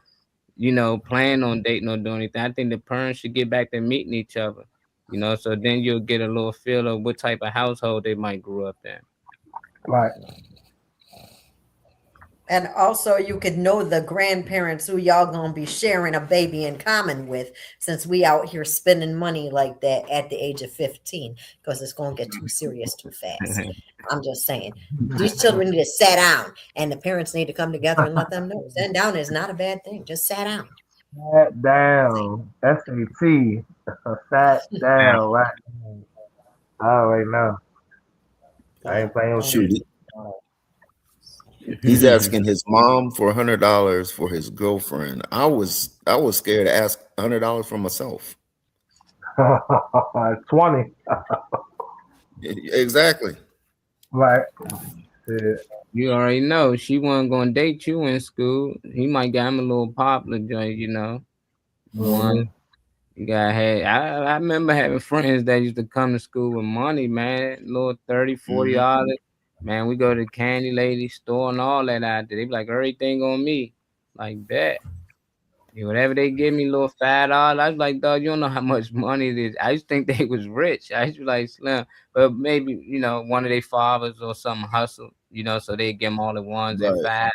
planning on dating or doing anything, I think the parents should get back to meeting each other. So then you'll get a little feel of what type of household they might grow up in. Right. And also, you could know the grandparents who y'all gonna be sharing a baby in common with, since we out here spending money like that at the age of 15, because it's gonna get too serious too fast. I'm just saying, these children need to sit down, and the parents need to come together and let them know. Sitting down is not a bad thing. Just sit down. Sat down. SAT. Sat down. Right. Oh wait, no. I ain't playing with Shoot. He's asking his mom for $100 for his girlfriend. I was scared to ask $100 for myself. 20. Exactly. Right. You already know she wasn't gonna date you in school. He might get him a little popular joint, you know. One you got had I remember having friends that used to come to school with money, man, little $30, $40. Man, we go to the candy lady store and all that out there. They be like everything on me. Like that. Yeah, whatever they give me, little $5. I was like, dog, you don't know how much money it is. I used to think they was rich. I used to be like Slim, but maybe one of their fathers or something hustle, so they give them all the ones at $5,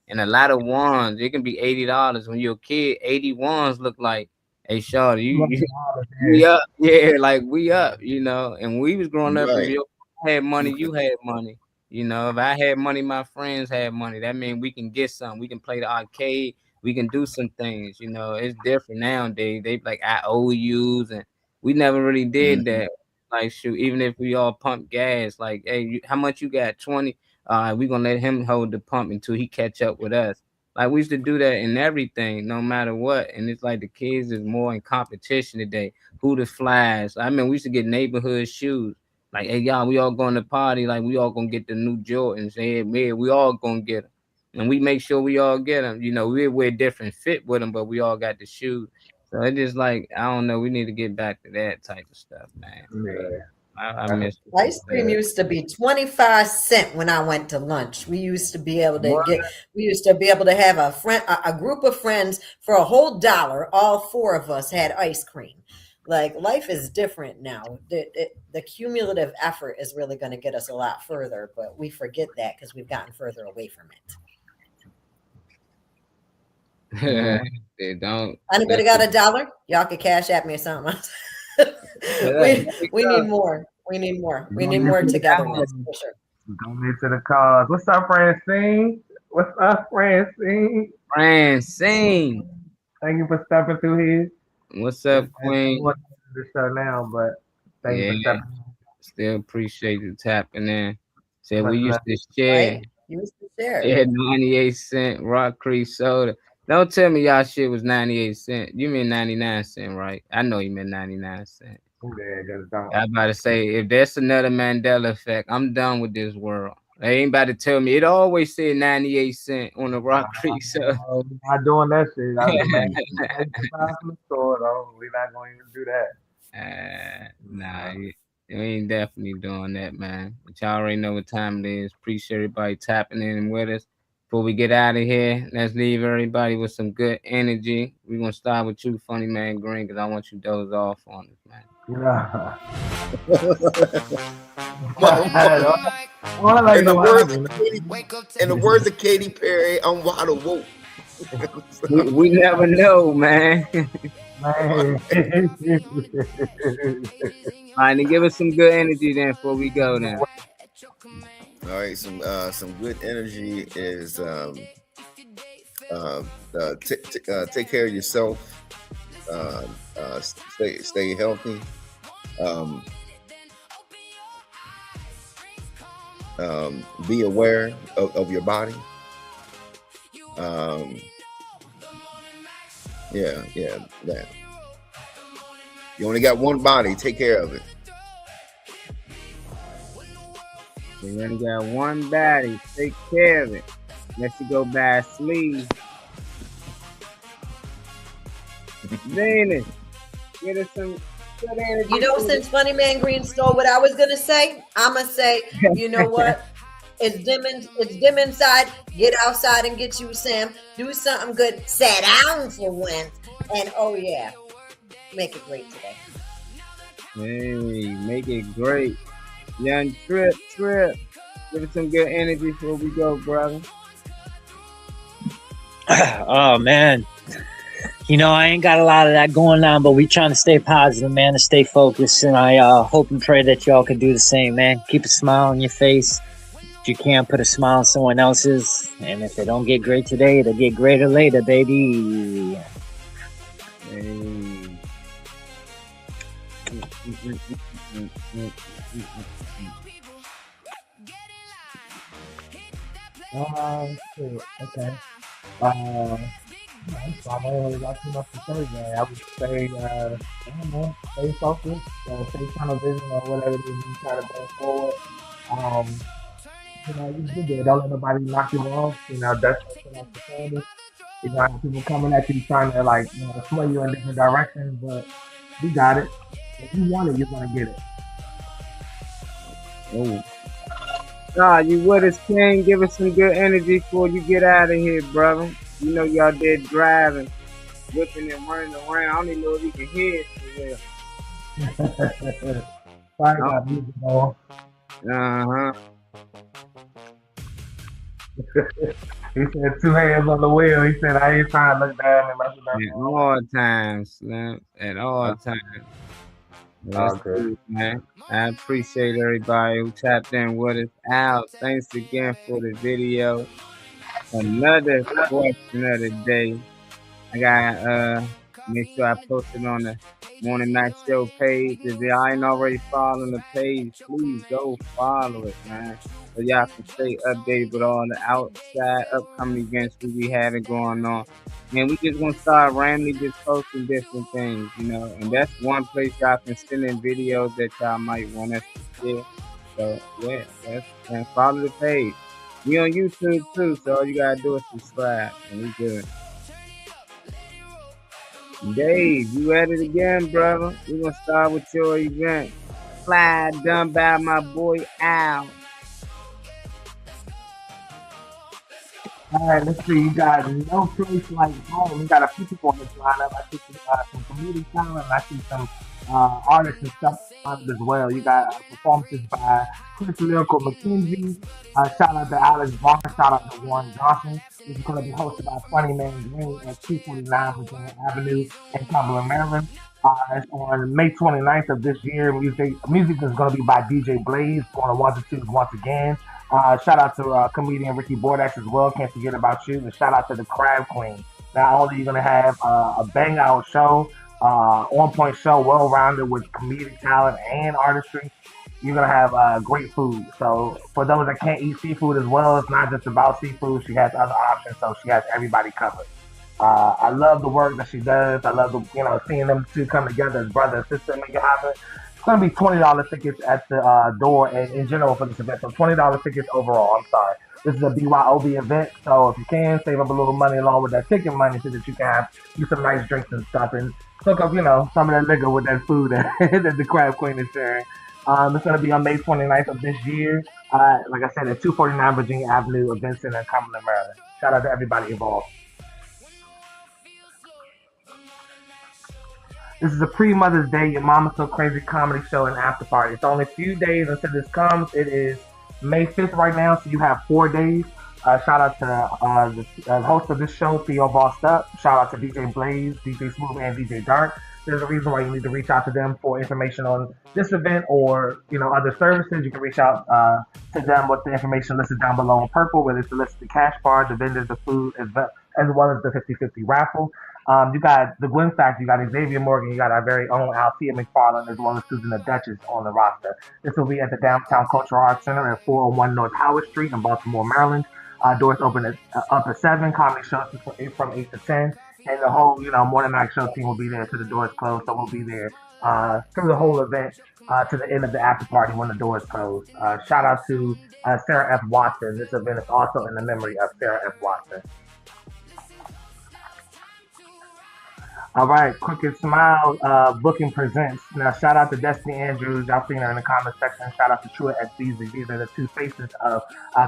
and a lot of ones. It can be $80 when you're a kid. 80 ones look like, hey, shawty, we up, yeah, like we up, And we was growing up, if you had money, you had money. If I had money, my friends had money. That means we can get something. We can play the arcade. We can do some things, It's different nowadays. They like IOUs, and we never really did that. Like, shoot, even if we all pump gas, like, hey, how much you got? 20. We gonna let him hold the pump until he catch up with us. Like, we used to do that in everything, no matter what. And it's like the kids is more in competition today. Who the flies? I mean, we used to get neighborhood shoes. Like, hey, y'all, we all going to party. Like, we all gonna get the new Jordans. Hey, man, we all gonna get them. And we make sure we all get them. We wear different fit with them, but we all got the shoes. So it's just like, I don't know. We need to get back to that type of stuff, man. Yeah. I miss ice cream used to be 25 cents when I went to lunch. We used to be able to have a group of friends for a whole $1. All 4 of us had ice cream. Like, life is different now. The cumulative effort is really going to get us a lot further, but we forget that because we've gotten further away from it. They don't. Anybody got $1? Y'all could cash at me or something. we need more. We need more. We need more togetherness for sure. Don't miss to the cause. What's up, Francine? What's up, Francine? Francine. Thank you for stepping through here. What's up, Queen? The show now, but thank you for stepping. Still appreciate you tapping in. Said we used to share. Right. You used to share. Yeah, 98 cent Rock Creek soda. Don't tell me y'all shit was 98 cents. You mean 99 cents, right? I know you meant 99 cents. I about to say, if that's another Mandela effect, I'm done with this world. They ain't about to tell me. It always said 98 cents on the Rock Creek soda. We're not doing that shit. We're not going to do that. Nah, you ain't definitely doing that, man. But y'all already know what time it is. Appreciate everybody tapping in with us. Before we get out of here, let's leave everybody with some good energy. We're going to start with you, Funny Man Green, because I want you to doze off on us, man. In the words of Katy Perry, I'm wide awoke. we never know, man. All right, then give us some good energy then before we go then. All right, some good energy is take care of yourself, stay healthy, be aware of your body. That you only got one body, take care of it. You only got one body. Take care of it. Unless you go buy a sleeve. Venus, get us some good energy. Since Funny Man Green stole what I was gonna say, I'ma say, you know what? It's dim inside. Get outside and get you some. Do something good. Sit down for once. And oh yeah, make it great today. Hey, make it great. Young Trip. Give us some good energy before we go, brother. Oh, man. I ain't got a lot of that going on, but we trying to stay positive, man, and stay focused. And I hope and pray that y'all can do the same, man. Keep a smile on your face. If you can't put a smile on someone else's, and if it don't get great today, it'll get greater later, baby. Hey. Okay. I don't really got too much to say, man. I would say, stay focused, stay tunnel vision or whatever it is you try to bring forward. You know, you get there. Don't let nobody knock you off. You know, that's off the candy. You know, have people coming at you trying to like, you know, sway you in different directions, but you got it. If you want it, you're gonna get it. Oh. Nah, you with us, King. Give us some good energy before you get out of here, brother. You know y'all there driving, whipping and running around. I don't even know if you can hear it for real. Sorry about music, though. Uh-huh. He said 2 hands on the wheel. He said, I ain't trying to look down and mess At all times, Slim. At all times. That's Okay. good, man. I appreciate everybody who tapped in with us. Al, thanks again for the video. Another question of the day. I got make sure I post it on the Morning Night Show page. If y'all ain't already following the page, please go follow it, man. So y'all can stay updated with all the outside upcoming events we be having going on. And we just gonna start randomly just posting different things, you know. And that's one place y'all can send in videos that y'all might want us to share. So yeah, and follow the page. We on YouTube too, so all you gotta do is subscribe, and we good. Dave, you at it again, brother? We're gonna start with your event. Fly done by my boy Al. All right, let's see. You got No Place Like Home. You got a few people on this lineup. I see some community talent. I see some artists and stuff on it as well. You got performances by Chris Lyrical McKenzie. Shout out to Alex Barnes. Shout out to Warren Johnson. This is going to be hosted by Funny Man Green at 249 Virginia Avenue in Cumberland, Maryland. It's on May 29th of this year. Music is going to be by DJ Blaze, going to Ones and Twos once again. Shout out to comedian Ricky Bordax as well. Can't forget about you. And shout out to the Crab Queen. Not only are you going to have a bang out show, on point show, well rounded with comedic talent and artistry, you're going to have great food. So for those that can't eat seafood as well, it's not just about seafood. She has other options, so she has everybody covered. I love the work that she does. I love seeing them two come together as brother and sister and make it happen. It's going to be $20 tickets at the door and in general for this event. So $20 tickets overall. I'm sorry. This is a BYOB event. So if you can, save up a little money along with that ticket money so that you can do some nice drinks and stuff and cook up, some of that liquor with that food that the Crab Queen is sharing. It's going to be on May 29th of this year. Like I said, at 249 Virginia Avenue, Event Center in Cumberland, Maryland. Shout out to everybody involved. This is a pre-Mother's Day, Your Mama's So Crazy comedy show and after party. It's only a few days until this comes. It is May 5th right now, so you have 4 days. Shout out to the host of this show, Theo Bossed Up. Shout out to DJ Blaze, DJ Smooth, and DJ Dark. There's a reason why you need to reach out to them for information on this event or other services. You can reach out to them with the information listed down below in purple, where it's listed the cash bar, the vendors, the food, as well as the 50-50 raffle. You got the Gwen Factor, you got Xavier Morgan, you got our very own Althea McFarland, as well as Susan the Duchess on the roster. This will be at the Downtown Cultural Arts Center at 401 North Howard Street in Baltimore, Maryland. Doors open up at 7. Comedy shows from 8 to 10. And the whole, morning night show team will be there until the doors close. So we'll be there through the whole event to the end of the after party when the doors close. Shout out to Sarah F. Watson. This event is also in the memory of Sarah F. Watson. All right, Crooked Smile Booking presents. Now, shout out to Destiny Andrews. Y'all seen her in the comment section. Shout out to Trua SBZ. These are the two faces of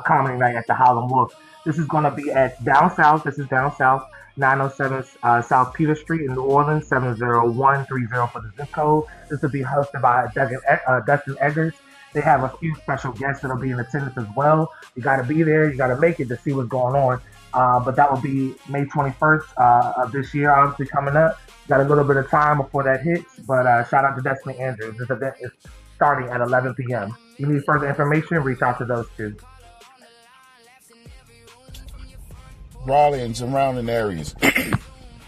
Comedy Night at the Harlem Wolf. This is going to be at Down South. This is Down South, 907 South Peter Street in New Orleans, 70130 for the zip code. This will be hosted by Dustin Eggers. They have a few special guests that will be in attendance as well. You got to be there. You got to make it to see what's going on. But that will be May 21st of this year, obviously coming up. Got a little bit of time before that hits, but shout out to Destiny Andrews. This event is starting at 11 p.m. If you need further information, reach out to those two. Raleigh and surrounding areas,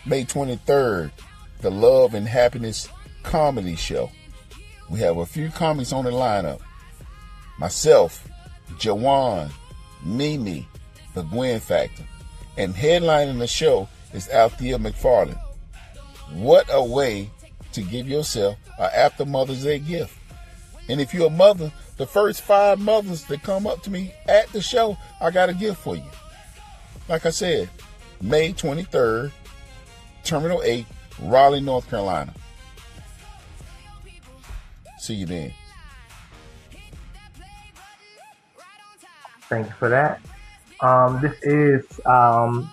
May 23rd, the Love and Happiness Comedy Show. We have a few comics on the lineup. Myself, Jawan, Mimi, the Gwen Factor. And headlining the show is Althea McFarland. What a way to give yourself an after Mother's Day gift. And if you're a mother, The first 5 mothers that come up to me at the show, I got a gift for you. Like I said, May 23rd, Terminal 8, Raleigh, North Carolina. See you then. Thank you for that.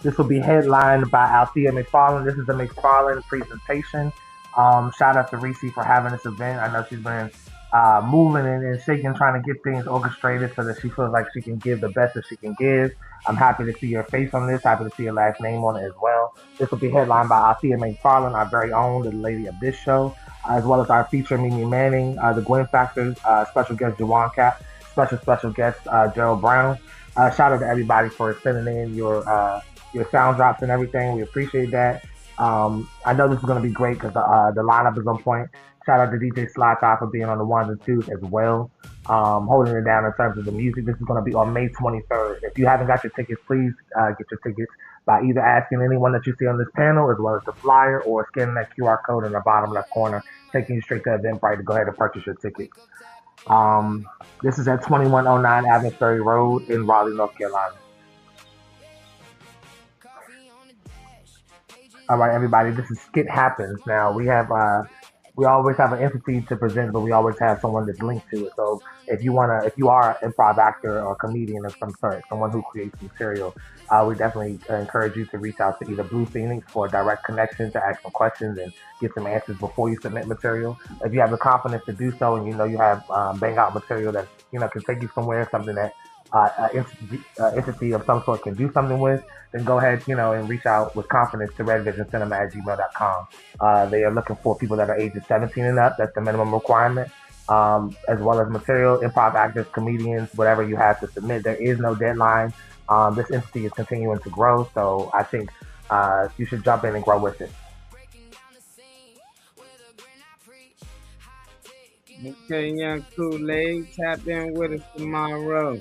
This will be headlined by Althea McFarland. This is the McFarland presentation. Shout out to Reese for having this event. I know she's been moving and shaking, trying to get things orchestrated so that she feels like she can give the best that she can give. I'm happy to see your face on this, happy to see your last name on it as well. This will be headlined by Althea McFarland, our very own, the lady of this show, as well as our feature, Mimi Manning, the Gwen Factor, special guest, Jawan Cap, special guest, Gerald Brown. Shout out to everybody for sending in your sound drops and everything. We appreciate that. I know this is going to be great because the lineup is on point. Shout out to DJ Sly for being on the 1s and 2s as well, holding it down in terms of the music. This is going to be on May 23rd. If you haven't got your tickets, please get your tickets by either asking anyone that you see on this panel as well as the flyer or scanning that QR code in the bottom left corner, taking you straight to Eventbrite to go ahead and purchase your tickets. This is at 2109 Adams Ferry Road in Raleigh, North Carolina. All right, everybody, this is Skit Happens. Now, we always have an entity to present, but we always have someone that's linked to it. So if you are an improv actor or comedian of some sort, someone who creates material, we definitely encourage you to reach out to either Blue Phoenix for a direct connection to ask some questions and get some answers before you submit material. If you have the confidence to do so and you know you have bang out material that can take you somewhere, something that entity of some sort can do something with, then go ahead, and reach out with confidence to redvisioncinema@gmail.com. They are looking for people that are ages 17 and up. That's the minimum requirement. As well as material, improv actors, comedians, whatever you have to submit. There is no deadline. This entity is continuing to grow, so I think you should jump in and grow with it. Okay, young Kool-Aid, tap in with us tomorrow.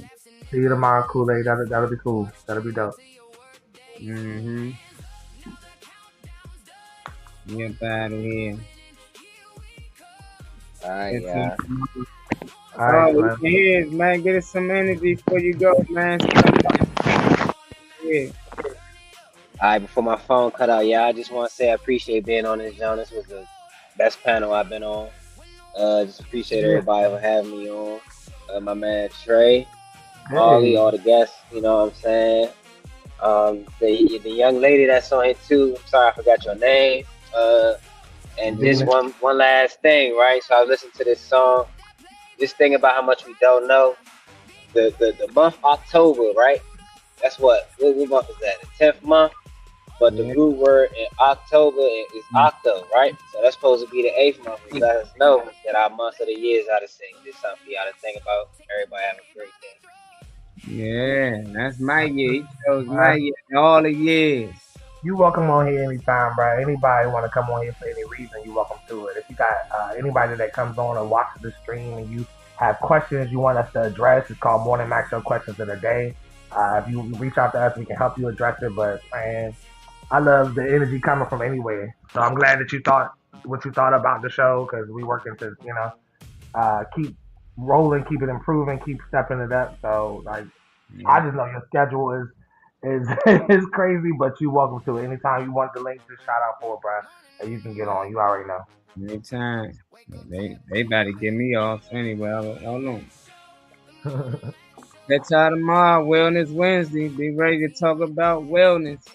See you tomorrow, Kool-Aid. That'll be cool. That'll be dope. Mm-hmm. Get out of here. All right, yeah. All right, man. Get us some energy before you go, man. Yeah. All right, before my phone cut out, I just want to say I appreciate being on this, John. This was the best panel I've been on. Just appreciate everybody for having me on. My man Trey, Ollie, all the guests, you know what I'm saying? The young lady that's on here too, I'm sorry I forgot your name. And just one last thing, right? So I was listening to this song, just thinking about how much we don't know. The month October, right? That's what month is that? The 10th month? But the root word in October is octo, right? So that's supposed to be the 8th month, which let us know that our months of the year is out of sync. Just something for y'all to think about. Everybody have a great day. Yeah, that's my year. He chose my year all the years. You welcome on here anytime, bro. Anybody want to come on here for any reason, you welcome to it. If you got anybody that comes on and watches the stream and you have questions you want us to address, it's called Morning Max Show Questions of the Day. If you reach out to us, we can help you address it. But man, I love the energy coming from anywhere. So I'm glad that you thought what you thought about the show, because we working to keep rolling, keep it improving, keep stepping it up. So I just know your schedule is crazy, but you welcome to it. Anytime you want the link, just shout out for it, bro, and you can get on. You already know. Anytime. They about to get me off anyway. Hold on. That's y'all tomorrow, Wellness Wednesday. Be ready to talk about wellness.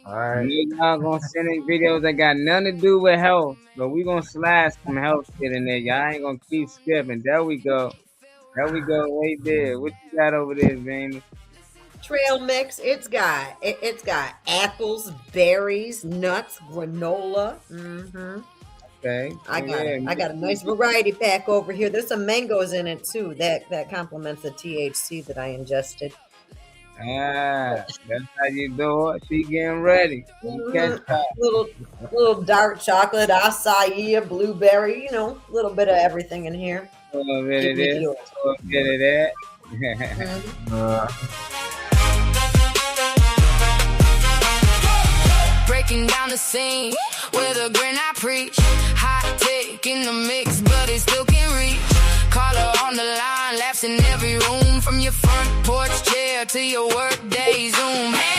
All right. Y'all gonna send in videos that got nothing to do with health, but we gonna slide some health shit in there. Y'all ain't gonna keep skipping. There we go. Right there. What you got over there, Jamie? Trail mix. It's got apples, berries, nuts, granola. Mm-hmm. Okay. I got a nice variety pack over here. There's some mangoes in it too. That complements the THC that I ingested. That's how you do it. She getting ready. Little dark chocolate, acai, a blueberry. A little bit of everything in here. A little bit of this, a little bit of that. Breaking down the scene with a grin I preach. Hot take in the mix, but it still can reach. Call her on the line, laughs in every room, from your front porch chair to your work day Zoom. Hey,